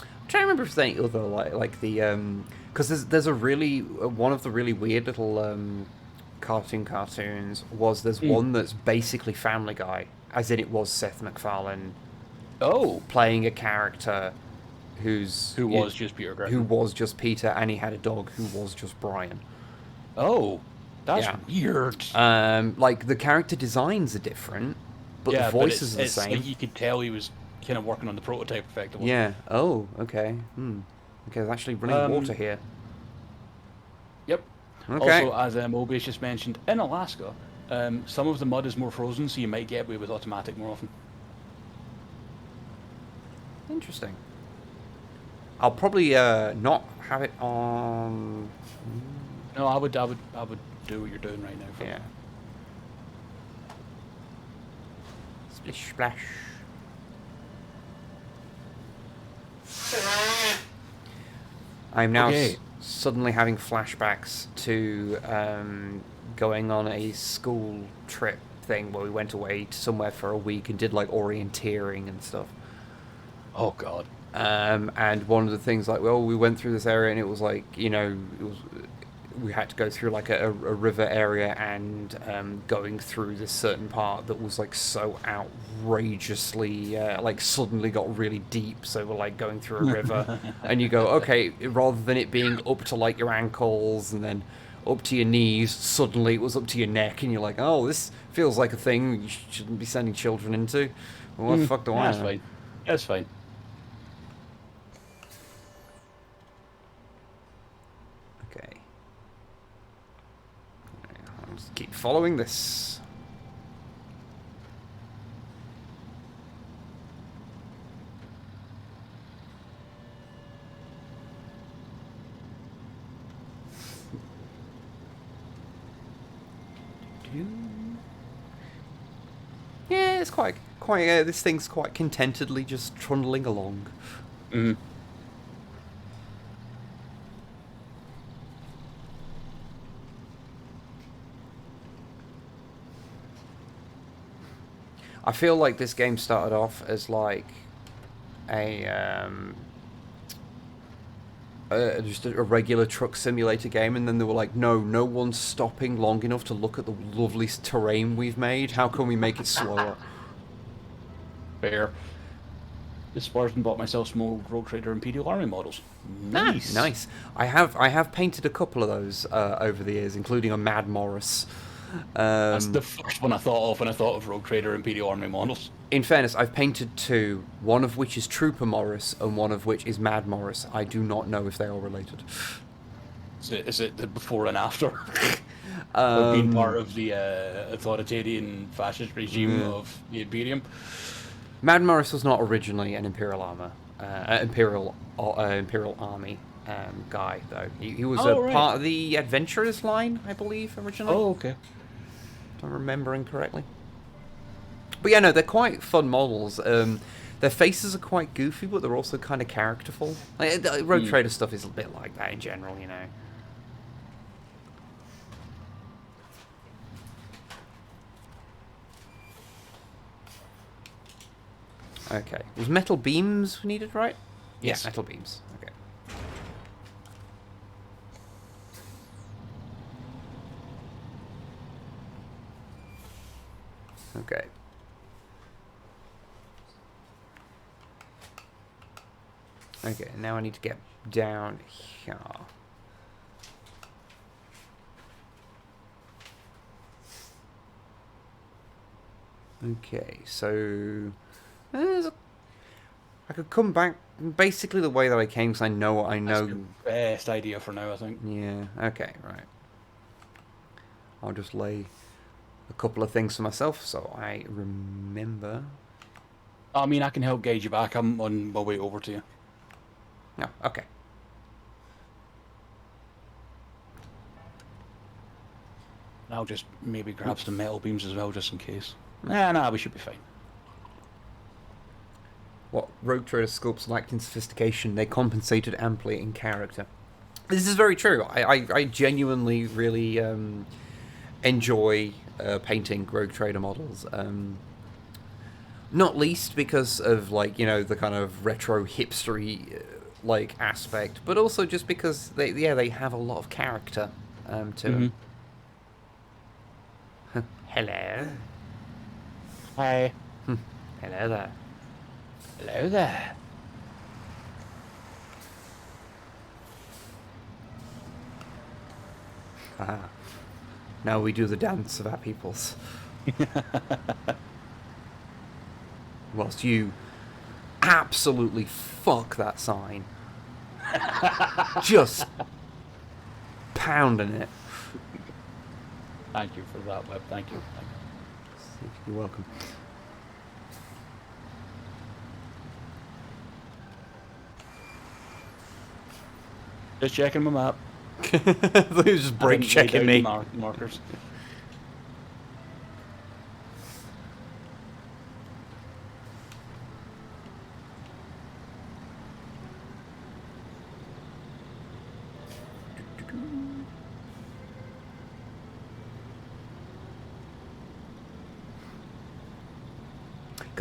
I'm trying to remember if there's any other like the because there's a really one of the really weird little cartoons was there's one that's basically Family Guy, as in it was Seth MacFarlane. Oh, playing a character who was just Peter Griffin. Who was just Peter, and he had a dog who was just Brian. Oh, that's weird. Like the character designs are different, but the voices are the same. Like you could tell he was kind of working on the prototype effectively. Yeah. Oh, okay. Okay, there's actually running water here. Yep. Okay. Also, as Mobius just mentioned, in Alaska, some of the mud is more frozen, so you might get away with automatic more often. Interesting. I'll probably not have it on. No, I would do what you're doing right now. Yeah. Splish splash. I'm now suddenly having flashbacks to going on a school trip thing where we went away to somewhere for a week and did like orienteering and stuff. Oh God. And one of the things, like, well, we went through this area and it was like, you know, we had to go through like a river area, and going through this certain part that was like so outrageously like suddenly got really deep, so we're like going through a river and you go, okay, rather than it being up to like your ankles and then up to your knees, suddenly it was up to your neck, and you're like, oh, this feels like a thing you shouldn't be sending children into. Well, what the fuck do I know? That's fine. That's fine. Okay. I'll just keep following this. Yeah, it's quite. This thing's quite contentedly just trundling along. Mm. I feel like this game started off as like just a regular truck simulator game, and then they were like, no one's stopping long enough to look at the lovely terrain we've made. How can we make it slower? Fair. This Spartan bought myself some old Rogue Trader Imperial Army models. Nice. Nice. I have painted a couple of those over the years, including a Mad Morris. That's the first one I thought of when I thought of Rogue Trader Imperial Army models. In fairness, I've painted two, one of which is Trooper Morris and one of which is Mad Morris. I do not know if they are related. Is it the before and after? Of being part of the authoritarian fascist regime of the Imperium? Mad Morris was not originally an Imperial Army guy, though. He was part of the Adventurers line, I believe, originally. Oh, okay. If I'm remembering correctly. But yeah, no, they're quite fun models. Their faces are quite goofy, but they're also kind of characterful. Like, Rogue Trader stuff is a bit like that in general, you know. Okay. Was metal beams needed, right? Yes. Yeah, metal beams. Okay. Okay. Okay, now I need to get down here. Okay, so I could come back basically the way that I came, because I know what I know. That's the best idea for now, I think. Yeah, okay, right. I'll just lay a couple of things for myself so I remember. I mean, I can help guide you back. I'm on my way over to you. No, okay. I'll just maybe grab some metal beams as well, just in case. Nah, we should be fine. What Rogue Trader sculpts lacked in sophistication, they compensated amply in character. This is very true. I genuinely really enjoy painting Rogue Trader models. Not least because of, like, you know, the kind of retro hipstery like aspect, but also just because they have a lot of character to them. Hello. Hi. Hello there. Hello there. Now we do the dance of our peoples. Whilst you absolutely fuck that sign. Just pounding it. Thank you for that, Web. Thank you. You're welcome. Just checking my map. He was just brake checking me. Markers.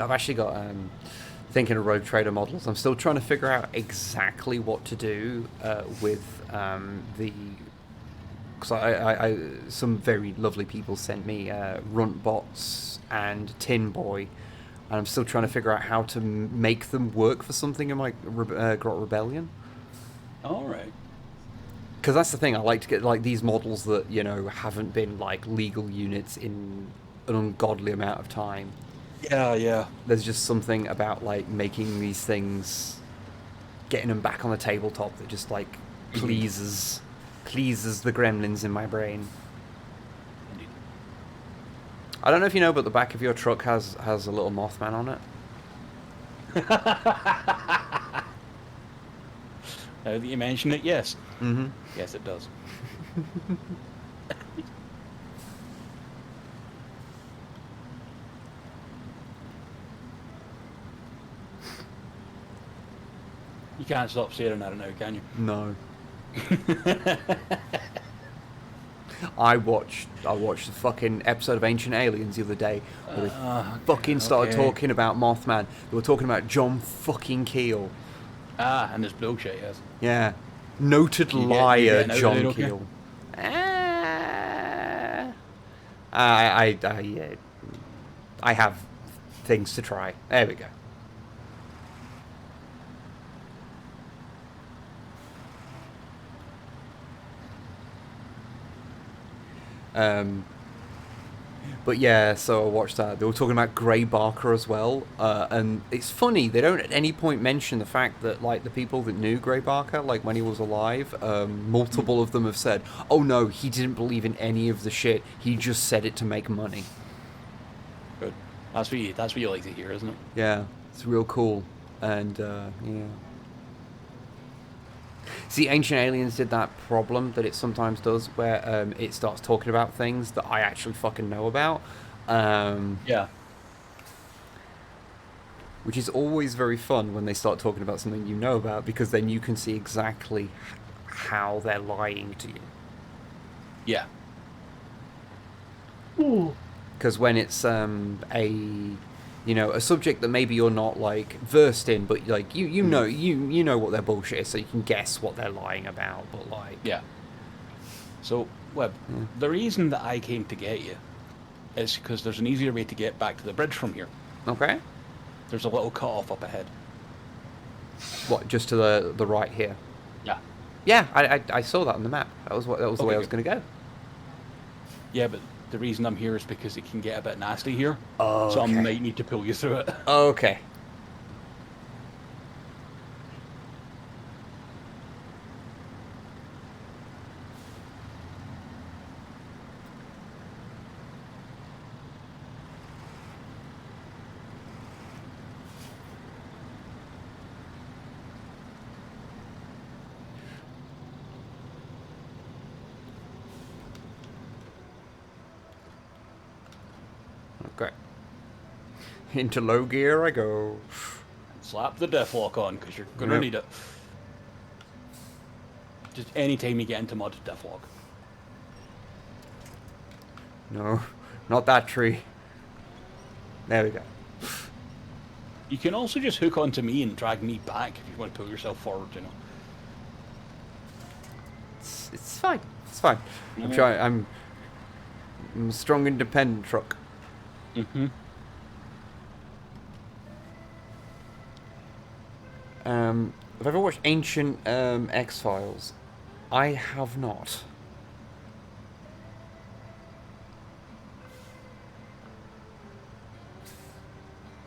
I've actually got thinking of Rogue Trader models. I'm still trying to figure out exactly what to do with the. Because I some very lovely people sent me Runt Bots and Tin Boy, and I'm still trying to figure out how to make them work for something in my Grot Rebellion. All right. Because that's the thing, I like to get like these models that, you know, haven't been like legal units in an ungodly amount of time. Yeah. There's just something about like making these things, getting them back on the tabletop that just like pleases the gremlins in my brain. Indeed. I don't know if you know, but the back of your truck has a little Mothman on it. Now that you mention it, yes. Mm-hmm. Yes, it does. can't stop staring at it now, can you? No. I watched the fucking episode of Ancient Aliens the other day where they fucking started talking about Mothman. They were talking about John fucking Keel. Ah, and this bullshit, yes. Yeah. Noted liar John Keel. I have things to try. There we go. But yeah, so I watched that. They were talking about Gray Barker as well, and it's funny, they don't at any point mention the fact that, like, the people that knew Gray Barker, like, when he was alive, multiple of them have said, oh no, he didn't believe in any of the shit, he just said it to make money. Good. That's what you like to hear, isn't it? Yeah, it's real cool, and, yeah. See, Ancient Aliens did that problem that it sometimes does, where it starts talking about things that I actually fucking know about. Yeah. Which is always very fun when they start talking about something you know about, because then you can see exactly how they're lying to you. Yeah. Because when it's a subject that maybe you're not, like, versed in, but, like, you know you know what their bullshit is, so you can guess what they're lying about, but, like... Yeah. So, Wib, the reason that I came to get you is because there's an easier way to get back to the bridge from here. Okay. There's a little cut-off up ahead. What, just to the right here? Yeah. Yeah, I saw that on the map. That was the way I was going to go. Yeah, but the reason I'm here is because it can get a bit nasty here. Oh, so okay. I might need to pull you through it. Okay. Okay. Into low gear I go. Slap the deathlock on, because you're going to need it. Just any time you get into mud, deathlock. No, not that tree. There we go. You can also just hook onto me and drag me back if you want to pull yourself forward, you know. It's fine. It's fine. I'm sure I'm a strong, independent truck. Mm-hmm. Have I ever watched Ancient X-Files? I have not.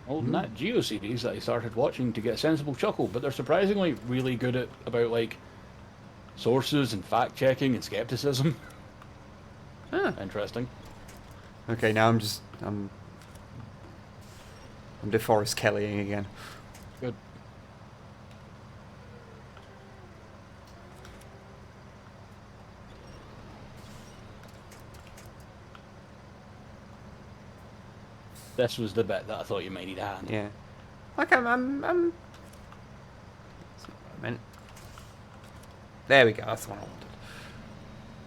Old Nat Geo series that I started watching to get a sensible chuckle, but they're surprisingly really good at about, like, sources and fact checking and skepticism. Ah. Interesting. Okay, now I'm DeForest Kellying again. Good. This was the bit that I thought you might need a hand. Yeah. Okay, I'm... That's not what I meant. There we go, that's the one I wanted.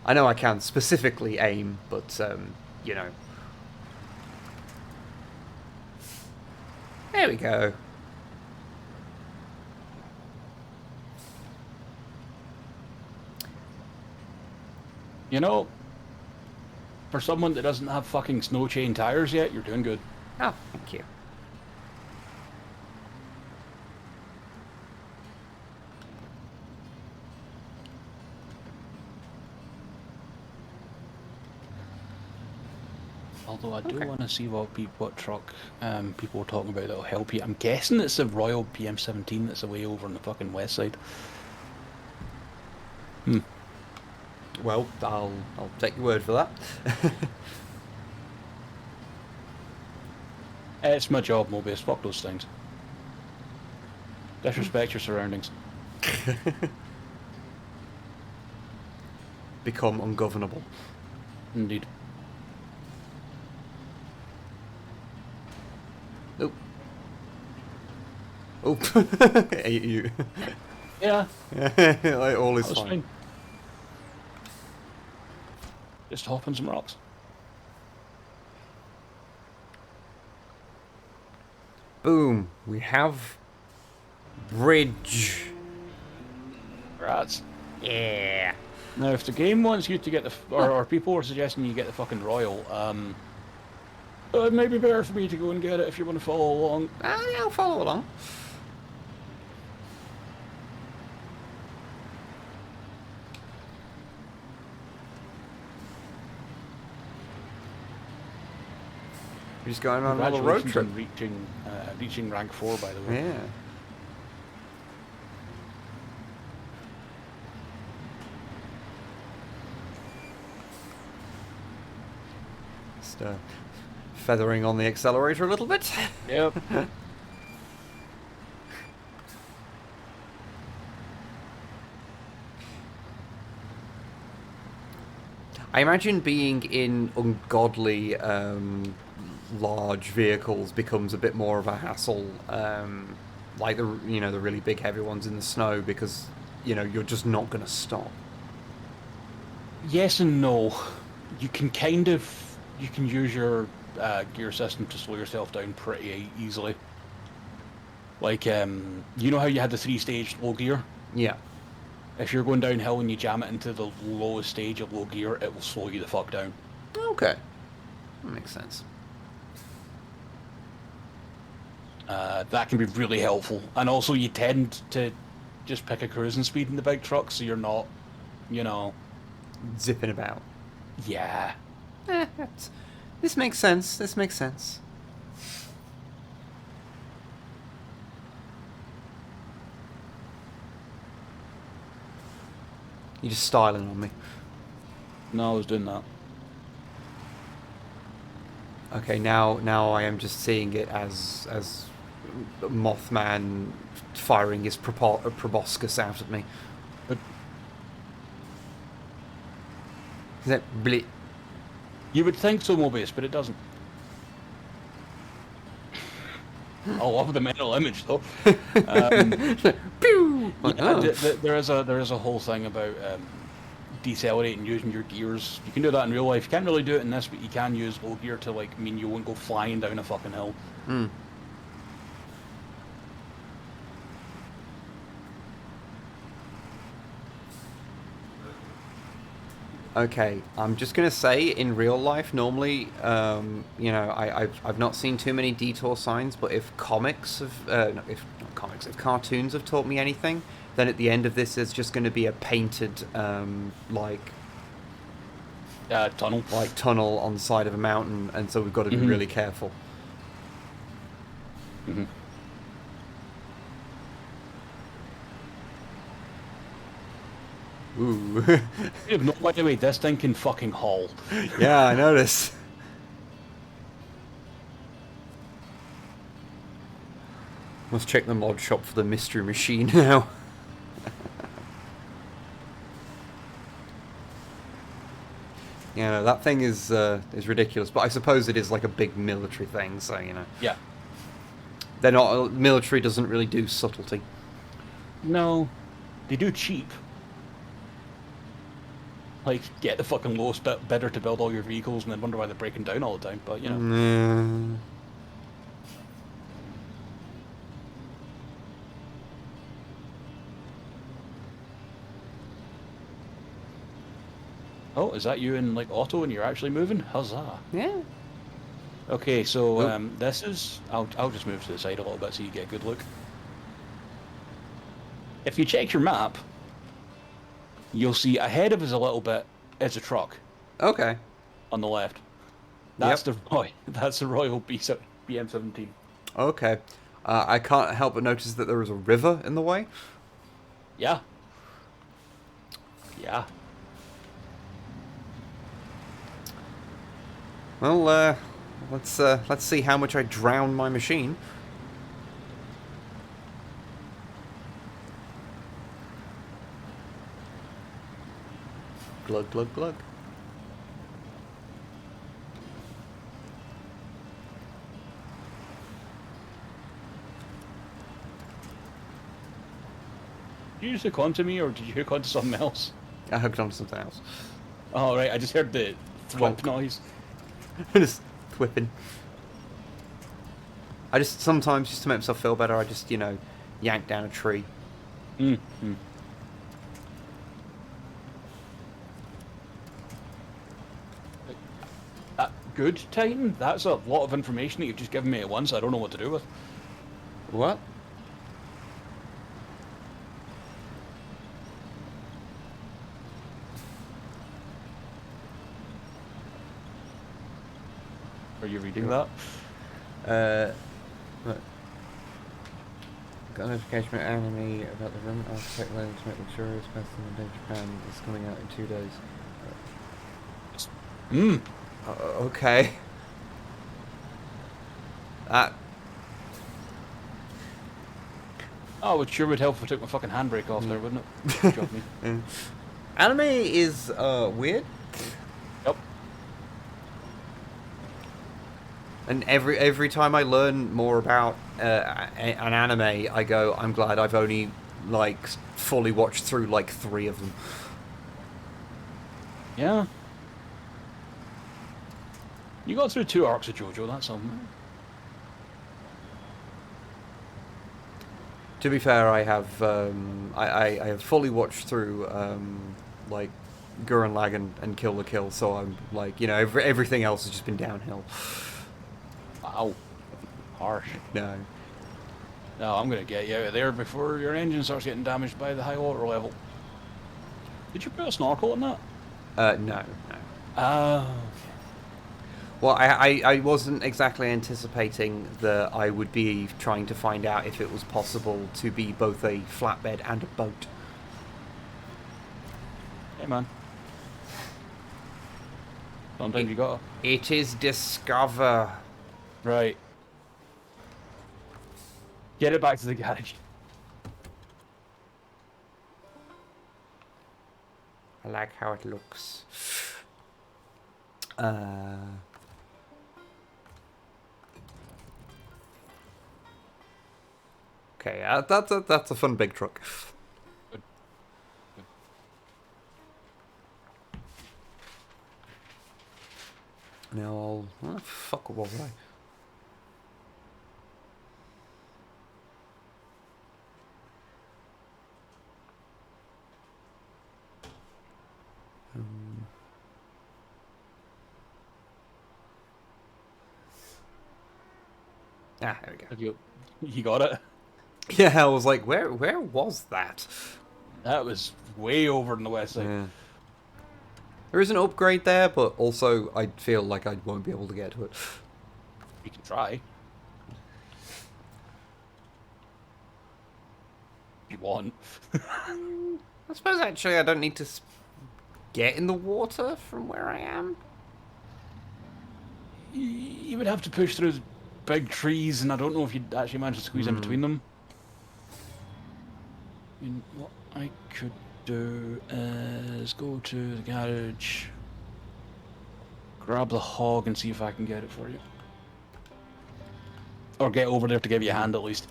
I know I can specifically aim, but, you know. There we go. You know, for someone that doesn't have fucking snow chain tires yet, you're doing good. Oh, thank you. Although I do want to see what truck people were talking about that'll help you. I'm guessing it's the Royal PM17 that's away over on the fucking west side. Well, I'll take your word for that. It's my job, Mobius. Fuck those things. Disrespect your surroundings. Become ungovernable. Indeed. Oh. Oh. You. Yeah, Like, all is that was fine. fine. Just hop on some rocks. Boom. We have bridge. Rats. Yeah. Now, if the game wants you to get the, or people are suggesting you get the fucking royal, it may be better for me to go and get it if you want to follow along. Yeah, I'll follow along. We're just going on another road Congratulations trip. on reaching rank 4, by the way. Yeah. Just feathering on the accelerator a little bit. Yep. I imagine being in ungodly large vehicles becomes a bit more of a hassle, like the the really big heavy ones in the snow, because you're just not going to stop. Yes and no. You can you can use your gear system to slow yourself down pretty easily. Like, you know how you had the 3-stage low gear? Yeah. If you're going downhill and you jam it into the lowest stage of low gear, it will slow you the fuck down. Okay. That makes sense. That can be really helpful. And also, you tend to just pick a cruising speed in the big truck, so you're not, you know... Zipping about. Yeah. This makes sense. This makes sense. You're just styling on me. No, I was doing that. Okay, now I am just seeing it as Mothman firing his proboscis out at me. But Is that blit? you would think so, Mobius, but it doesn't. I love the mental image, though. Pew! Like, Yeah, oh. there is a whole thing about decelerating using your gears. You can do that in real life. You can't really do it in this, but you can use low gear to mean you won't go flying down a fucking hill. Mm. Okay, I'm just gonna say, in real life, normally, I've not seen too many detour signs, but if comics have, no, if not comics, if cartoons have taught me anything, then at the end of this, there's just going to be a painted, Tunnel. like tunnel on the side of a mountain, and so we've got to be really careful. Mm-hmm. Ooh. You have no by the way, this thing can fucking haul. Yeah, I noticed. Must check the mod shop for the mystery machine now. Yeah, no, that thing is ridiculous, but I suppose it is like a big military thing, so Yeah. they're not military doesn't really do subtlety. No, they do cheap. Like, get the fucking lowest bidder to build all your vehicles and then wonder why they're breaking down all the time, but, you know. Oh, is that you in, auto and you're actually moving? Huzzah. Yeah. Okay, so, this is... I'll just move to the side a little bit so you get a good look. If you check your map, you'll see ahead of us a little bit is a truck. Okay. On the left. That's the Royal BM17. Okay. I can't help but notice that there is a river in the way. Yeah. Yeah. Well, let's see how much I drown my machine. Glug, glug, glug. you just hook onto me, or did you hook onto something else? I hooked onto something else. Oh, right, I just heard the thwip Clonk. noise. Just whipping. I just sometimes, just to make myself feel better, I just, you know, yank down a tree. Good, Titan? That's a lot of information that you've just given me at once. I don't know what to do with. What? Are you reading that? Look. Got a notification from enemy about the room. I'll check later to make sure it's best in the day Japan is coming out in 2 days. Okay. Oh, it sure would help if I took my fucking handbrake off there, wouldn't it? Good job, me. Yeah. Anime is weird. Yep. And every time I learn more about an anime, I go, I'm glad I've only like fully watched through like 3 of them. Yeah. You got through 2 arcs of JoJo, that's something. To be fair, I have I have fully watched through like Gurren Lagann and Kill la Kill, so I'm like, you know, everything else has just been downhill. Wow. Harsh. No. No, I'm gonna get you out of there before your engine starts getting damaged by the high water level. Did you put a snorkel in that? No. Oh. Well, I wasn't exactly anticipating that I would be trying to find out if it was possible to be both a flatbed and a boat. Hey, man. Sometimes you gotta. It is Discover. Right. Get it back to the garage. I like how it looks. Okay, that's a fun big truck. Good. Now I'll... Oh, fuck, what was I? There we go. Have you got it? Yeah, I was like, where was that? That was way over in the west side. Yeah. There is an upgrade there, but also I feel like I won't be able to get to it. You can try. If you want. I suppose actually I don't need to get in the water from where I am. You would have to push through big trees, and I don't know if you'd actually manage to squeeze in between them. And what I could do is go to the garage, grab the hog, and see if I can get it for you. Or get over there to give you a hand at least.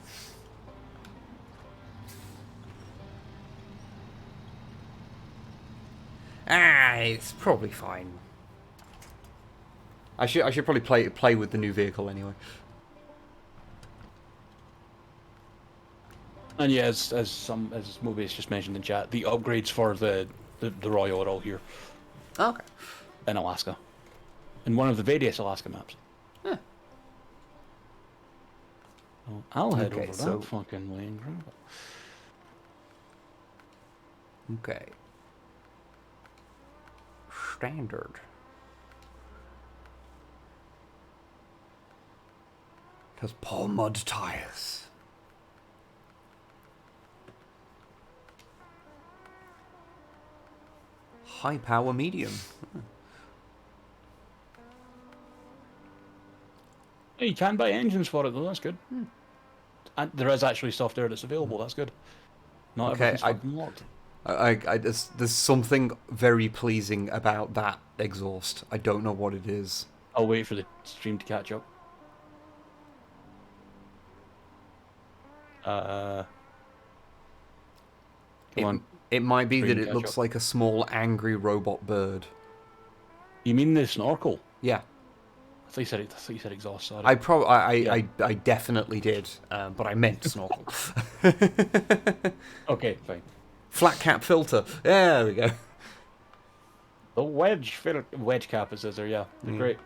Ah, it's probably fine. I should probably play with the new vehicle anyway. And yeah, as Mobius just mentioned in chat, the upgrades for the Royal are all here. Okay. In Alaska. In one of the various Alaska maps. Huh. Well, I'll head over so... that fucking way and grab it. Okay. Standard. It has Paul Mud tires. High power medium. Hey, you can buy engines for it though, that's good. And there is actually stuff there that's available, that's good. Not Okay, everything's fucking locked. There's something very pleasing about that exhaust. I don't know what it is. I'll wait for the stream to catch up. Come on. It might be Sure that you it catch looks up. like a small angry robot bird. You mean the snorkel? Yeah. I thought you said exhaust. Sorry. I definitely did, but I meant snorkel. Okay, fine. Flat cap filter. There we go. The wedge cap, it says there. Yeah, they're great.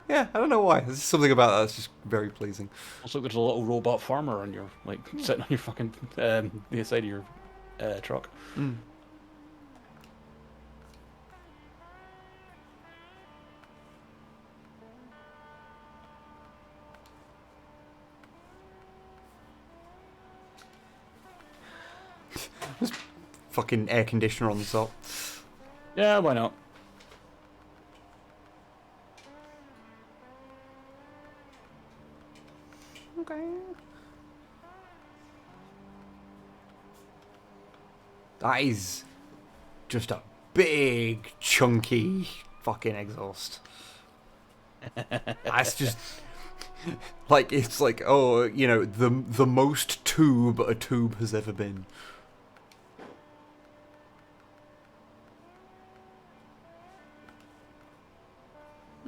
Yeah, I don't know why. There's something about that that's just very pleasing. Also, there's a little robot farmer on your sitting on your fucking the side of your truck. Mm. Just fucking air conditioner on the top. Yeah, why not? Okay. That is just a big, chunky fucking exhaust. That's just like it's like, oh, you know, the most tube a tube has ever been.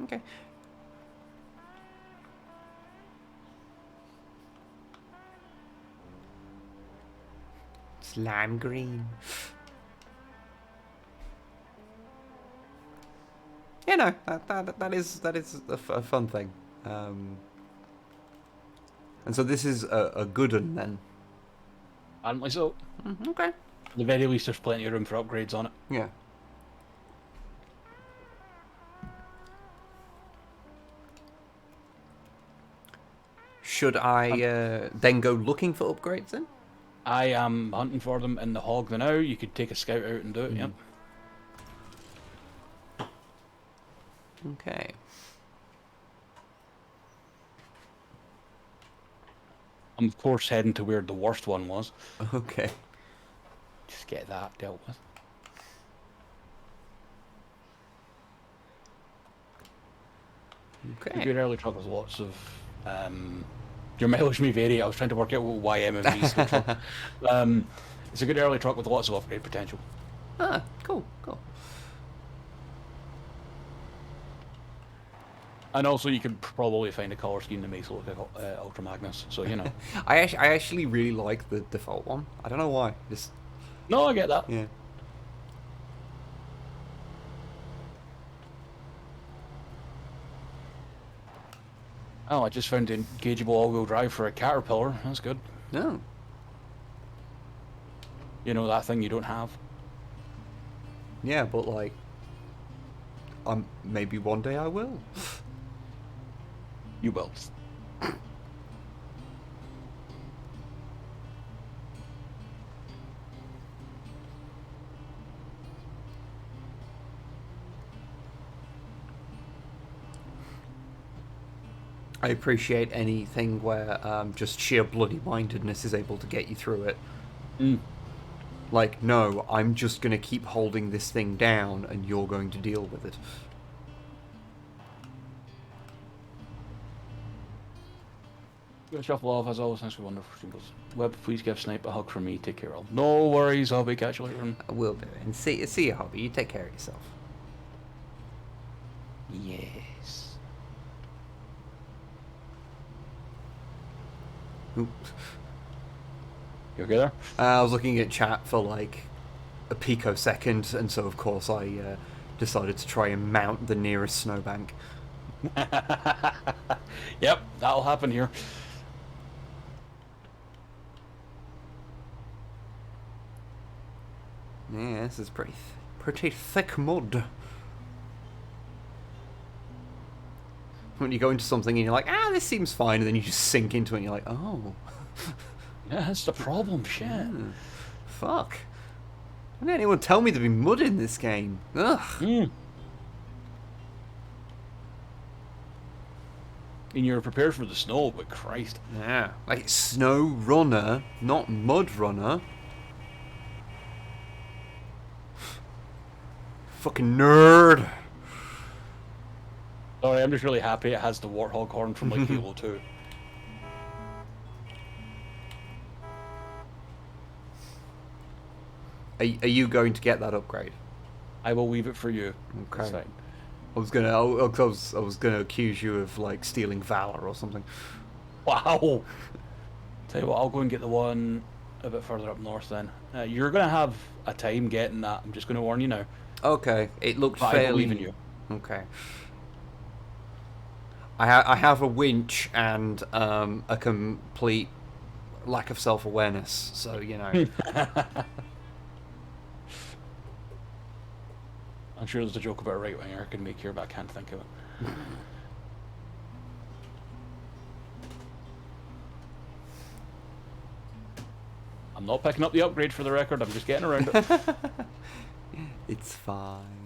Okay. It's lime green. Yeah, no, that is a fun thing. And so this is a good one then. Apparently so. Okay. At the very least, there's plenty of room for upgrades on it. Yeah. Should I then go looking for upgrades then? I am hunting for them in the hog now. You could take a scout out and do it. Yep. Okay. I'm of course heading to where the worst one was. Okay. Just get that dealt with. Okay. Good early truck with lots of. Your mileage may vary. I was trying to work out what YMMV's good for. It's a good early truck with lots of upgrade potential. Ah, cool, cool. And also, you could probably find a color scheme that makes it look like Ultra Magnus. So you know. I actually really like the default one. I don't know why. Just No, I get that. yeah. Oh, I just found an engageable all-wheel drive for a Caterpillar. That's good. No. You know, that thing you don't have. Yeah, but like, maybe one day I will. You will. I appreciate anything where just sheer bloody mindedness is able to get you through it. Mm. Like, no, I'm just going to keep holding this thing down and you're going to deal with it. Good shuffle off, as always. Thanks for wonderful singles. Web, please give Snipe a hug from me. Take care, all. No worries, I'll be catch you later. I will do. And see you, Hobby. You take care of yourself. Yes. Oops. You okay there? I was looking at chat for like a picosecond, and so of course I decided to try and mount the nearest snowbank. Yep, that'll happen here. Yeah, this is pretty thick mud. When you go into something and you're like, this seems fine, and then you just sink into it and you're like, oh. Yeah, that's the problem, shit. Fuck. Why didn't anyone tell me there'd be mud in this game? Ugh. Mm. And you're prepared for the snow, but Christ. Yeah. Like, it's SnowRunner, not Mud Runner. Fucking nerd. Sorry, I'm just really happy it has the Warthog horn from like Halo 2. Are you going to get that upgrade? I will leave it for you. Okay. It's fine. I was gonna accuse you of like stealing valor or something. Wow. Tell you what, I'll go and get the one a bit further up north then. You're gonna have a time getting that. I'm just gonna warn you now. Okay, it looked But fairly. I believe in you. Okay. I have a winch and a complete lack of self-awareness, so you know. I'm sure there's a joke about a right winger I can make here, but I can't think of it. I'm not picking up the upgrade for the record, I'm just getting around it. It's fine.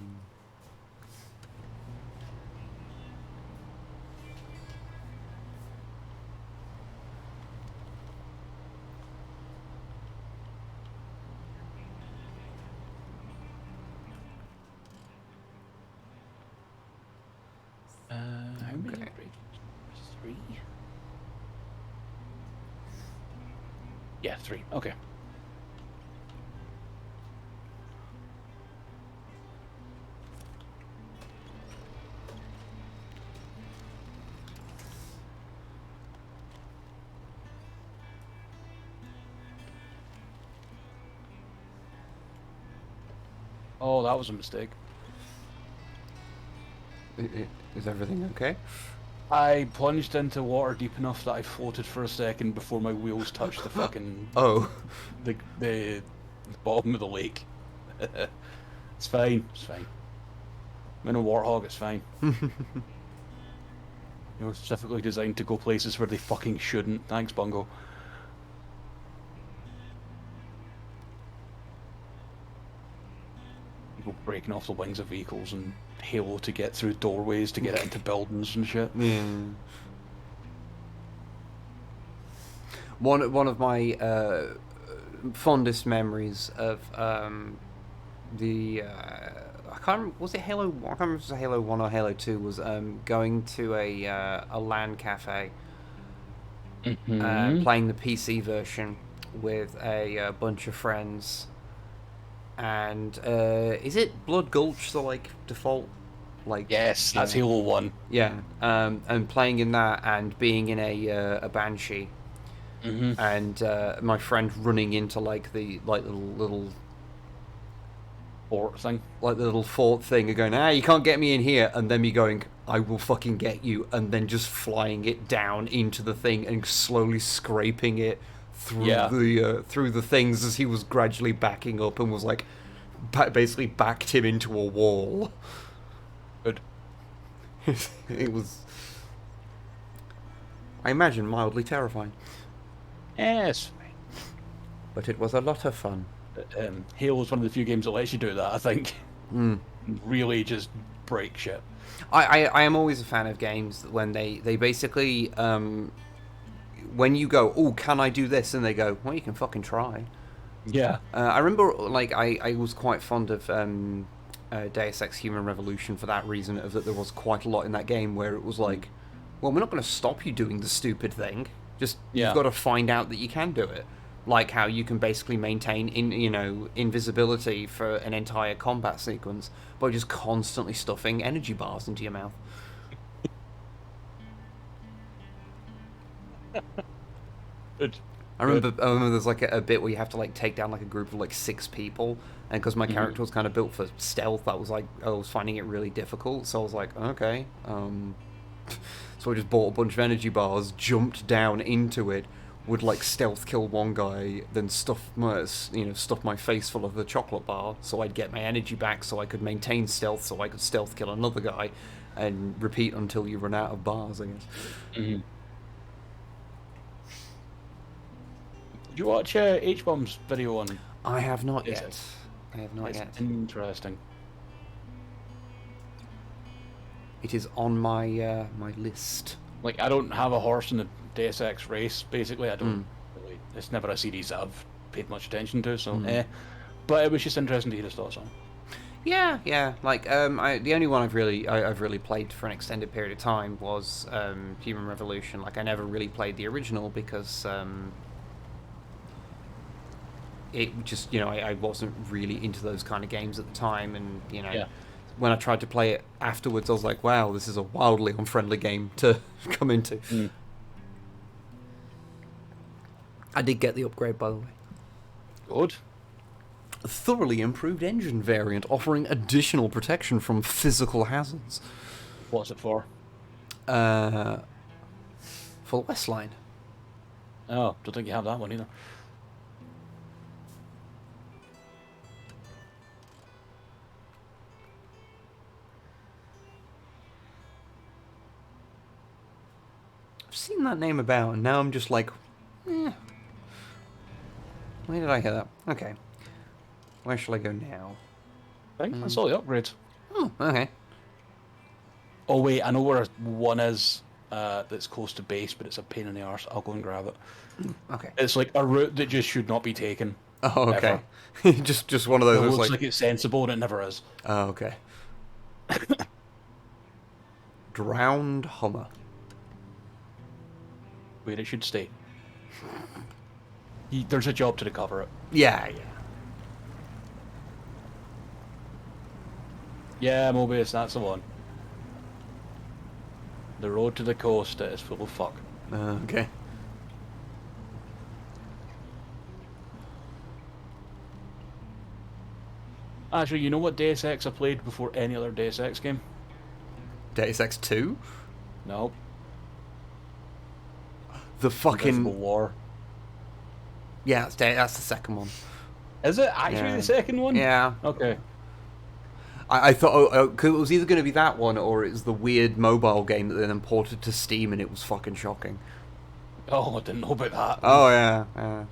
How many Okay. upgrades? 3? Yeah, 3. Okay. Oh, that was a mistake. Is everything okay? I plunged into water deep enough that I floated for a second before my wheels touched the fucking Oh. the bottom of the lake. It's fine. It's fine. I'm in a warthog. It's fine. You're specifically designed to go places where they fucking shouldn't. Thanks, Bungo. People breaking off the wings of vehicles and Halo to get through doorways to get into buildings and shit. Yeah. One of my fondest memories of the I can't remember, was it Halo? I can't remember if it was Halo 1 or Halo 2. Was going to a LAN cafe, playing the PC version with a bunch of friends. And is it Blood Gulch the like default? Like Yes, that's Halo 1. Yeah, and playing in that and being in a Banshee, and my friend running into like the little Fort thing. like the little fort thing and going, you can't get me in here, and then me going, I will fucking get you, and then just flying it down into the thing and slowly scraping it through the things as he was gradually backing up and was like basically backed him into a wall. Good. It was, I imagine, mildly terrifying. Yes. But it was a lot of fun. Halo's one of the few games that lets you do that, I think. Really just break shit. I am always a fan of games when they basically, when you go, oh, can I do this? And they go, well, you can fucking try. Yeah. I remember, like, I was quite fond of Deus Ex Human Revolution for that reason, of that there was quite a lot in that game where it was like, well, we're not going to stop you doing the stupid thing. Just, you've got to find out that you can do it. Like how you can basically maintain invisibility for an entire combat sequence by just constantly stuffing energy bars into your mouth. Good. I remember there's like a bit where you have to like take down like a group of like 6 people, and because my character was kind of built for stealth, I was finding it really difficult. So I was like, okay, so I just bought a bunch of energy bars, jumped down into it, would like stealth kill one guy, then stuff my face full of the chocolate bar, so I'd get my energy back, so I could maintain stealth, so I could stealth kill another guy, and repeat until you run out of bars, I guess. Did you watch H-Bomb's video on? I have not yet. I have not yet. Interesting. It is on my my list. Like, I don't have a horse in the Deus Ex race, basically. I don't really... It's never a series I've paid much attention to, so but it was just interesting to hear his thoughts on. Yeah. Like, the only one I've really played for an extended period of time was Human Revolution. Like, I never really played the original because it just, you know, I wasn't really into those kind of games at the time, and, you know, Yeah. when I tried to play it afterwards, I was like, wow, this is a wildly unfriendly game to come into. Mm. I did get the upgrade, by the way. Good. A thoroughly improved engine variant offering additional protection from physical hazards. What's it for? For the West Line. Oh, don't think you have that one either. I've seen that name about, and now I'm just like, where did I hear that? Okay. Where shall I go now? I think that's all the upgrades. Oh, okay. Oh wait, I know where one is that's close to base, but it's a pain in the arse. I'll go and grab it. Okay. It's like a route that just should not be taken. Oh, okay. just one of It those. looks like it's sensible, and it never is. Oh, okay. Drowned Hummer. Where it should stay. There's a job to recover it. Yeah. Yeah, Mobius, that's the one. The road to the coast is full of fuck. Okay. Actually, you know what Deus Ex I played before any other Deus Ex game? Deus Ex 2? No. The fucking... Invisible War. Yeah, that's the second one. Is it actually Yeah. the second one? Yeah. Okay. I thought, cause it was either going to be that one, or it was the weird mobile game that they then ported to Steam, and it was fucking shocking. Oh, I didn't know about that. Oh, yeah.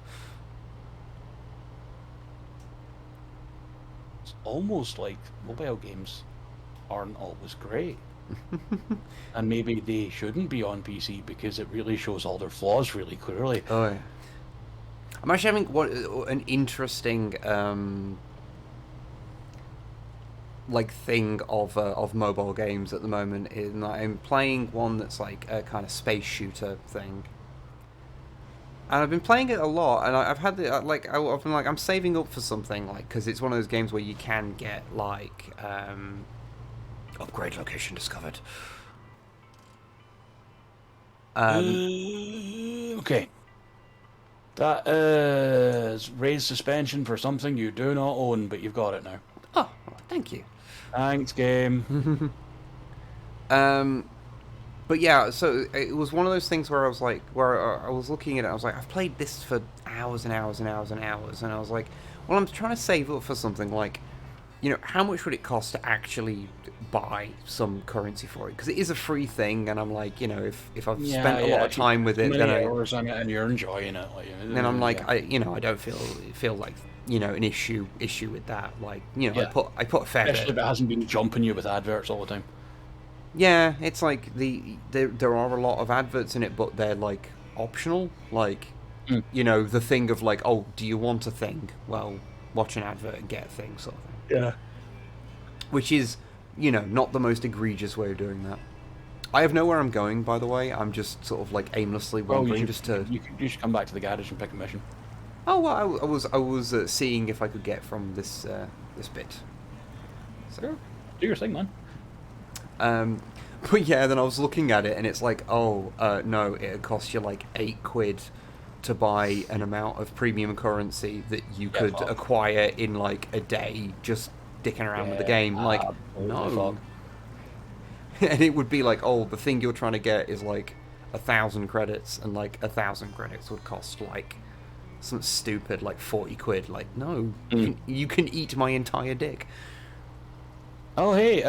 It's almost like mobile games aren't always great. And maybe they shouldn't be on PC because it really shows all their flaws really clearly. Oh, yeah. I'm actually having an interesting like thing of mobile games at the moment. In that I'm playing one that's like a kind of space shooter thing, and I've been playing it a lot. And I've had the I've been like, I'm saving up for something, like, because it's one of those games where you can get like upgrade location discovered. Okay. That is raised suspension for something you do not own, but you've got it now. Oh, thank you. Thanks, game. But yeah, so it was one of those things where I was like, I was looking at it, I was like, I've played this for hours and hours and hours and hours, and I was like, well, I'm trying to save up for something like, you know, how much would it cost to actually buy some currency for it? Because it is a free thing, and I'm like, you know, if I've spent a lot of time with it, then hours on it and you're enjoying it, like, then I'm like, I don't feel like, you know, an issue with that. Like, you know, I put a fair bit. Especially if it hasn't been jumping you with adverts all the time. Yeah, it's like there are a lot of adverts in it, but they're like optional. Like, you know, the thing of like, oh, do you want a thing? Well, watch an advert and get a thing, sort of thing. Yeah. Which is, you know, not the most egregious way of doing that. I have nowhere I'm going, by the way. I'm just sort of like aimlessly wandering just to. You should come back to the garage and pick a mission. Oh, well, I was seeing if I could get from this bit. So. Sure. Do your thing, man. But yeah, then I was looking at it, and it's like, oh, no, it costs you like £8 to buy an amount of premium currency that you could acquire in like a day just dicking around with the game. Like, no. And it would be like, oh, the thing you're trying to get is like 1,000 credits, and like 1,000 credits would cost like something stupid like £40. Like, no, you can eat my entire dick. Oh, hey,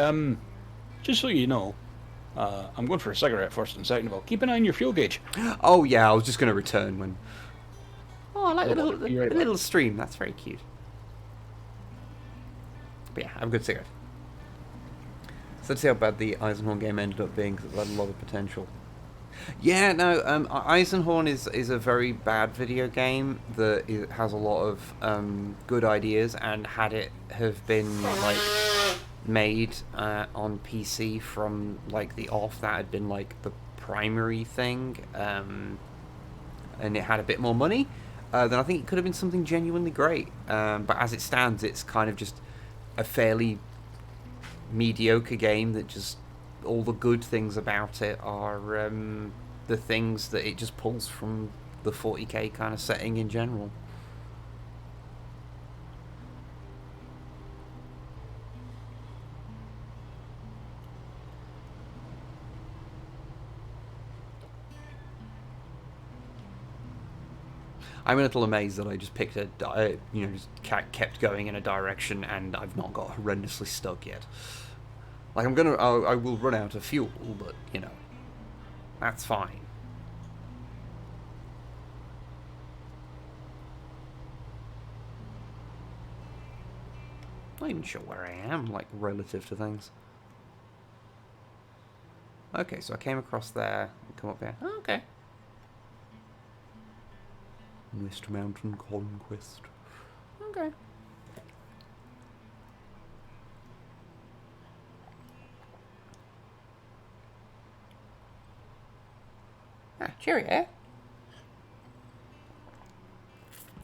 just so you know, I'm going for a cigarette first, and second of all, keep an eye on your fuel gauge. Oh yeah, I was just going to return when. Oh, I like the right little stream. That's very cute. But yeah, have a good cigarette. So let's see how bad the Eisenhorn game ended up being, because it had a lot of potential. Yeah, no, Eisenhorn is a very bad video game that has a lot of good ideas, and had it have been like made on PC from like the off, that had been like the primary thing, and it had a bit more money, then I think it could have been something genuinely great. But as it stands, it's kind of just a fairly mediocre game that just all the good things about it are the things that it just pulls from the 40k kind of setting in general. I'm a little amazed that I just picked just kept going in a direction and I've not got horrendously stuck yet. Like I will run out of fuel, but that's fine. Not even sure where I am, like relative to things. Okay, so I came across there, come up here. Oh, okay. Mist Mountain Conquest. Okay. Cheerio.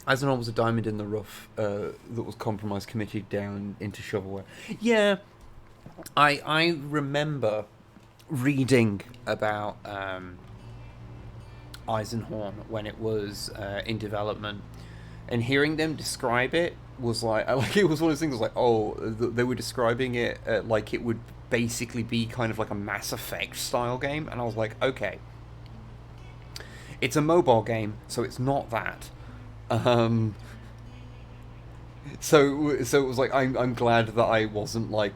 Eisenhower was a diamond in the rough that was compromised, committed down into shovelware. Yeah, I remember reading about Eisenhorn when it was in development, and hearing them describe it was like it was one of those things like, oh, they were describing it like it would basically be kind of like a Mass Effect style game, and I was like, okay, it's a mobile game, so it's not that. So it was like I'm glad that I wasn't like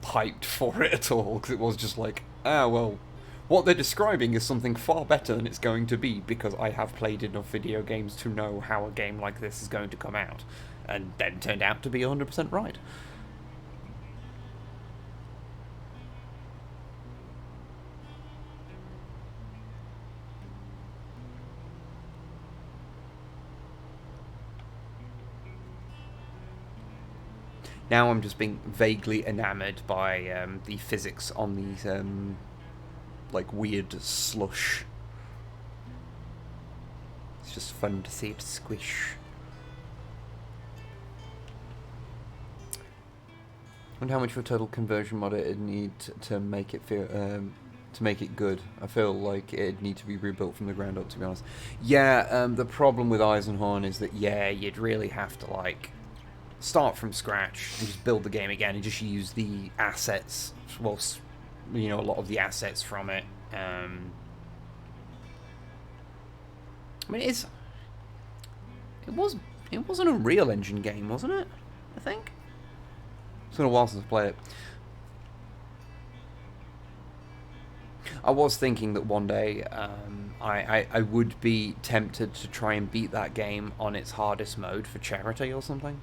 hyped for it at all, because it was just like, well, what they're describing is something far better than it's going to be, because I have played enough video games to know how a game like this is going to come out, and then turned out to be 100% right. Now I'm just being vaguely enamoured by the physics on these like weird slush. It's just fun to see it squish. I wonder how much of a total conversion mod it'd need to make it feel to make it good. I feel like it'd need to be rebuilt from the ground up, to be honest. Yeah, the problem with Eisenhorn is that you'd really have to like start from scratch and just build the game again and just use the assets, well, a lot of the assets from it. I mean, it was an Unreal Engine game, wasn't it? I think it's been a while since I played it. I was thinking that one day I would be tempted to try and beat that game on its hardest mode for charity or something.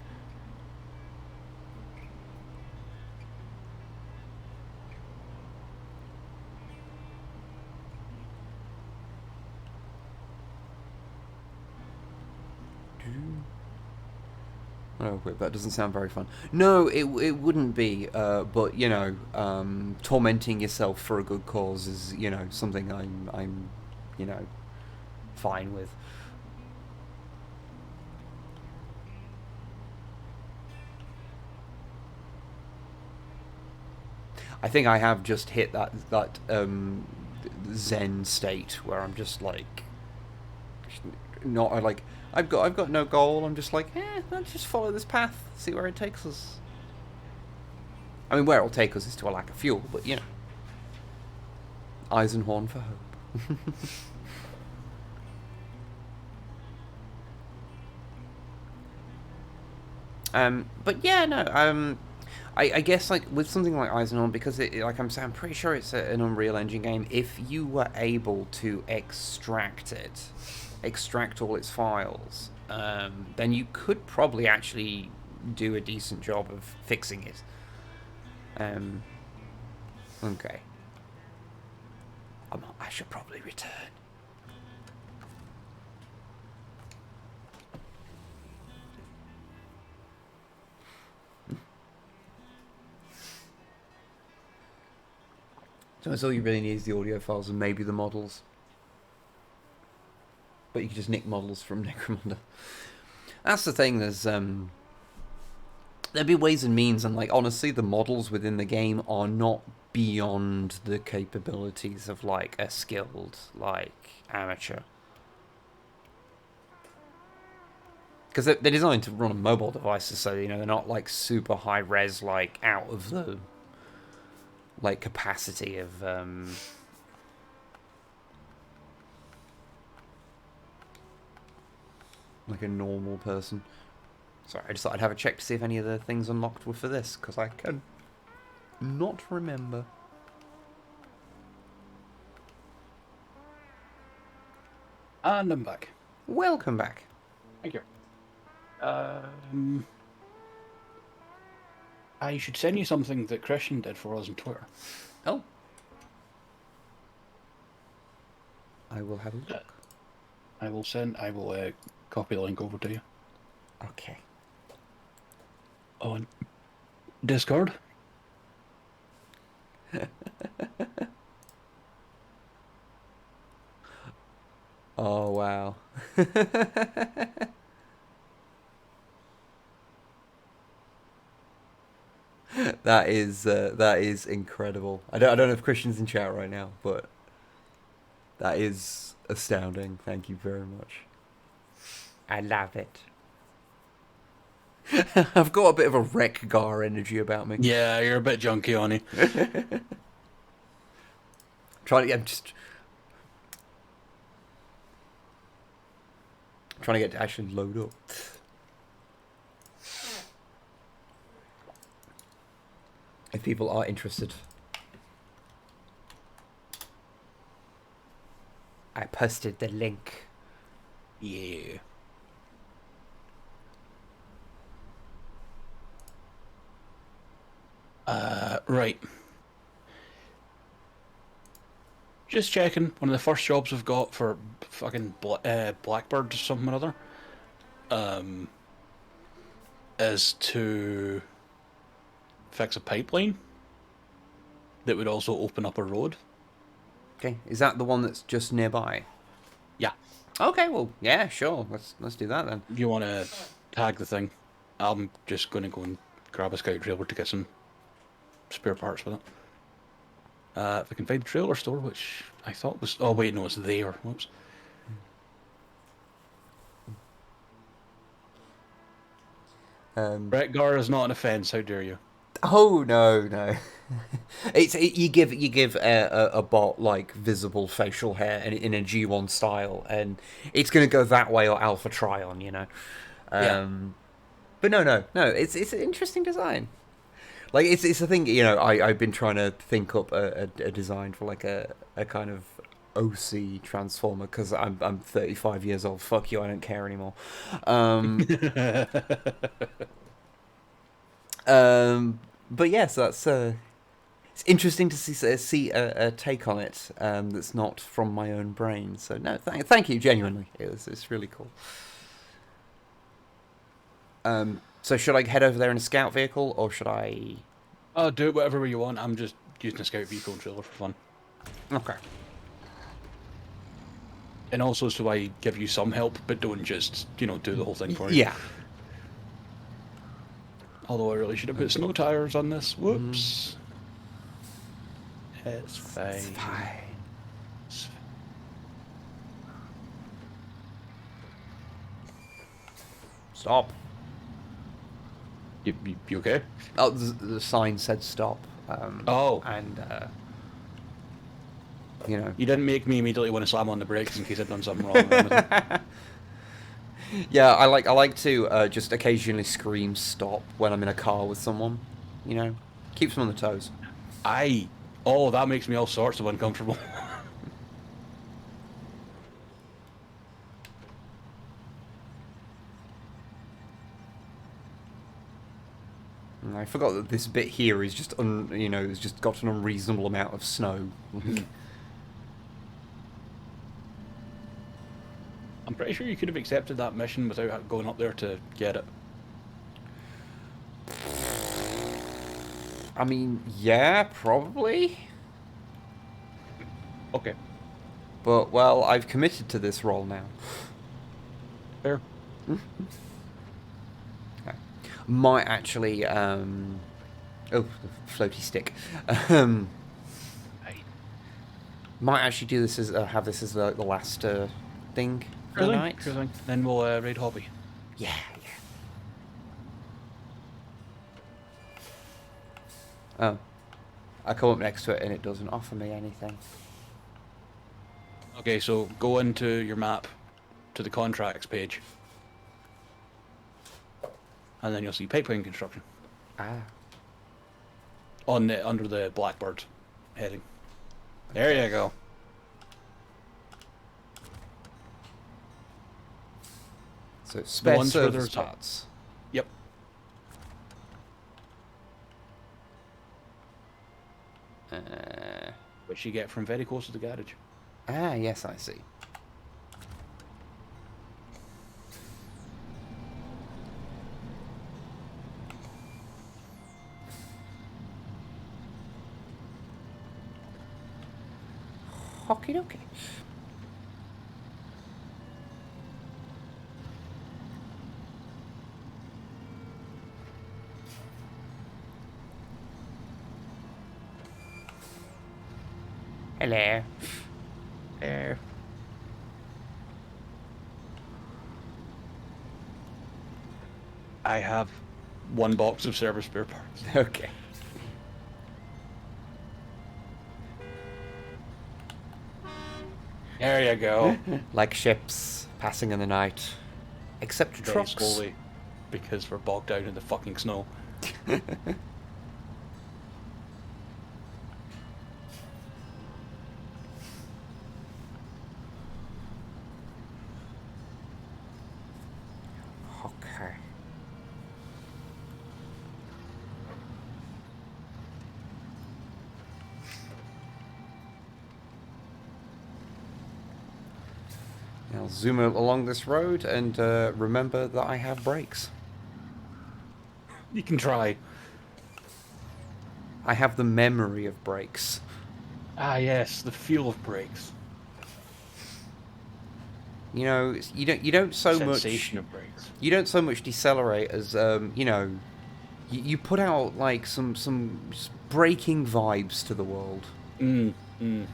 Oh, wait, that doesn't sound very fun. No, it wouldn't be. But tormenting yourself for a good cause is something I'm fine with. I think I have just hit that Zen state where I'm just like not like. I've got no goal. I'm just like, let's just follow this path, see where it takes us. I mean, where it'll take us is to a lack of fuel, but Eisenhorn for hope. But yeah, no. I guess like with something like Eisenhorn, because I'm pretty sure it's an Unreal Engine game. If you were able to extract all its files, then you could probably actually do a decent job of fixing it. Okay. I should probably return. So that's all you really need is the audio files and maybe the models. But you can just nick models from Necromunda. That's the thing, there'll be ways and means, and like honestly the models within the game are not beyond the capabilities of like a skilled like amateur. Because they're designed to run on mobile devices, so you know they're not like super high res, like out of the like capacity of like a normal person. Sorry, I just thought I'd have a check to see if any of the things unlocked were for this, because I can not remember. And I'm back. Welcome back. Thank you. I should send you something that Christian did for us on Twitter. Oh. I will have a look. I will copy the link over to you. Okay. On Discord. Oh, wow. That is incredible. I don't know if Christian's in chat right now, but that is astounding. Thank you very much. I love it. I've got a bit of a Wreck-Gar energy about me. Yeah, you're a bit junky on it. I'm just trying to get to actually load up. If people are interested. I posted the link. Yeah. Right. Just checking. One of the first jobs we've got for fucking Blackbird or something or other, is to fix a pipeline that would also open up a road. Okay, is that the one that's just nearby? Yeah. Okay, well, yeah, sure. Let's do that then. You want to tag the thing? I'm just going to go and grab a scout trailer to get some spare parts with it. If I can find the trailer store, which I thought was... Oh, wait, no, it's there. Whoops. Wreck-Gar is not an offence, how dare you? Oh, no. You give a bot like visible facial hair in a G1 style, and it's gonna go that way or Alpha Trion, you know. Yeah. But no. It's an interesting design. Like it's a thing, you know. I've been trying to think up a design for like a kind of OC transformer because I'm 35 years old. Fuck you, I don't care anymore. But yes, that's it's interesting to see a take on it that's not from my own brain. So no, thank you genuinely. It's really cool. So should I head over there in a scout vehicle, or should I? Do it whatever way you want. I'm just using a scout vehicle and trailer for fun. Okay. And also so I give you some help, but don't just, do the whole thing for you. Yeah. Although I really should have put snow tires on this. Whoops. It's fine. It's fine. Stop. You okay? Oh, the sign said stop. Oh. And, You didn't make me immediately want to slam on the brakes in case I'd done something wrong. Yeah, I like to just occasionally scream stop when I'm in a car with someone. Keeps them on the toes. Oh, that makes me all sorts of uncomfortable. I forgot that this bit here is just it's just got an unreasonable amount of snow. I'm pretty sure you could have accepted that mission without going up there to get it. I mean, yeah, probably. Okay. But, well, I've committed to this role now. Fair. Okay. Might actually, oh, the floaty stick. Um, Right. might actually do this as, have this as the last thing for the night. Sure thing. Then we'll raid hobby. Yeah, yeah. Oh. I come up next to it and it doesn't offer me anything. Okay, so go into your map to the contracts page. And then you'll see pipeline construction. Ah. On the, under the Blackbird heading. There you go. So it's spare ones where service there's parts. Yep. Which you get from very close to the garage. Ah, yes, I see. Okie dokie. Hello. There. I have one box of service spare parts. Okay. There you go. Like ships passing in the night. Except Very trucks. slowly, because we're bogged down in the fucking snow. Okay. I'll zoom along this road and remember that I have brakes. You can try. I have the memory of brakes. Ah, yes, the feel of brakes. You know, you don't so Sensation much of brakes. you don't so much decelerate as you know, you put out like some braking vibes to the world. Mm. You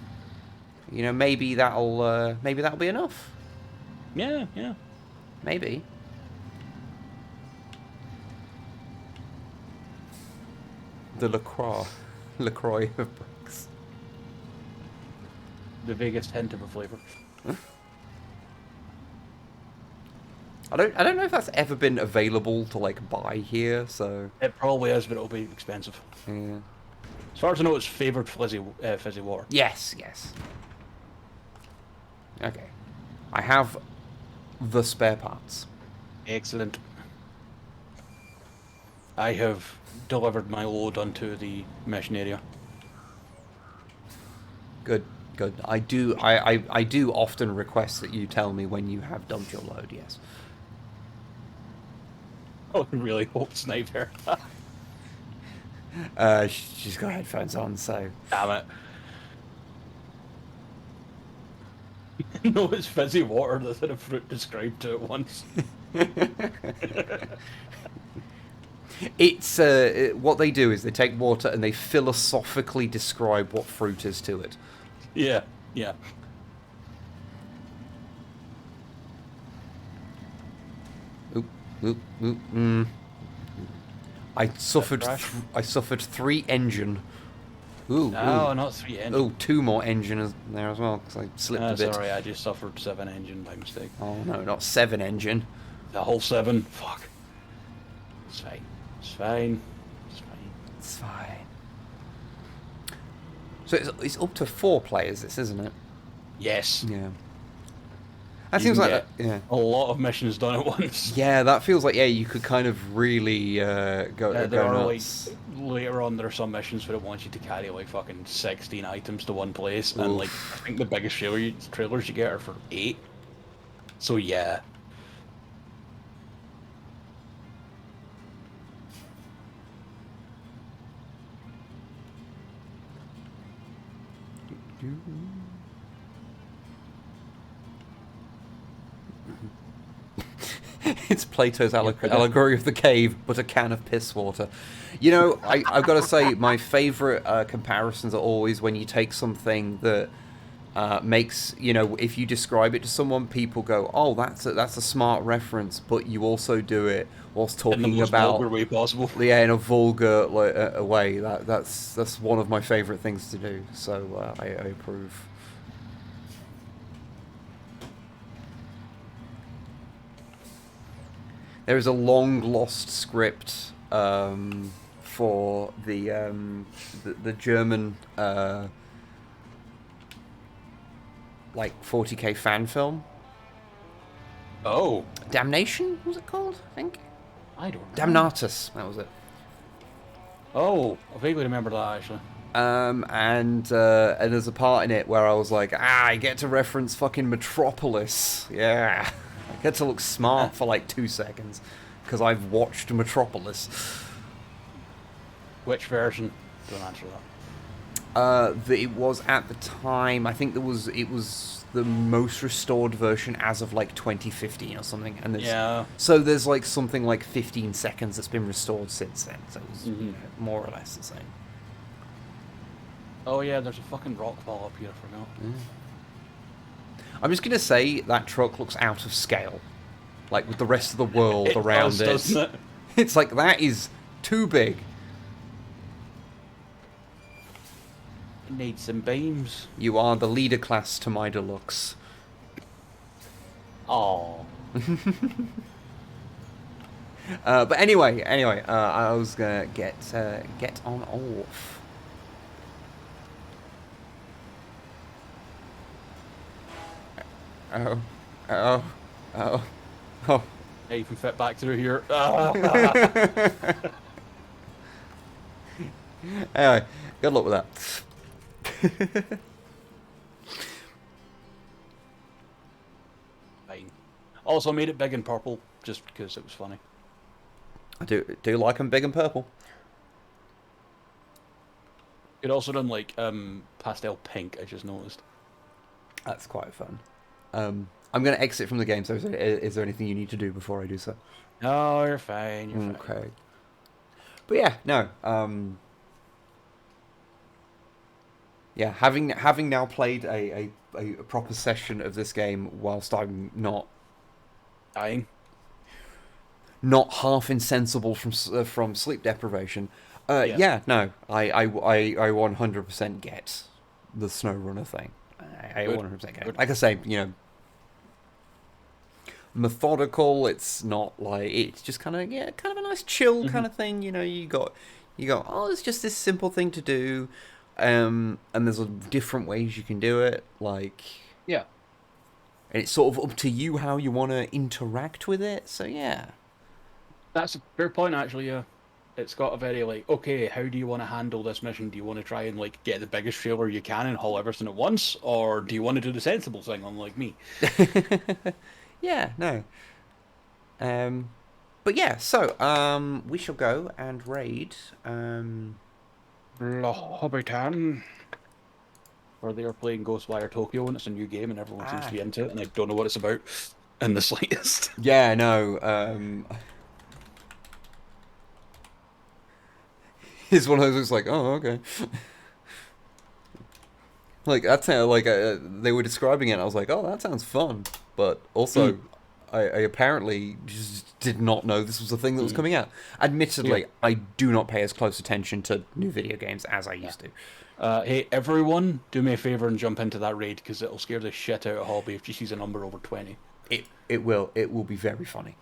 know, maybe that'll be enough. Yeah, yeah. Maybe. The LaCroix of brakes. The vaguest hint of a flavour. I don't know if that's ever been available to like buy here, so It probably is, but it'll be expensive. yeah. As far as I know, it's favoured fizzy water. Yes, yes. Okay. I have the spare parts. Excellent. I have delivered my load onto the mission area. Good, good. I do often request that you tell me when you have dumped your load, yes. Oh, I really hope Snipe here. She's got headphones on, so... Damn it. No, it's fizzy water that's had a fruit described to it once. It's, what they do is they take water and they philosophically describe what fruit is to it. Yeah, yeah. Oop, oop, oop, I suffered 3 engine. Ooh, No, ooh. not 3 engine. Oh, 2 more engine there as well, because I slipped a bit. Sorry, I just suffered 7 engine by mistake. Oh no, not 7 engine. The whole 7? Fuck. It's fine. It's fine. It's fine. It's fine. So it's up to 4 players, this, isn't it? Yes. Yeah. That You seems can like get yeah. a lot of missions done at once. Yeah, that feels like you could kind of really go There are nuts. like later on there are some missions where it wants you to carry like fucking 16 items to one place, and like I think the biggest trailers you get are for 8. So yeah. It's Plato's allegory of the cave, but a can of piss water. You know, I've got to say, my favourite comparisons are always when you take something that makes, you know, if you describe it to someone, people go, "Oh, that's a smart reference," but you also do it whilst talking in the most about vulgar way possible. yeah, in a vulgar a way. That's one of my favourite things to do. So I approve. There is a long lost script for the German like 40k fan film. Oh, Damnation was it called? I think. I don't know. Damnatus, that was it. Oh, I vaguely remember that actually. And there's a part in it where I was like, I get to reference fucking Metropolis. Yeah. I get to look smart for like 2 seconds because I've watched Metropolis. Which version? Don't answer that. It was at the time, I think it was the most restored version as of like 2015 or something. And Yeah. So there's like something like 15 seconds that's been restored since then. So it was you know, more or less the same. Oh yeah, there's a fucking rock fall up here. I forgot. I'm just gonna say that truck looks out of scale, like with the rest of the world around it. Doesn't it? It's like that is too big. It needs some beams. You are the leader class to my deluxe. Oh. But anyway, I was gonna get on off. Oh. Hey, you can fit back through here. Anyway, good luck with that. Fine. Also made it big and purple just because it was funny. I do like them big and purple. It also done like pastel pink. I just noticed. That's quite fun. I'm going to exit from the game, so is there anything you need to do before I do so? No, you're fine. You're fine. Okay. But yeah, no. Yeah, having now played a proper session of this game whilst I'm not Dying. not half insensible from sleep deprivation. Yeah, no, I 100% get the SnowRunner thing. I 100% get it. Like I say, you know, methodical. It's not like it's just kind of kind of a nice chill kind of thing. You know, you go. Oh, it's just this simple thing to do, and there's different ways you can do it. Like Yeah. and it's sort of up to you how you want to interact with it. So yeah, That's a fair point, actually. Yeah. It's got a very like, okay, how do you want to handle this mission? Do you want to try and like get the biggest trailer you can and haul everything at once, or do you want to do the sensible thing, unlike me? yeah, no. But yeah, so we shall go and raid. La Hobbiton. Where they are playing Ghostwire Tokyo, and it's a new game, and everyone seems to be into it, and I don't know what it's about in the slightest. Yeah, no. He's one of those who's like, oh, okay. Like that's how they were describing it. And I was like, oh, that sounds fun, but also, I apparently just did not know this was a thing that was coming out. Admittedly, I do not pay as close attention to new video games as I used to. Hey, everyone, do me a favour and jump into that raid, because it'll scare the shit out of Hobby if she sees a number over 20. It will be very funny.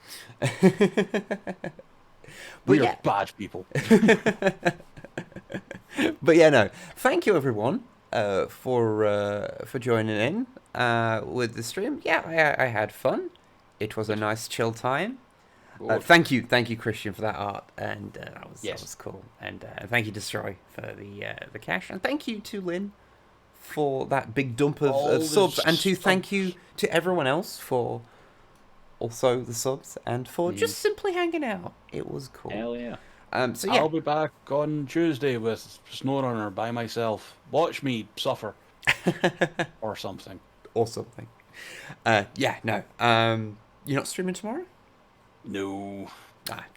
We are bad people. But yeah, no. Thank you everyone for joining in with the stream. Yeah, I had fun. It was a nice chill time. Thank you, Christian, for that art, and that was cool. And thank you, Destroy, for the cash, and thank you to Lynn for that big dump of subs, and thank you to everyone else for also the subs and for just simply hanging out. It was cool. Hell yeah. So yeah, I'll be back on Tuesday with SnowRunner by myself. Watch me suffer. Or something. Yeah, no. You're not streaming tomorrow? No,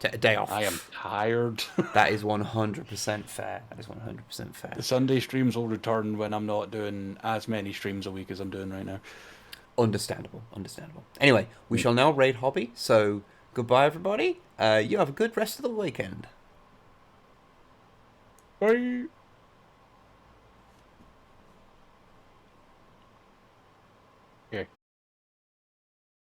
A day off. I am tired. That is 100% fair. That is 100% fair. The Sunday streams will return when I'm not doing as many streams a week as I'm doing right now. Understandable. Anyway, we shall now raid hobby. So goodbye, everybody. You have a good rest of the weekend. Bye.